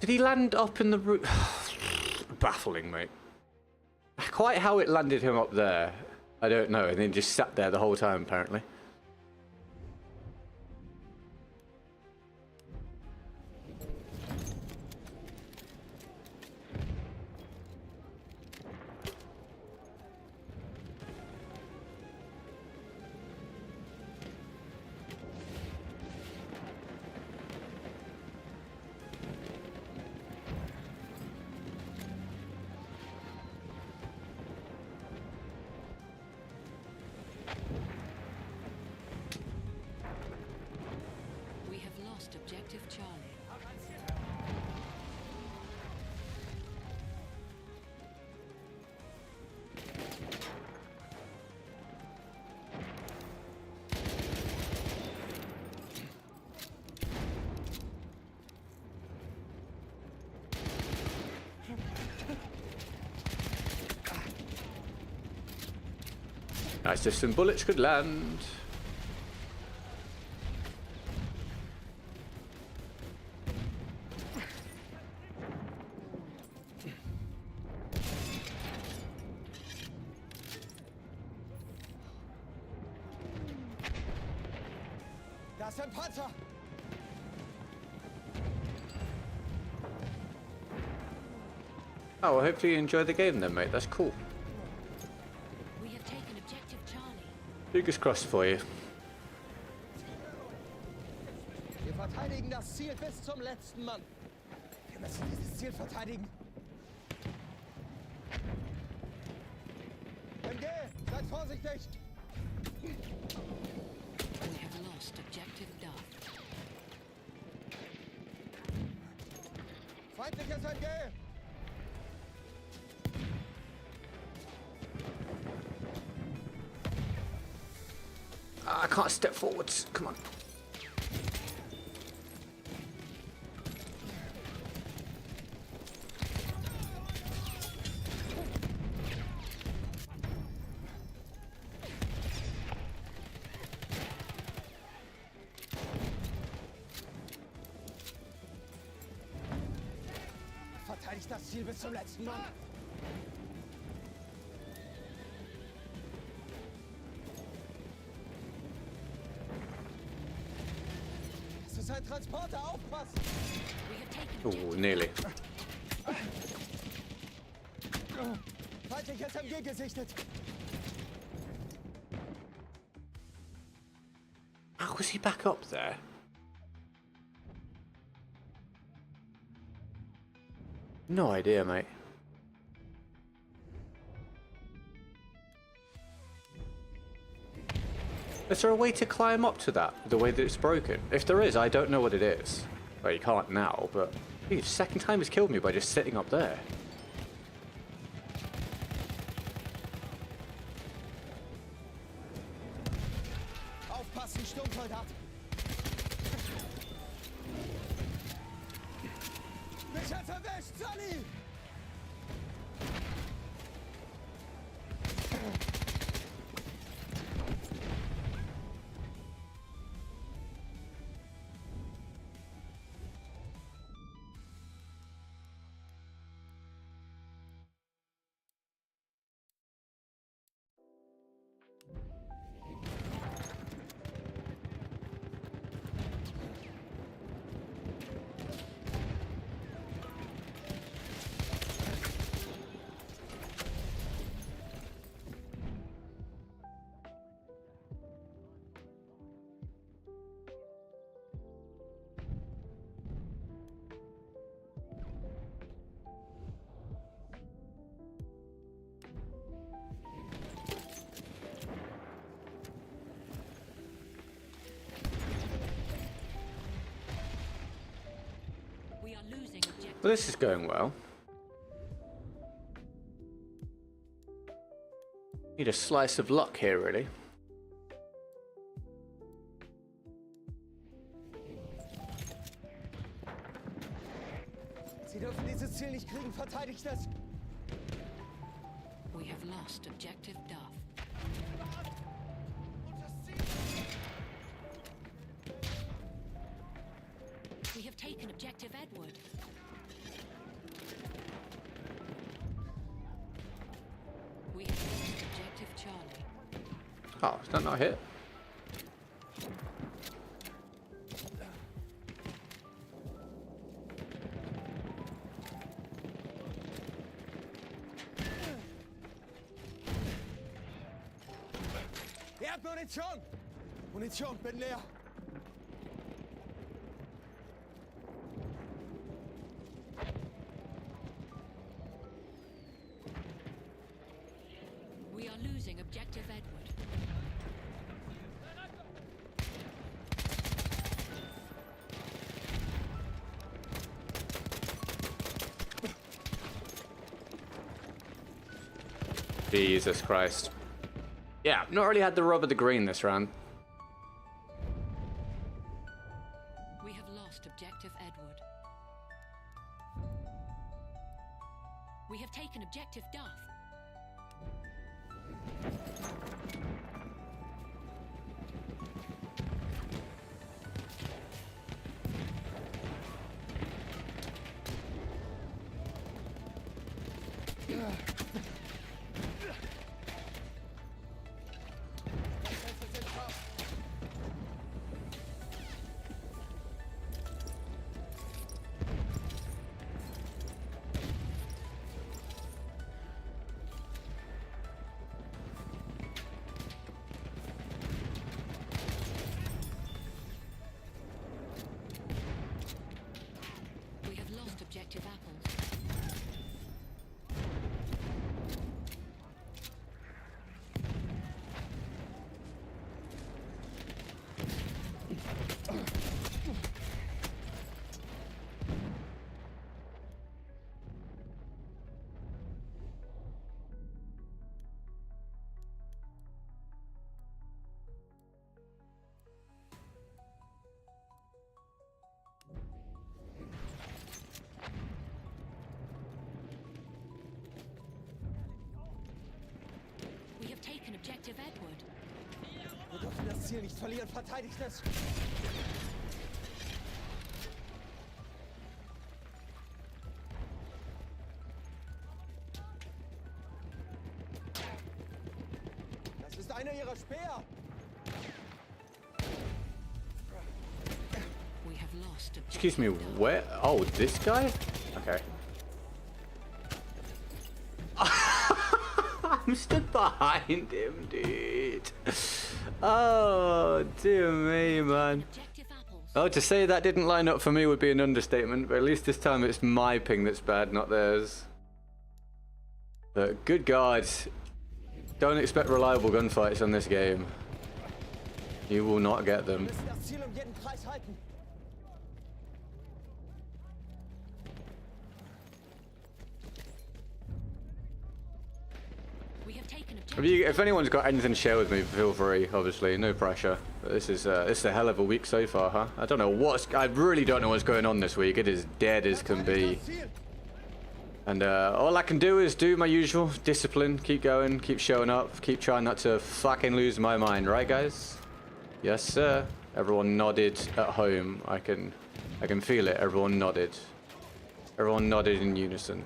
Did he land up in the roof? Baffling, mate. Quite how it landed him up there, I don't know. And then just sat there the whole time, apparently. objective Charlie. Nice, just some bullets could land. Da ist ein Panzer! Oh, well, hopefully you enjoy the game then, mate. That's cool. We have taken objective Charlie. Fingers crossed for you. Wir verteidigen das Ziel bis zum letzten Mann. Wir müssen dieses Ziel verteidigen. MG, seid vorsichtig! We have lost objective Duff. Feindliches MG! Ah, I can't step forwards. Come on. Verteidigt das Ziel bis zum letzten Mann. Das ist ein Transporter, aufpassen! We have taken Oh, objective nearly. Feindliches MG gesichtet! How was he back up there? No idea, mate. Is there a way to climb up to that, the way that it's broken? If there is, I don't know what it is. Well, you can't now, but geez, second time he's killed me by just sitting up there. Aufpassen, Sturmsoldat! Mich hat's erwischt, Sonny! We are losing objective. Well, this is going well. Need a slice of luck here, really. Sie dürfen dieses Ziel nicht kriegen, verteidigt es! We have lost objective Duff. We have taken objective Edward. We have lost objective Charlie. Oh, is that not a hit? Ihr habt Munition! Munition, bin leer! We are losing objective Edward. Jesus Christ. Yeah, not really had the rub of the green this round. We have lost objective Edward. We have taken objective Duff. We have lost objective apples. We have taken objective Edward. Wir dürfen das Ziel nicht verlieren. Verteidigt es. Das ist einer ihrer Speer. We have lost objective Excuse me, Duff. where? Oh, this guy? Okay. I'm stood behind him, dude. Oh, dear me, man. Objective apples. Oh, to say that didn't line up for me would be an understatement, but at least this time it's my ping that's bad, not theirs. But good God, don't expect reliable gunfights on this game. You will not get Wir them. müssen das Ziel jeden Preis halten. We have taken objective. If anyone's got anything to share with me, feel free. Obviously, no pressure. But this is a hell of a week so far, huh? I don't know I really don't know what's going on this week. It is dead as can be. Das Ziel. And all I can do is do my usual discipline, keep going, keep showing up, keep trying not to fucking lose my mind, right, guys? Yes, sir. Everyone nodded at home. I can feel it. Everyone nodded. Everyone nodded in unison.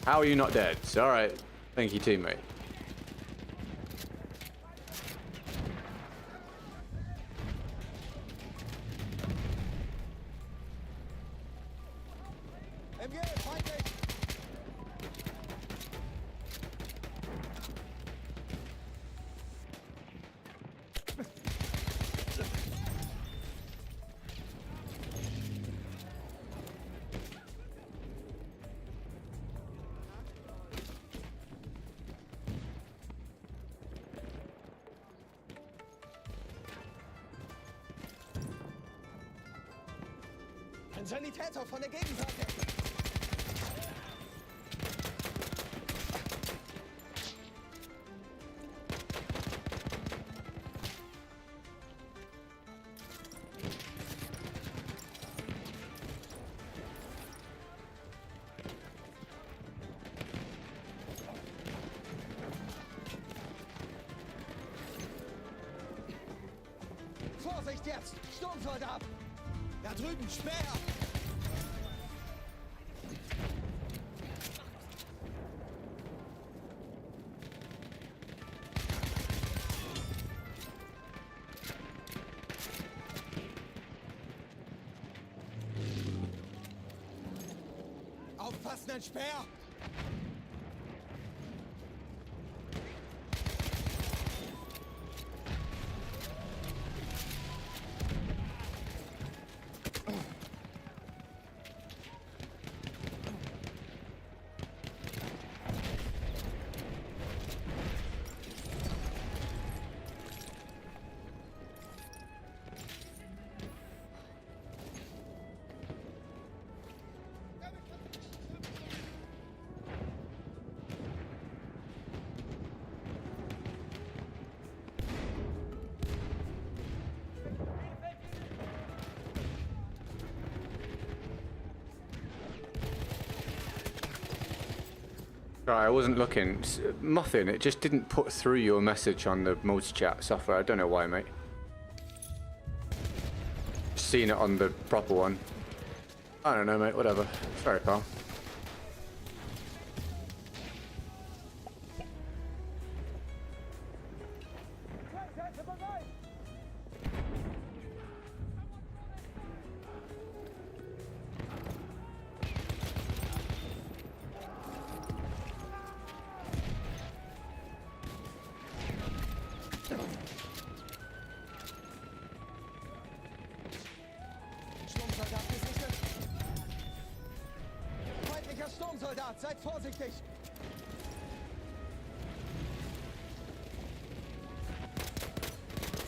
How are you not dead? All right. Thank you, teammate. MG, feindlich. Ein Sanitäter von der Gegenseite. Vorsicht jetzt! Sturmsoldat! Da drüben, Speer! Aufpassen, ein Speer! Sorry, I wasn't looking. Muffin, it just didn't put through your message on the multi-chat software. I don't know why, mate. Seen it on the proper one. I don't know, mate. Whatever. Sorry, pal. Sturmsoldat gesichtet. Feindlicher Sturmsoldat, seid vorsichtig.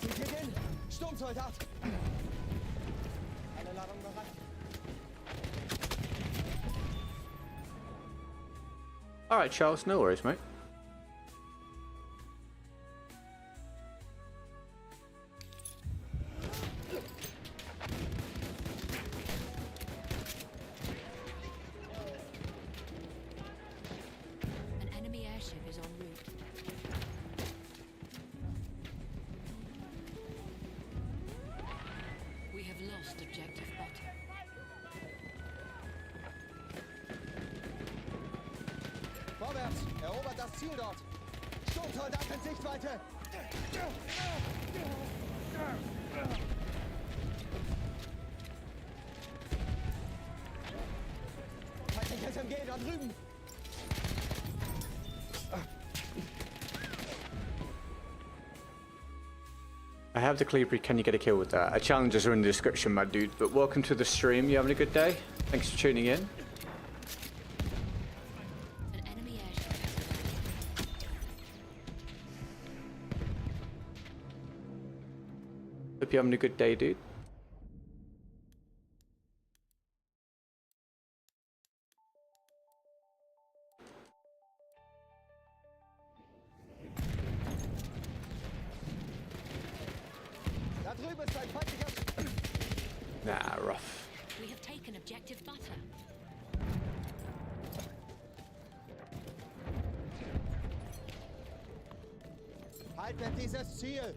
Zieht hier hin. Sturmsoldat. Eine Ladung bereit. Alright, Charles, no worries, mate. An enemy airship is en route. We have lost objective butter. Vorwärts! Erobert das Ziel dort! Sturmsoldat in Sichtweite! Feindliches MG da drüben! I have the Kolibri. Can you get a kill with that? Our challenges are in the description, my dude. But welcome to the stream. You having a good day? Thanks for tuning in. An enemy airship has arrived. Hope you're having a good day, dude. Da drüben ist ein feindlicher... Nah, rough. We have taken objective butter. Haltet dieses Ziel!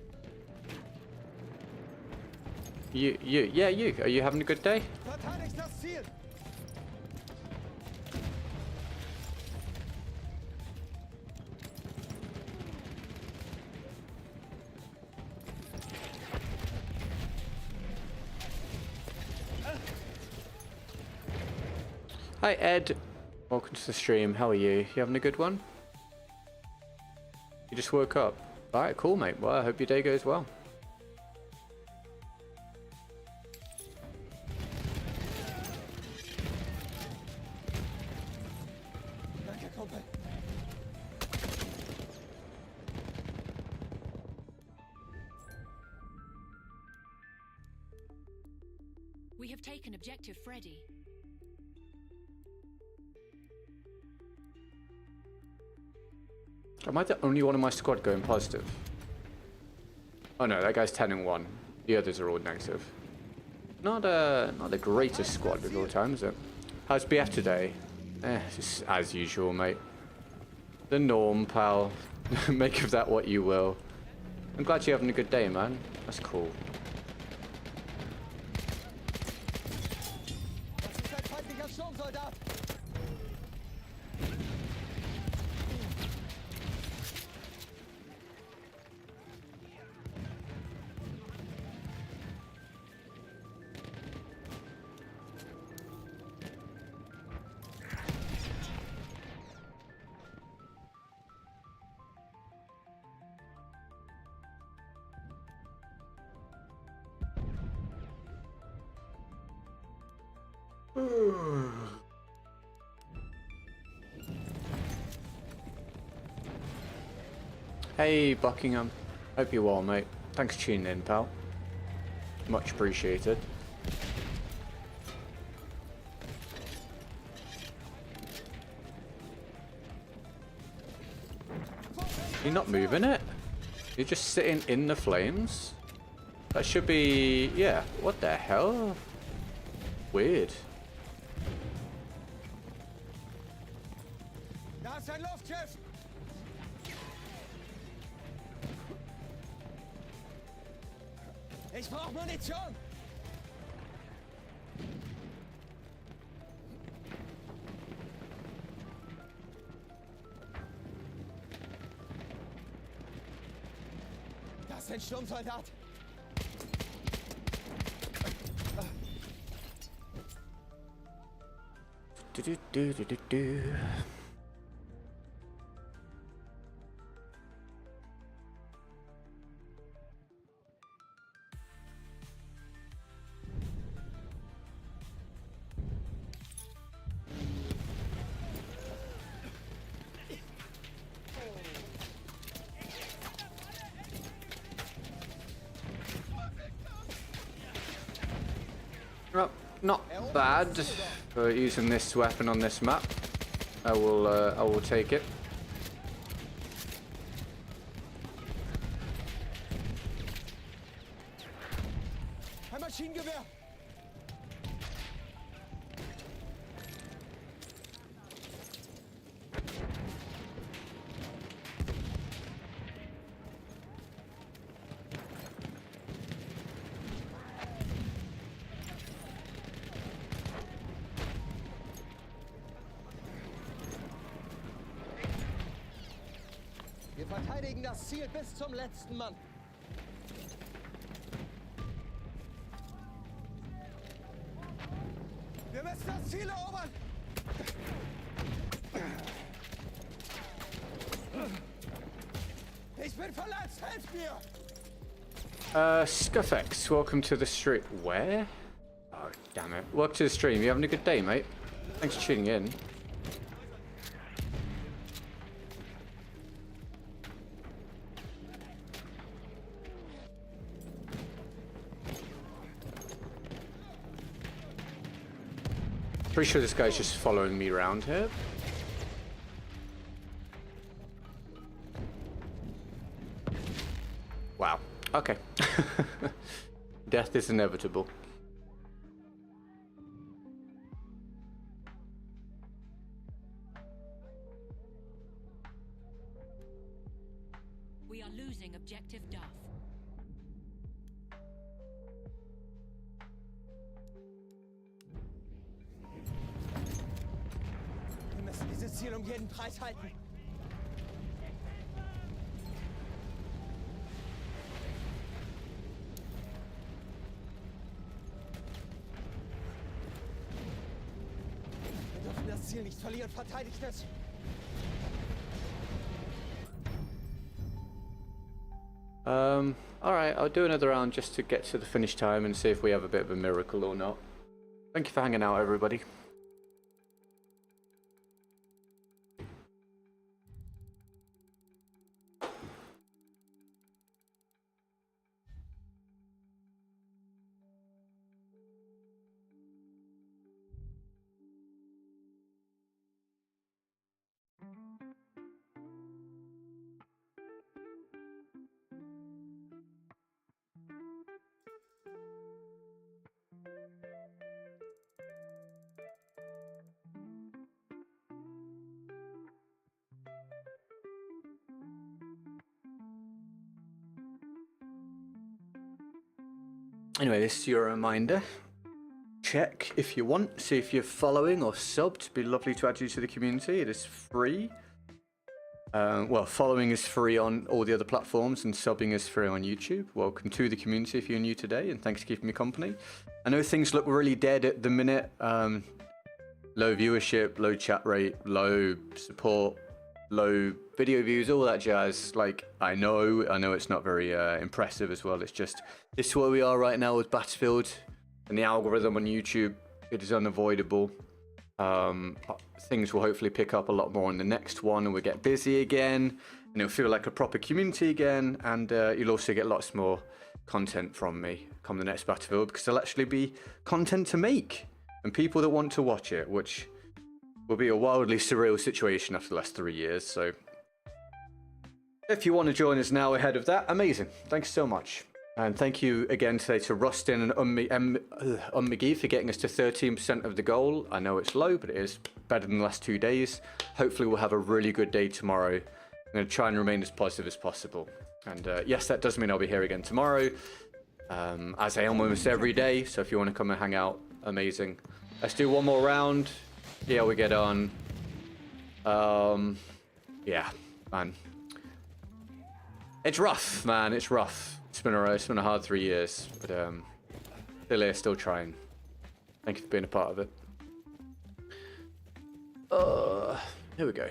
Yeah, you. Are you having a good day? Verteidigt das Ziel! Hi, Ed. Welcome to the stream. How are you? You having a good one? You just woke up. Alright, cool, mate. Well, I hope your day goes well. Danke, Kumpel! We have taken objective Freddy. Am I the only one in my squad going positive? Oh no, that guy's 10 and 1. The others are all negative. Not the greatest squad of all time, is it? How's BF today? Just as usual, mate. The norm, pal. Make of that what you will. I'm glad you're having a good day, man. That's cool. Das ist ein feindlicher Sturmsoldat! Hey, Buckingham. Hope you're well, mate. Thanks for tuning in, pal. Much appreciated. You're not moving it? You're just sitting in the flames? That should be... yeah. What the hell? Weird. Da hast ein Luftschiff! Ich brauche Munition! Das ist ein Sturmsoldat! Du. Well, not bad for using this weapon on this map. I will take it. Ein Maschinengewehr! Wir verteidigen das Ziel bis zum letzten Mann. Wir müssen das Ziel erobern! Ich bin verletzt, helft mir! Scuffex, welcome to the stream. Where? Oh, damn it. Welcome to the stream. You having a good day, mate? Thanks for tuning in. Pretty sure this guy's just following me around here. Wow. Okay. Death is inevitable. We are losing objective Duff. Wir müssen dieses Ziel um jeden Preis halten. Wir dürfen das Ziel nicht verlieren. Verteidigt es. Alright, I'll do another round just to get to the finish time and see if we have a bit of a miracle or not. Thank you for hanging out, everybody. Anyway, this is your reminder. Check if you want, see if you're following or subbed. It'd be lovely to add you to the community. It is free. Well, following is free on all the other platforms and subbing is free on YouTube. Welcome to the community if you're new today, and thanks for keeping me company. I know things look really dead at the minute. Low viewership, low chat rate, low support, low video views, all that jazz. Like, I know it's not very impressive as well. It's just, this is where we are right now with Battlefield and the algorithm on YouTube. It is unavoidable. Things will hopefully pick up a lot more on the next one, and we'll get busy again, and it'll feel like a proper community again, and you'll also get lots more content from me come the next Battlefield, because there'll actually be content to make and people that want to watch it, which will be a wildly surreal situation after the last 3 years. So if you want to join us now ahead of that, amazing. Thanks so much. And thank you again today to Rustin and McGee for getting us to 13% of the goal. I know it's low, but it is better than the last 2 days. Hopefully we'll have a really good day tomorrow. I'm going to try and remain as positive as possible. And yes, that does mean I'll be here again tomorrow, as I am almost every day. So if you want to come and hang out, amazing. Let's do one more round. See how we get on. Yeah, man. It's rough, man. It's rough. It's been a hard 3 years, but still here, still trying. Thank you for being a part of it. Here we go.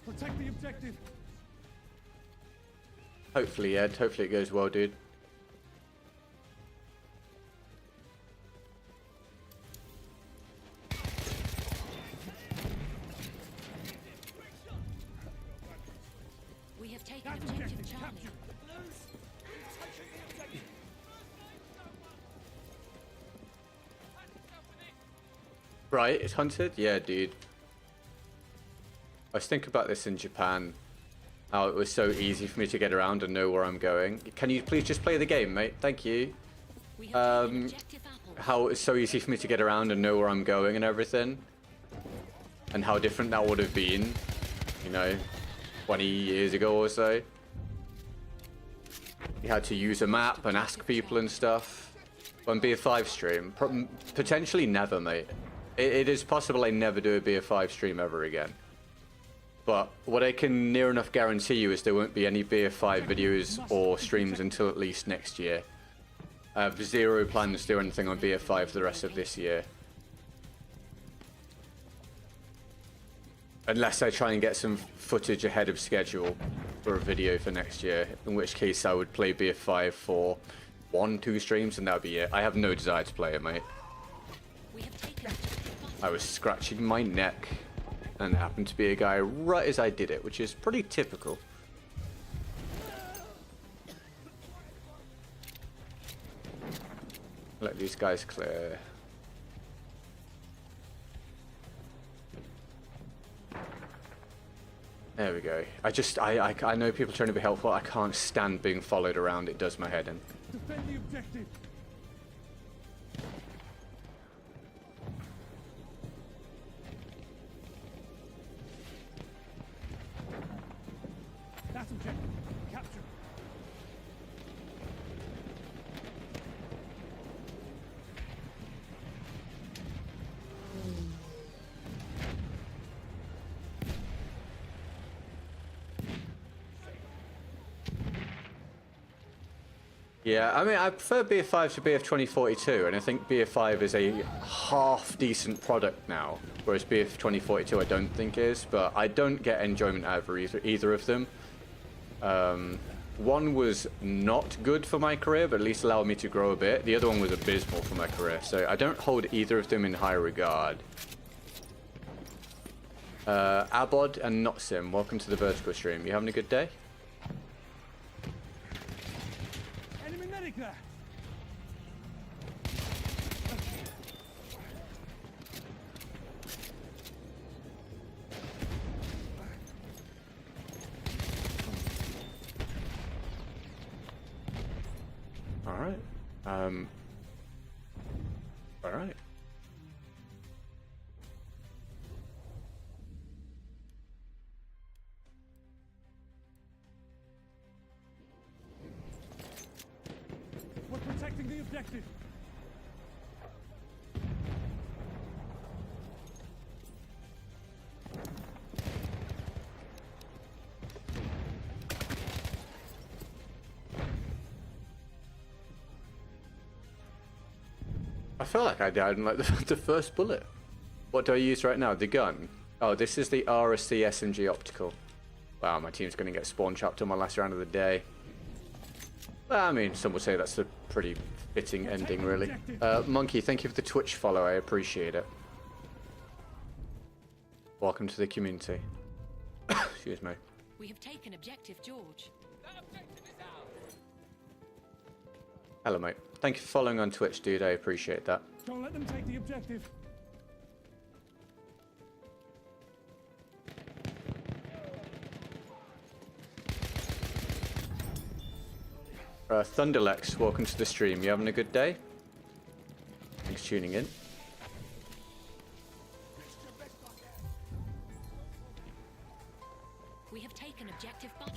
Protect the objective. Hopefully, Ed. Hopefully it goes well, dude. We have taken objective Charlie. Right, it's hunted? Yeah, dude. I was thinking about this in Japan. How it was so easy for me to get around and know where I'm going. Can you please just play the game, mate? Thank you. How it was so easy for me to get around and know where I'm going and everything. And how different that would have been, you know, 20 years ago or so. You had to use a map and ask people and stuff. On BF5 stream, potentially never, mate. It is possible I never do a BF5 stream ever again. But what I can near enough guarantee you is there won't be any BF5 videos or streams until at least next year. I have zero plans to do anything on BF5 for the rest of this year. Unless I try and get some footage ahead of schedule for a video for next year, in which case I would play BF5 for 1-2 streams and that would be it. I have no desire to play it, mate. I was scratching my neck and it happened to be a guy right as I did it, which is pretty typical. Let these guys clear. There we go. I know people are trying to be helpful. I can't stand being followed around. It does my head in. Defend the objective. That's objective. Capture. Yeah, I mean, I prefer BF5 to BF 2042, and I think BF5 is a half-decent product now, whereas BF 2042 I don't think is, but I don't get enjoyment out of either of them. One was not good for my career, but at least allowed me to grow a bit. The other one was abysmal for my career, so I don't hold either of them in high regard. Abod and Notsim, welcome to the Vertical stream. You having a good day? Enemy medic there. Alright. Alright. We're protecting the objective. I feel like I died in like the first bullet. What do I use right now? The gun? Oh, this is the RSC SMG optical. Wow, my team's going to get spawn chopped on my last round of the day. Well, I mean, some would say that's a pretty fitting ending, really. Monkey, thank you for the Twitch follow. I appreciate it. Welcome to the community. Excuse me. We have taken objective George. That objective is ours. Hello, mate. Thank you for following on Twitch, dude. I appreciate that. Don't let them take the objective. Thunderlex, welcome to the stream. You having a good day? Thanks for tuning in. We have taken objective butter.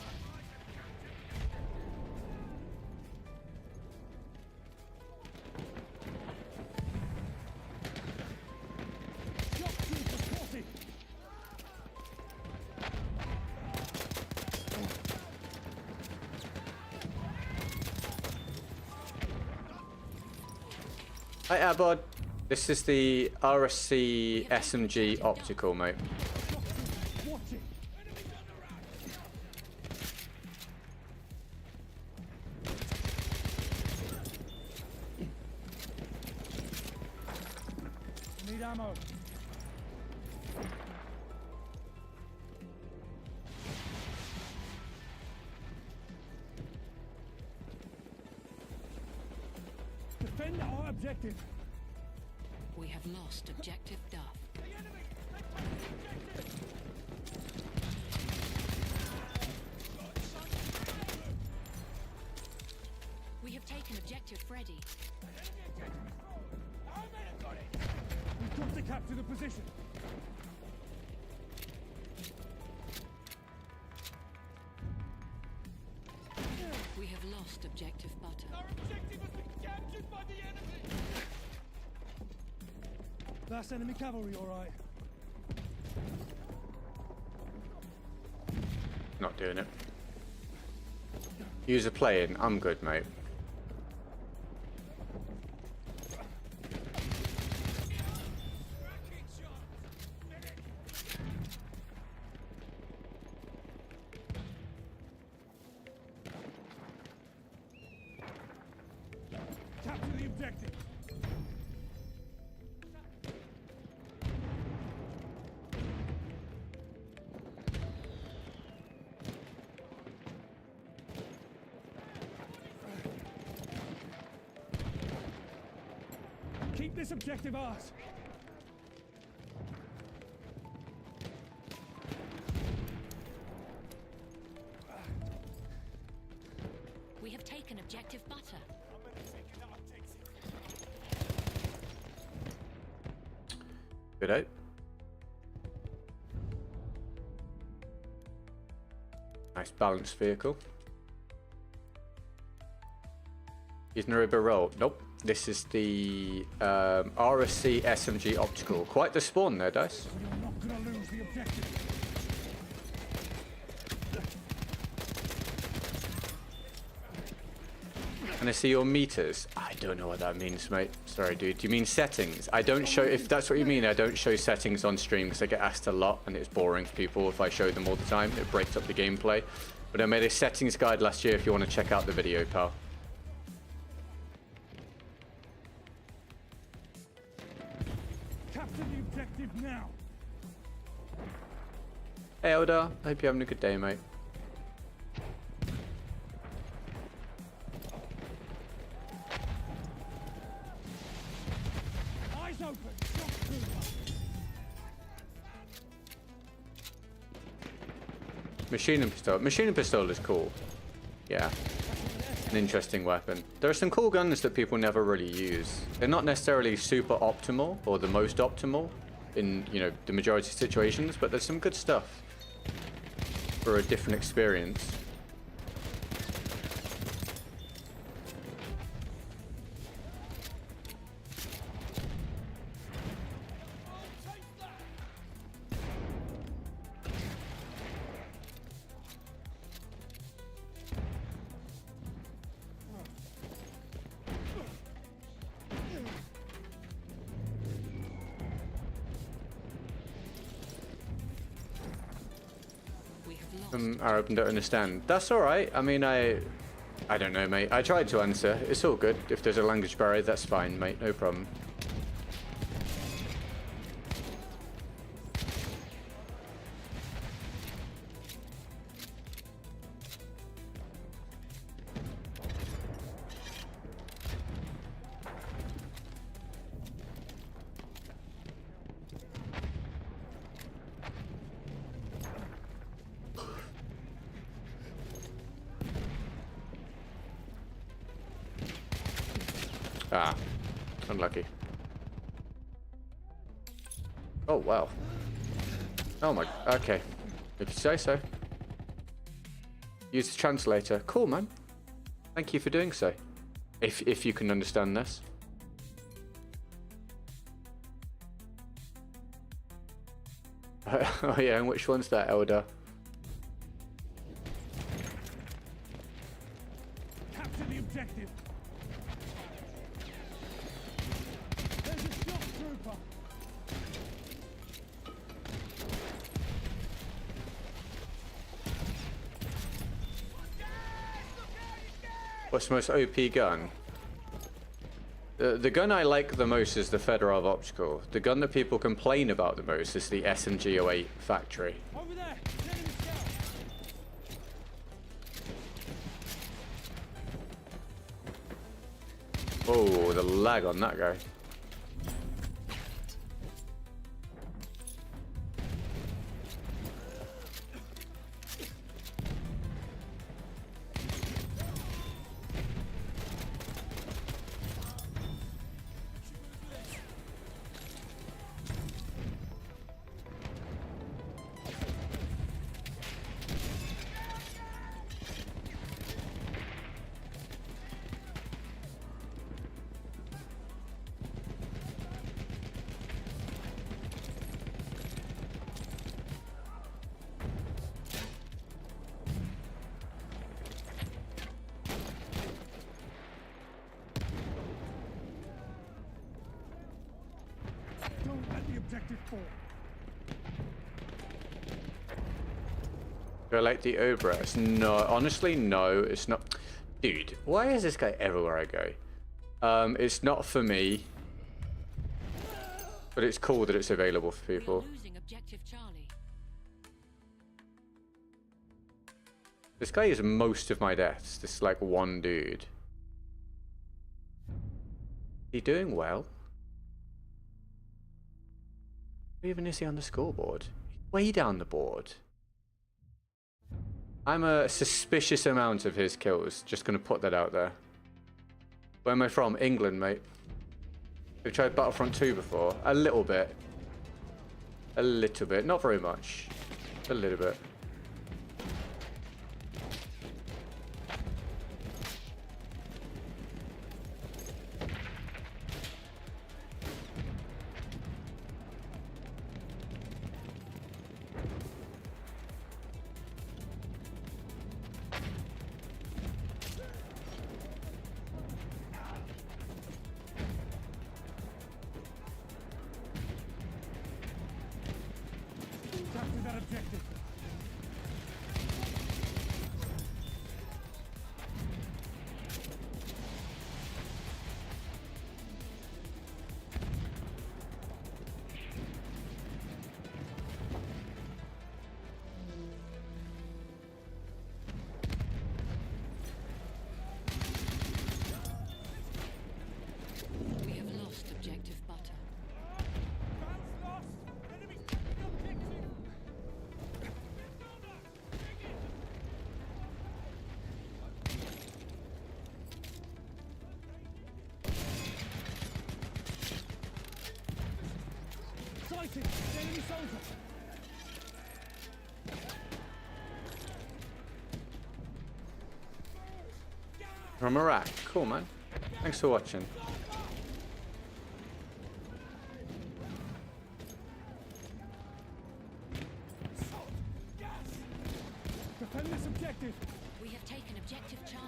Hi Abod, this is the RSC SMG optical, mate. Need ammo. Defend our objective. We have lost objective Duff. We have taken objective Freddy. We've got to capture the position. We have lost objective butter. Our objective has been captured by the enemy! That's enemy cavalry, all right. Not doing it. User playing, I'm good, mate. Capture the objective. Keep this objective ours. We have taken objective butter. Good out. Nice balanced vehicle. Using a rubber roll. Nope. This is the RSC SMG optical. Quite the spawn there, Dice. You're not gonna lose the objective. And I see your meters. I don't know what that means, mate. Sorry, dude. Do you mean settings? I don't show, if that's what you mean, I don't show settings on stream because I get asked a lot and it's boring for people if I show them all the time. It breaks up the gameplay. But I made a settings guide last year if you want to check out the video, pal. Capture the objective now. Hey, Howdah. I hope you're having a good day, mate. Eyes open. Machine and pistol. Machine and pistol is cool. Yeah. An interesting weapon. There are some cool guns that people never really use. They're not necessarily super optimal or the most optimal in, you know, the majority of situations, but there's some good stuff for a different experience. I don't understand. That's all right. I mean, I don't know, mate. I tried to answer. It's all good. If there's a language barrier, that's fine, mate. No problem. Ah, unlucky. Oh, wow. Oh my, okay. If you say so. Use the translator. Cool, man. Thank you for doing so. If you can understand this. Oh yeah, and which one's that, Elder? Capture the objective. There's a shock trooper. What's the most OP gun? The gun I like the most is the Fedorov Optical. The gun that people complain about the most is the SMG-08 Factory. Over there. Enemy scout. Oh, the lag on that guy. Don't let the objective fall. Do I like the OBREZ? No, honestly, no, it's not. Dude, why is this guy everywhere I go? It's not for me, but it's cool that it's available for people. We're losing objective Charlie. This guy is most of my deaths. This like one dude. He doing well? Where even is he on the scoreboard? He's way down the board. I'm a suspicious amount of his kills. Just gonna put that out there. Where am I from? England, mate. We've tried Battlefront 2 before. A little bit. A little bit. Not very much. A little bit. Capture that objective. We have lost objective butter. Bounce lost. Enemy taking objective. Sighted. Enemy soldier. From Iraq. Cool, man. Thanks for watching. Defend this objective. We have taken objective Charlie.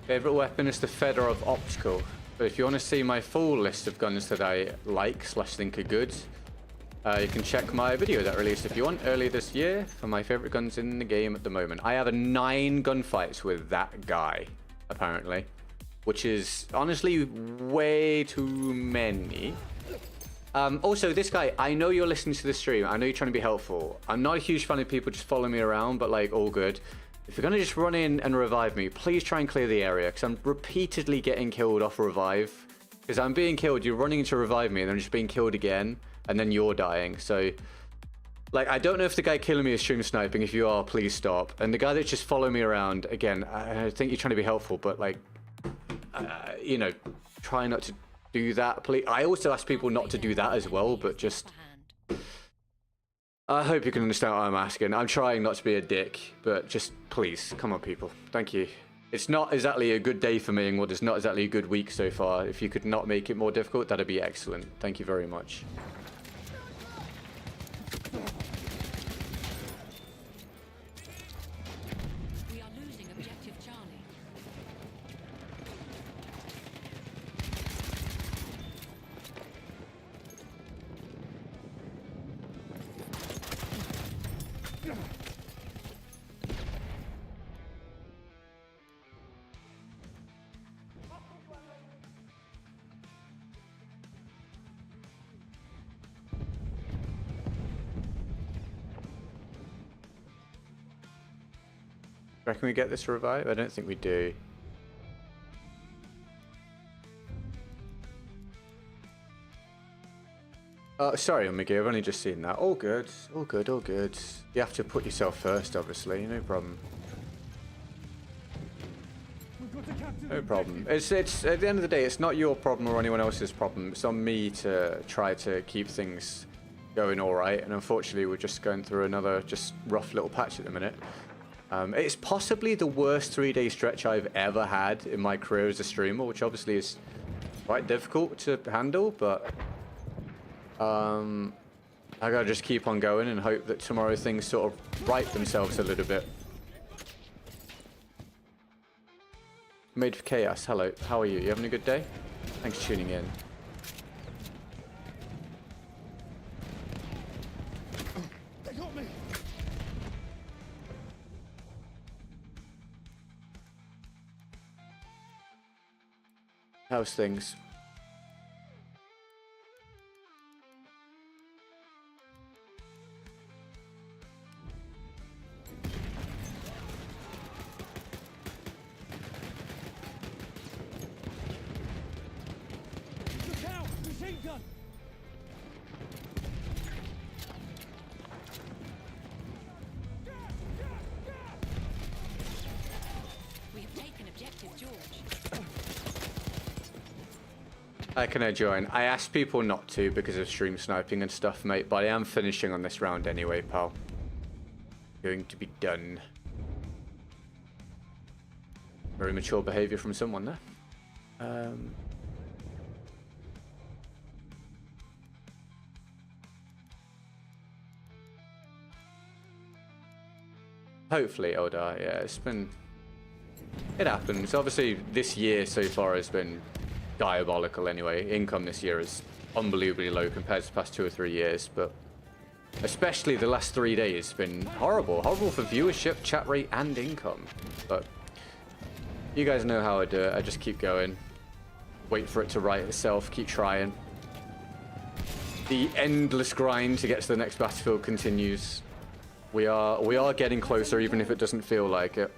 Favorite weapon is the Fedorov Optical. But if you want to see my full list of guns that I like / think are good, you can check my video that released if you want earlier this year for my favorite guns in the game at the moment. I have 9 gunfights with that guy, apparently, which is honestly way too many. Also, this guy, I know you're listening to the stream. I know you're trying to be helpful. I'm not a huge fan of people just following me around, but like, all good. If you're going to just run in and revive me, please try and clear the area, because I'm repeatedly getting killed off a revive. Because I'm being killed, you're running to revive me, and I'm just being killed again, and then you're dying. So, like, I don't know if the guy killing me is stream sniping. If you are, please stop. And the guy that's just following me around, again, I think you're trying to be helpful, but like, you know, try not to do that, please. I also ask people not to do that as well, but just... I hope you can understand what I'm asking. I'm trying not to be a dick, but just please, come on, people. Thank you. It's not exactly a good day for me, and what is not exactly a good week so far. If you could not make it more difficult, that'd be excellent. Thank you very much. We are losing objective Charlie. Reckon we get this revive? I don't think we do. Oh, sorry, Omega, I've only just seen that. All good, all good, all good. You have to put yourself first, obviously, no problem. No problem. It's at the end of the day, it's not your problem or anyone else's problem. It's on me to try to keep things going all right, and unfortunately, we're just going through another just rough little patch at the minute. It's possibly the worst 3-day stretch I've ever had in my career as a streamer, which obviously is quite difficult to handle, but I gotta just keep on going and hope that tomorrow things sort of right themselves a little bit. Made for Chaos, hello, how are you? You having a good day? Thanks for tuning in. They got me. How's things? Look out! Machine gun! We have taken objective George. Can I join? I asked people not to because of stream sniping and stuff, mate, but I am finishing on this round anyway, pal. Going to be done. Very mature behavior from someone there. Hopefully, Howdah. Yeah, it's been... It happens. Obviously, this year so far has been diabolical anyway. Income this year is unbelievably low compared to the past 2 or 3 years, but especially the last 3 days has been horrible. Horrible for viewership, chat rate, and income. But you guys know how I do it. I just keep going. Wait for it to right itself. Keep trying. The endless grind to get to the next battlefield continues. We are getting closer, even if it doesn't feel like it.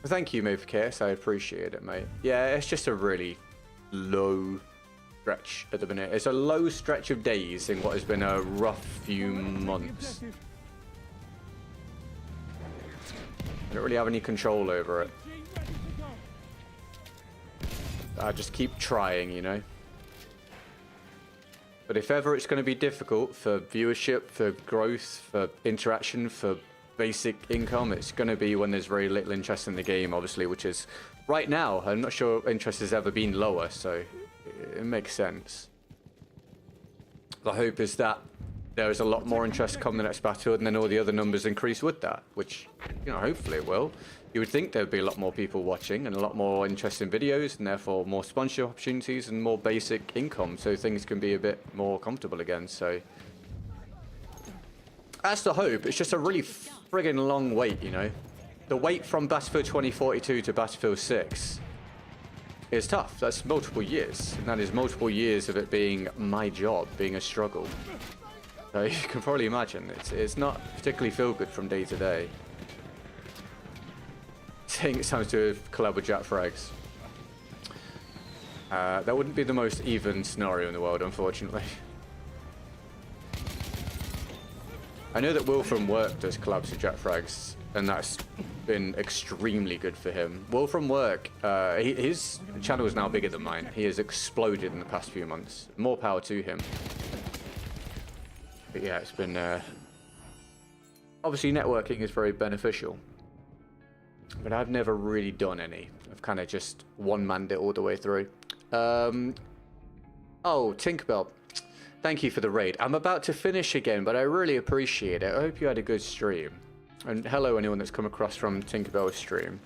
Thank you, mate, for KS. I appreciate it, mate. Yeah, it's just a really low stretch at the minute. It's a low stretch of days in what has been a rough few months. I don't really have any control over it. I just keep trying, you know. But if ever it's going to be difficult for viewership, for growth, for interaction, for basic income, it's going to be when there's very little interest in the game, obviously, which is right now. I'm not sure interest has ever been lower, so it makes sense. The hope is that there is a lot more interest come the next battle, and then all the other numbers increase with that, which, you know, hopefully it will. You would think there'd be a lot more people watching and a lot more interest in videos, and therefore more sponsorship opportunities and more basic income, so things can be a bit more comfortable again. So that's the hope. It's just a really friggin' long wait, you know. The wait from Battlefield 2042 to Battlefield 6 is tough. That's multiple years, and that is multiple years of it being my job, being a struggle. So you can probably imagine it's not particularly feel good from day to day. Saying it's time to do a collab with Jack Frags. That wouldn't be the most even scenario in the world, unfortunately. I know that Will from work does collabs with Jack Frags, and that's been extremely good for him. Will from work, his channel is now bigger than mine. He has exploded in the past few months. More power to him. But yeah, it's been... obviously, networking is very beneficial. But I've never really done any. I've kind of just one-manned it all the way through. Oh, Tinkerbell. Thank you for the raid. I'm about to finish again, but I really appreciate it. I hope you had a good stream. And hello, anyone that's come across from Tinkerbell's stream.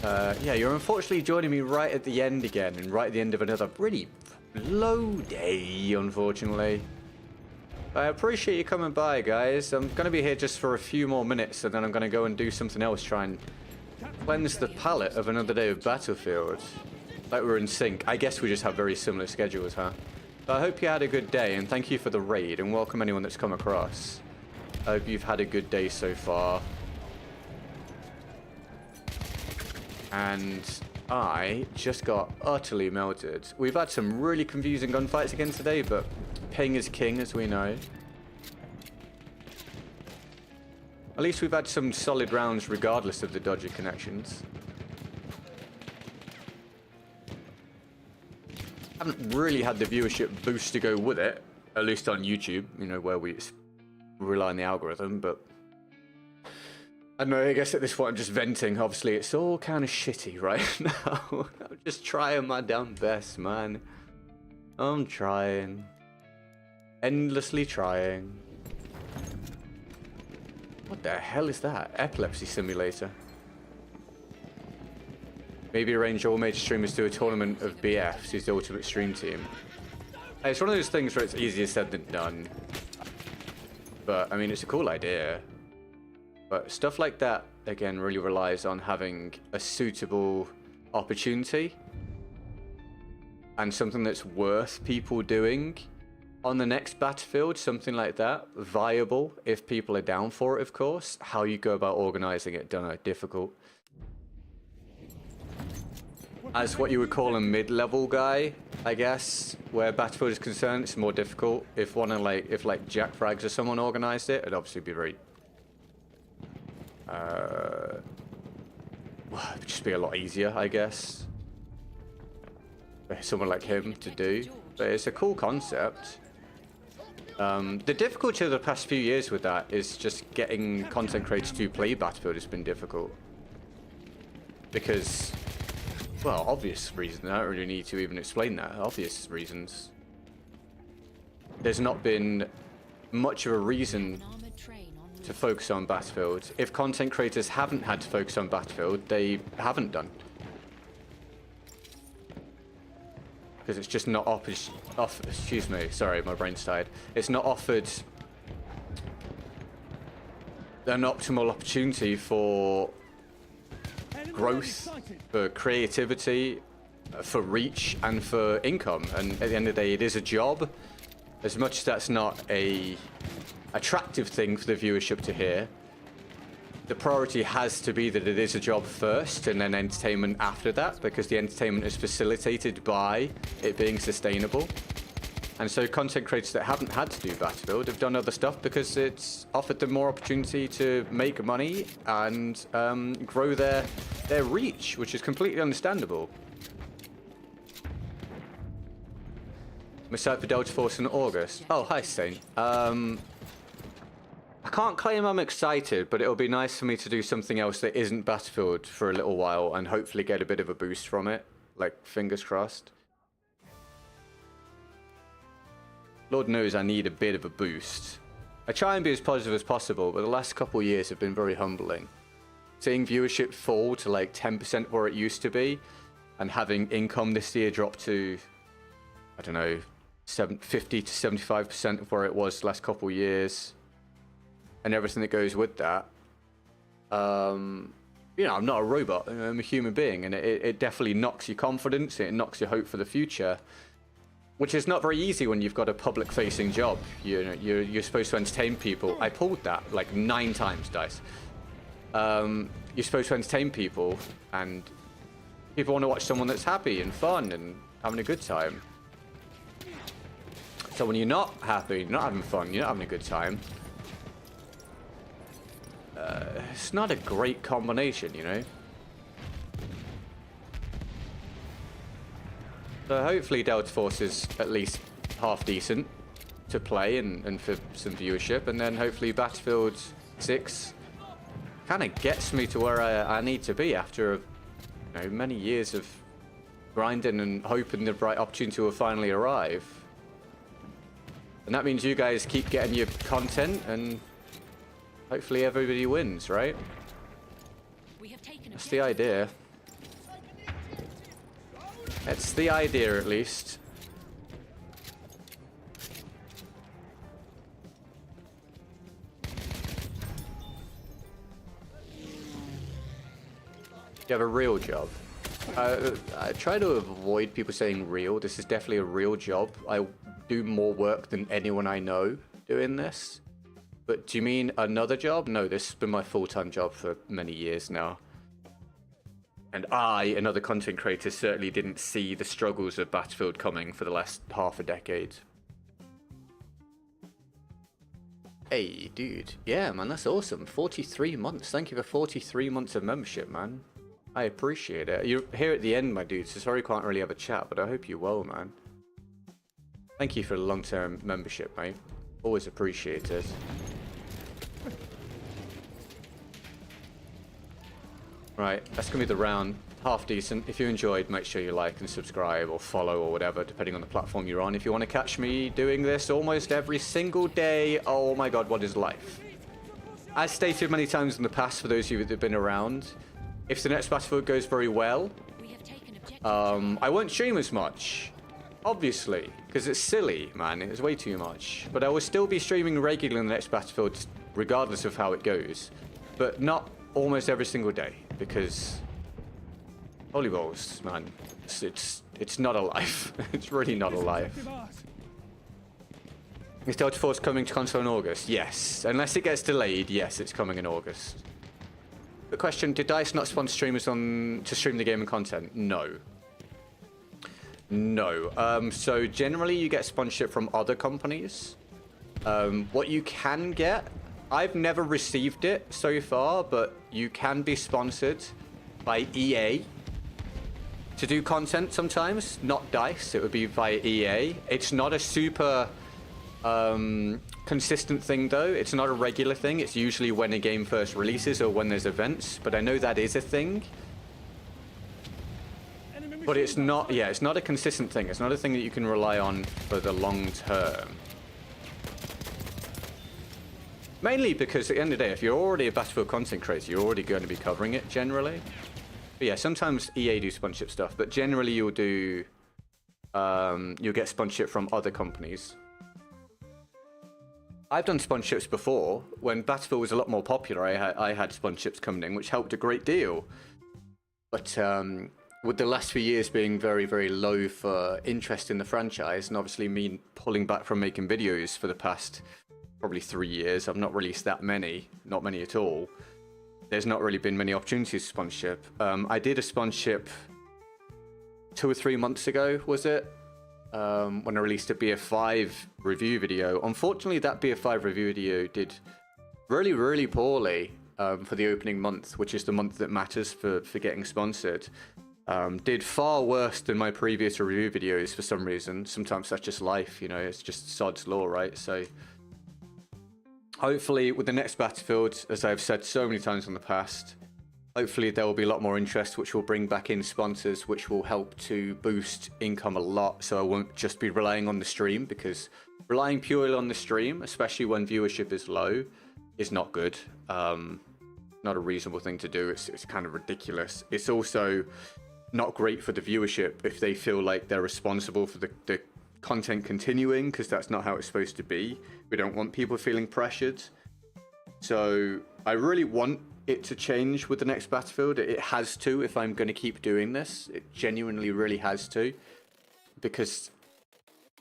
Yeah, you're unfortunately joining me right at the end again, and right at the end of another really low day, unfortunately. I appreciate you coming by, guys. I'm going to be here just for a few more minutes, and then I'm going to go and do something else, try and cleanse the palate of another day of Battlefield. Like we're in sync. I guess we just have very similar schedules, huh? But I hope you had a good day, and thank you for the raid, and welcome anyone that's come across. I hope you've had a good day so far. And I just got utterly melted. We've had some really confusing gunfights again today, but ping is king, as we know. At least we've had some solid rounds regardless of the dodgy connections. Haven't really had the viewership boost to go with it, at least on YouTube, you know, where we rely on the algorithm, but I don't know, I guess at this point I'm just venting. Obviously, it's all kind of shitty right now. I'm just trying my damn best, man. I'm trying. Endlessly trying. What the hell is that? Epilepsy simulator. Maybe arrange all major streamers to a tournament of BFs, who's the ultimate stream team. It's one of those things where it's easier said than done. But, I mean, it's a cool idea. But stuff like that, again, really relies on having a suitable opportunity. And something that's worth people doing on the next Battlefield, something like that. Viable, if people are down for it, of course. How you go about organizing it, don't know, difficult. As what you would call a mid-level guy, I guess, where Battlefield is concerned, it's more difficult. If like Jack Frags or someone organized it, it'd obviously be very... it'd just be a lot easier, I guess. For someone like him to do. But it's a cool concept. The difficulty of the past few years with that is just getting content creators to play Battlefield has been difficult. Because... well, obvious reasons. I don't really need to even explain that. Obvious reasons. There's not been much of a reason to focus on Battlefield. If content creators haven't had to focus on Battlefield, they haven't done. Because it's just not excuse me, sorry, my brain's tired. It's not offered an optimal opportunity for growth, for creativity, for reach, and for income. And at the end of the day, it is a job. As much as that's not a attractive thing for the viewership to hear, the priority has to be that it is a job first and then entertainment after that, because the entertainment is facilitated by it being sustainable. And so content creators that haven't had to do Battlefield have done other stuff because it's offered them more opportunity to make money and grow their reach, which is completely understandable. I'm excited for Delta Force in August. Oh, hi, Saint. I can't claim I'm excited, but it'll be nice for me to do something else that isn't Battlefield for a little while and hopefully get a bit of a boost from it. Like, fingers crossed. Lord knows I need a bit of a boost. I try and be as positive as possible, but the last couple of years have been very humbling. Seeing viewership fall to like 10% where it used to be, and having income this year drop to, I don't know, 50 to 75% of where it was the last couple of years, and everything that goes with that. You know, I'm not a robot, I'm a human being, and it definitely knocks your confidence, it knocks your hope for the future. Which is not very easy when you've got a public-facing job. You're supposed to entertain people. I pulled that like 9 times, dice. You're supposed to entertain people, and people want to watch someone that's happy and fun and having a good time. So when you're not happy, you're not having fun, you're not having a good time, it's not a great combination, you know? So hopefully Delta Force is at least half decent to play and for some viewership, and then hopefully Battlefield 6 kind of gets me to where I need to be after many years of grinding and hoping the right opportunity will finally arrive. And that means you guys keep getting your content and hopefully everybody wins, right? That's the idea. That's the idea, at least. You have a real job. I try to avoid people saying real. This is definitely a real job. I do more work than anyone I know doing this. But do you mean another job? No, this has been my full-time job for many years now. And I and other content creators certainly didn't see the struggles of Battlefield coming for the last half a decade. Hey, dude. Yeah, man, that's awesome. 43 months. Thank you for 43 months of membership, man. I appreciate it. You're here at the end, my dude, so sorry we can't really have a chat, but I hope you're well, man. Thank you for the long-term membership, mate. Always appreciate it. Right, that's going to be the round. Half decent. If you enjoyed, make sure you like and subscribe or follow or whatever, depending on the platform you're on. If you want to catch me doing this almost every single day, oh my god, what is life? As stated many times in the past, for those of you that have been around, if the next Battlefield goes very well, I won't stream as much. Obviously, because it's silly, man. It's way too much. But I will still be streaming regularly in the next Battlefield, regardless of how it goes. But not almost every single day, because holy balls, man, it's not a life. It's really not a life. Is Delta Force coming to console in August? Yes, unless it gets delayed. Yes, it's coming in August. The question: did DICE not sponsor streamers to stream the game and content? No. No. So generally, you get sponsorship from other companies. What you can get. I've never received it so far, but you can be sponsored by EA to do content sometimes, not DICE. It would be via EA. It's not a super consistent thing, though. It's not a regular thing. It's usually when a game first releases or when there's events, but I know that is a thing. But it's not, yeah, it's not a consistent thing. It's not a thing that you can rely on for the long term. Mainly because at the end of the day, if you're already a Battlefield content creator, you're already going to be covering it generally. But yeah, sometimes EA do sponsorship stuff, but generally you'll do, you'll get sponsorship from other companies. I've done sponsorships before. When Battlefield was a lot more popular, I had sponsorships coming in, which helped a great deal. But with the last few years being very, very low for interest in the franchise, and obviously me pulling back from making videos for the past probably 3 years, I've not released that many, not many at all. There's not really been many opportunities for sponsorship. I did a sponsorship 2 or 3 months ago, was it? When I released a BF5 review video. Unfortunately, that BF5 review video did really, really poorly for the opening month, which is the month that matters for getting sponsored. Did far worse than my previous review videos for some reason. Sometimes that's just life, you know, it's just sod's law, right? So hopefully with the next Battlefield, as I've said so many times in the past, hopefully there will be a lot more interest, which will bring back in sponsors, which will help to boost income a lot. So I won't just be relying on the stream, because relying purely on the stream, especially when viewership is low, is not good. Not a reasonable thing to do. It's kind of ridiculous. It's also not great for the viewership if they feel like they're responsible for the content continuing, because that's not how it's supposed to be. We don't want people feeling pressured. So I really want it to change with the next Battlefield. It has to, if I'm going to keep doing this. It genuinely really has to, because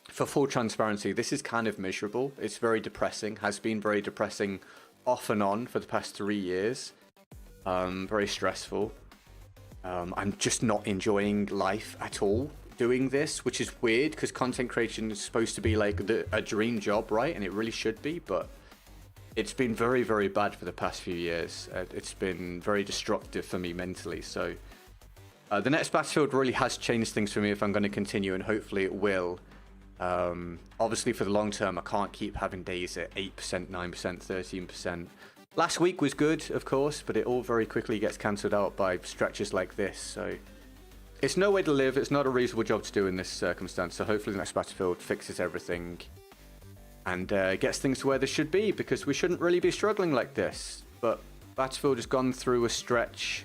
for full transparency, this is kind of miserable. It's very depressing, has been very depressing off and on for the past 3 years. Very stressful. I'm just not enjoying life at all. doing this, which is weird because content creation is supposed to be like a dream job, right? And it really should be, but it's been very, very bad for the past few years. It's been very destructive for me mentally. So the next Battlefield really has changed things for me if I'm going to continue, and hopefully it will. Obviously for the long term, I can't keep having days at 8%, 9%, 13%. Last week was good, of course, but it all very quickly gets cancelled out by stretches like this. So it's no way to live. It's not a reasonable job to do in this circumstance. So hopefully the next Battlefield fixes everything and gets things to where they should be, because we shouldn't really be struggling like this. But Battlefield has gone through a stretch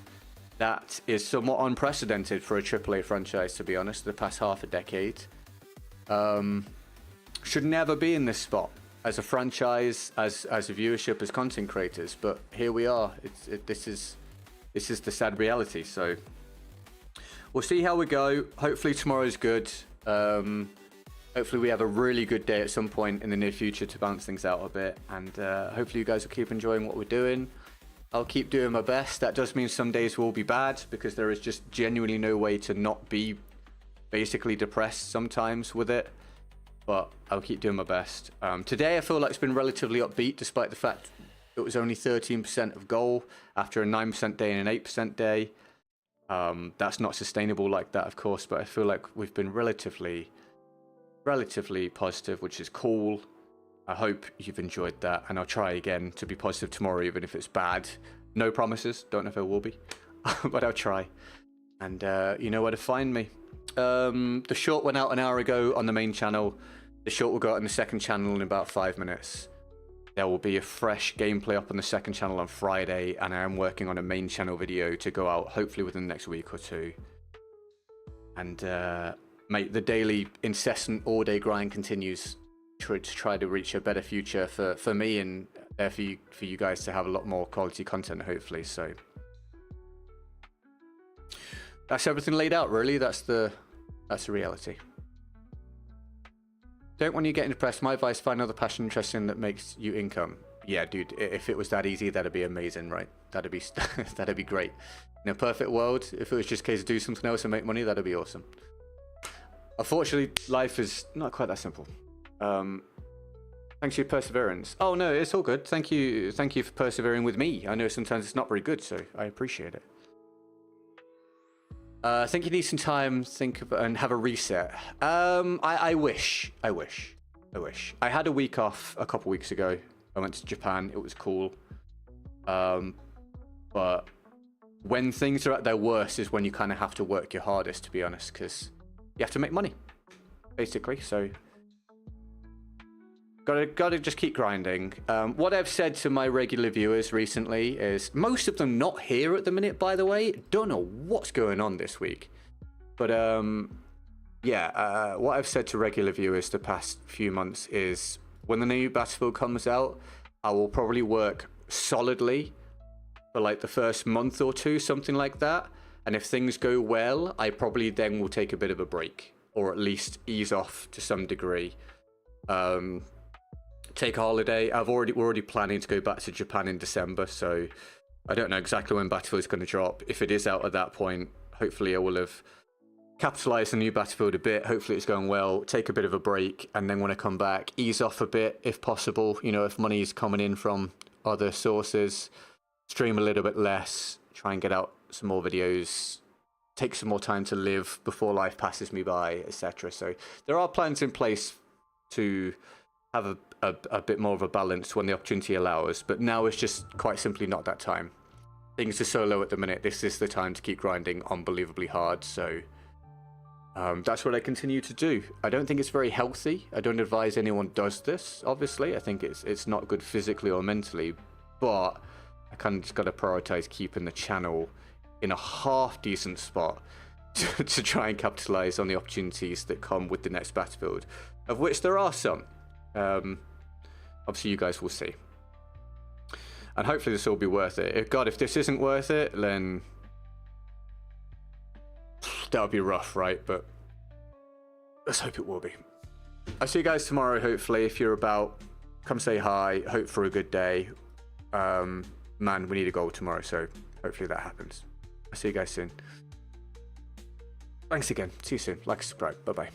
that is somewhat unprecedented for a AAA franchise, to be honest, the past half a decade. Should never be in this spot as a franchise, as a viewership, as content creators, but here we are. This is the sad reality. So we'll see how we go. Hopefully tomorrow's good. Hopefully we have a really good day at some point in the near future to balance things out a bit, and hopefully you guys will keep enjoying what we're doing. I'll keep doing my best. That does mean some days will be bad, because there is just genuinely no way to not be basically depressed sometimes with it, but I'll keep doing my best. Today I feel like it's been relatively upbeat, despite the fact it was only 13% of goal after a 9% day and an 8% day. That's not sustainable like that, of course, but I feel like we've been relatively positive, which is cool. I hope you've enjoyed that, and I'll try again to be positive tomorrow, even if it's bad. No promises, don't know if I will be, but I'll try. And you know where to find me. The short went out an hour ago on the main channel. The short will go out on the second channel in about 5 minutes. There will be a fresh gameplay up on the second channel on Friday, and I am working on a main channel video to go out hopefully within the next week or two. And mate, the daily incessant all-day grind continues to try to reach a better future for me, and for you guys to have a lot more quality content, hopefully. So that's everything laid out, really. That's the reality. Don't want you getting depressed. My advice: find another passion interesting that makes you income. Yeah, dude, if it was that easy, that'd be amazing, right? That'd be that'd be great. In a perfect world, if it was just a case of do something else and make money, that'd be awesome. Unfortunately, life is not quite that simple. Thanks for your perseverance. Oh no, it's all good. Thank you for persevering with me. I know sometimes it's not very good, so I appreciate it. I think you need some time, and have a reset. I wish. I had a week off a couple weeks ago. I went to Japan. It was cool. But when things are at their worst is when you kind of have to work your hardest, to be honest, because you have to make money, basically. So gotta just keep grinding. What I've said to my regular viewers recently is, most of them not here at the minute, by the way. Don't know what's going on this week, but yeah, what I've said to regular viewers the past few months is, when the new Battlefield comes out, I will probably work solidly for like the first month or two, something like that. And if things go well, I probably then will take a bit of a break, or at least ease off to some degree. Take a holiday. We're already planning to go back to Japan in December, so I don't know exactly when Battlefield is going to drop. If it is out at that point, hopefully I will have capitalized the new Battlefield a bit. Hopefully it's going well. Take a bit of a break, and then when I come back, ease off a bit if possible. You know, if money is coming in from other sources, stream a little bit less, try and get out some more videos, take some more time to live before life passes me by, etc. So there are plans in place to have a bit more of a balance when the opportunity allows, but now it's just quite simply not that time. Things are so low at the minute. This is the time to keep grinding unbelievably hard. So that's what I continue to do. I don't think it's very healthy. I don't advise anyone does this, obviously. I think it's not good physically or mentally, but I kind of just got to prioritize keeping the channel in a half decent spot to try and capitalize on the opportunities that come with the next Battlefield, of which there are some. Obviously you guys will see, and hopefully this will be worth it. If this isn't worth it, then that'll be rough, right? But let's hope it will be. I'll see you guys tomorrow, hopefully. If you're about, come say hi. Hope for a good day. Man, we need a goal tomorrow, so hopefully that happens. I'll see you guys soon. Bye. Thanks again. See you soon. Like, subscribe. Bye-bye.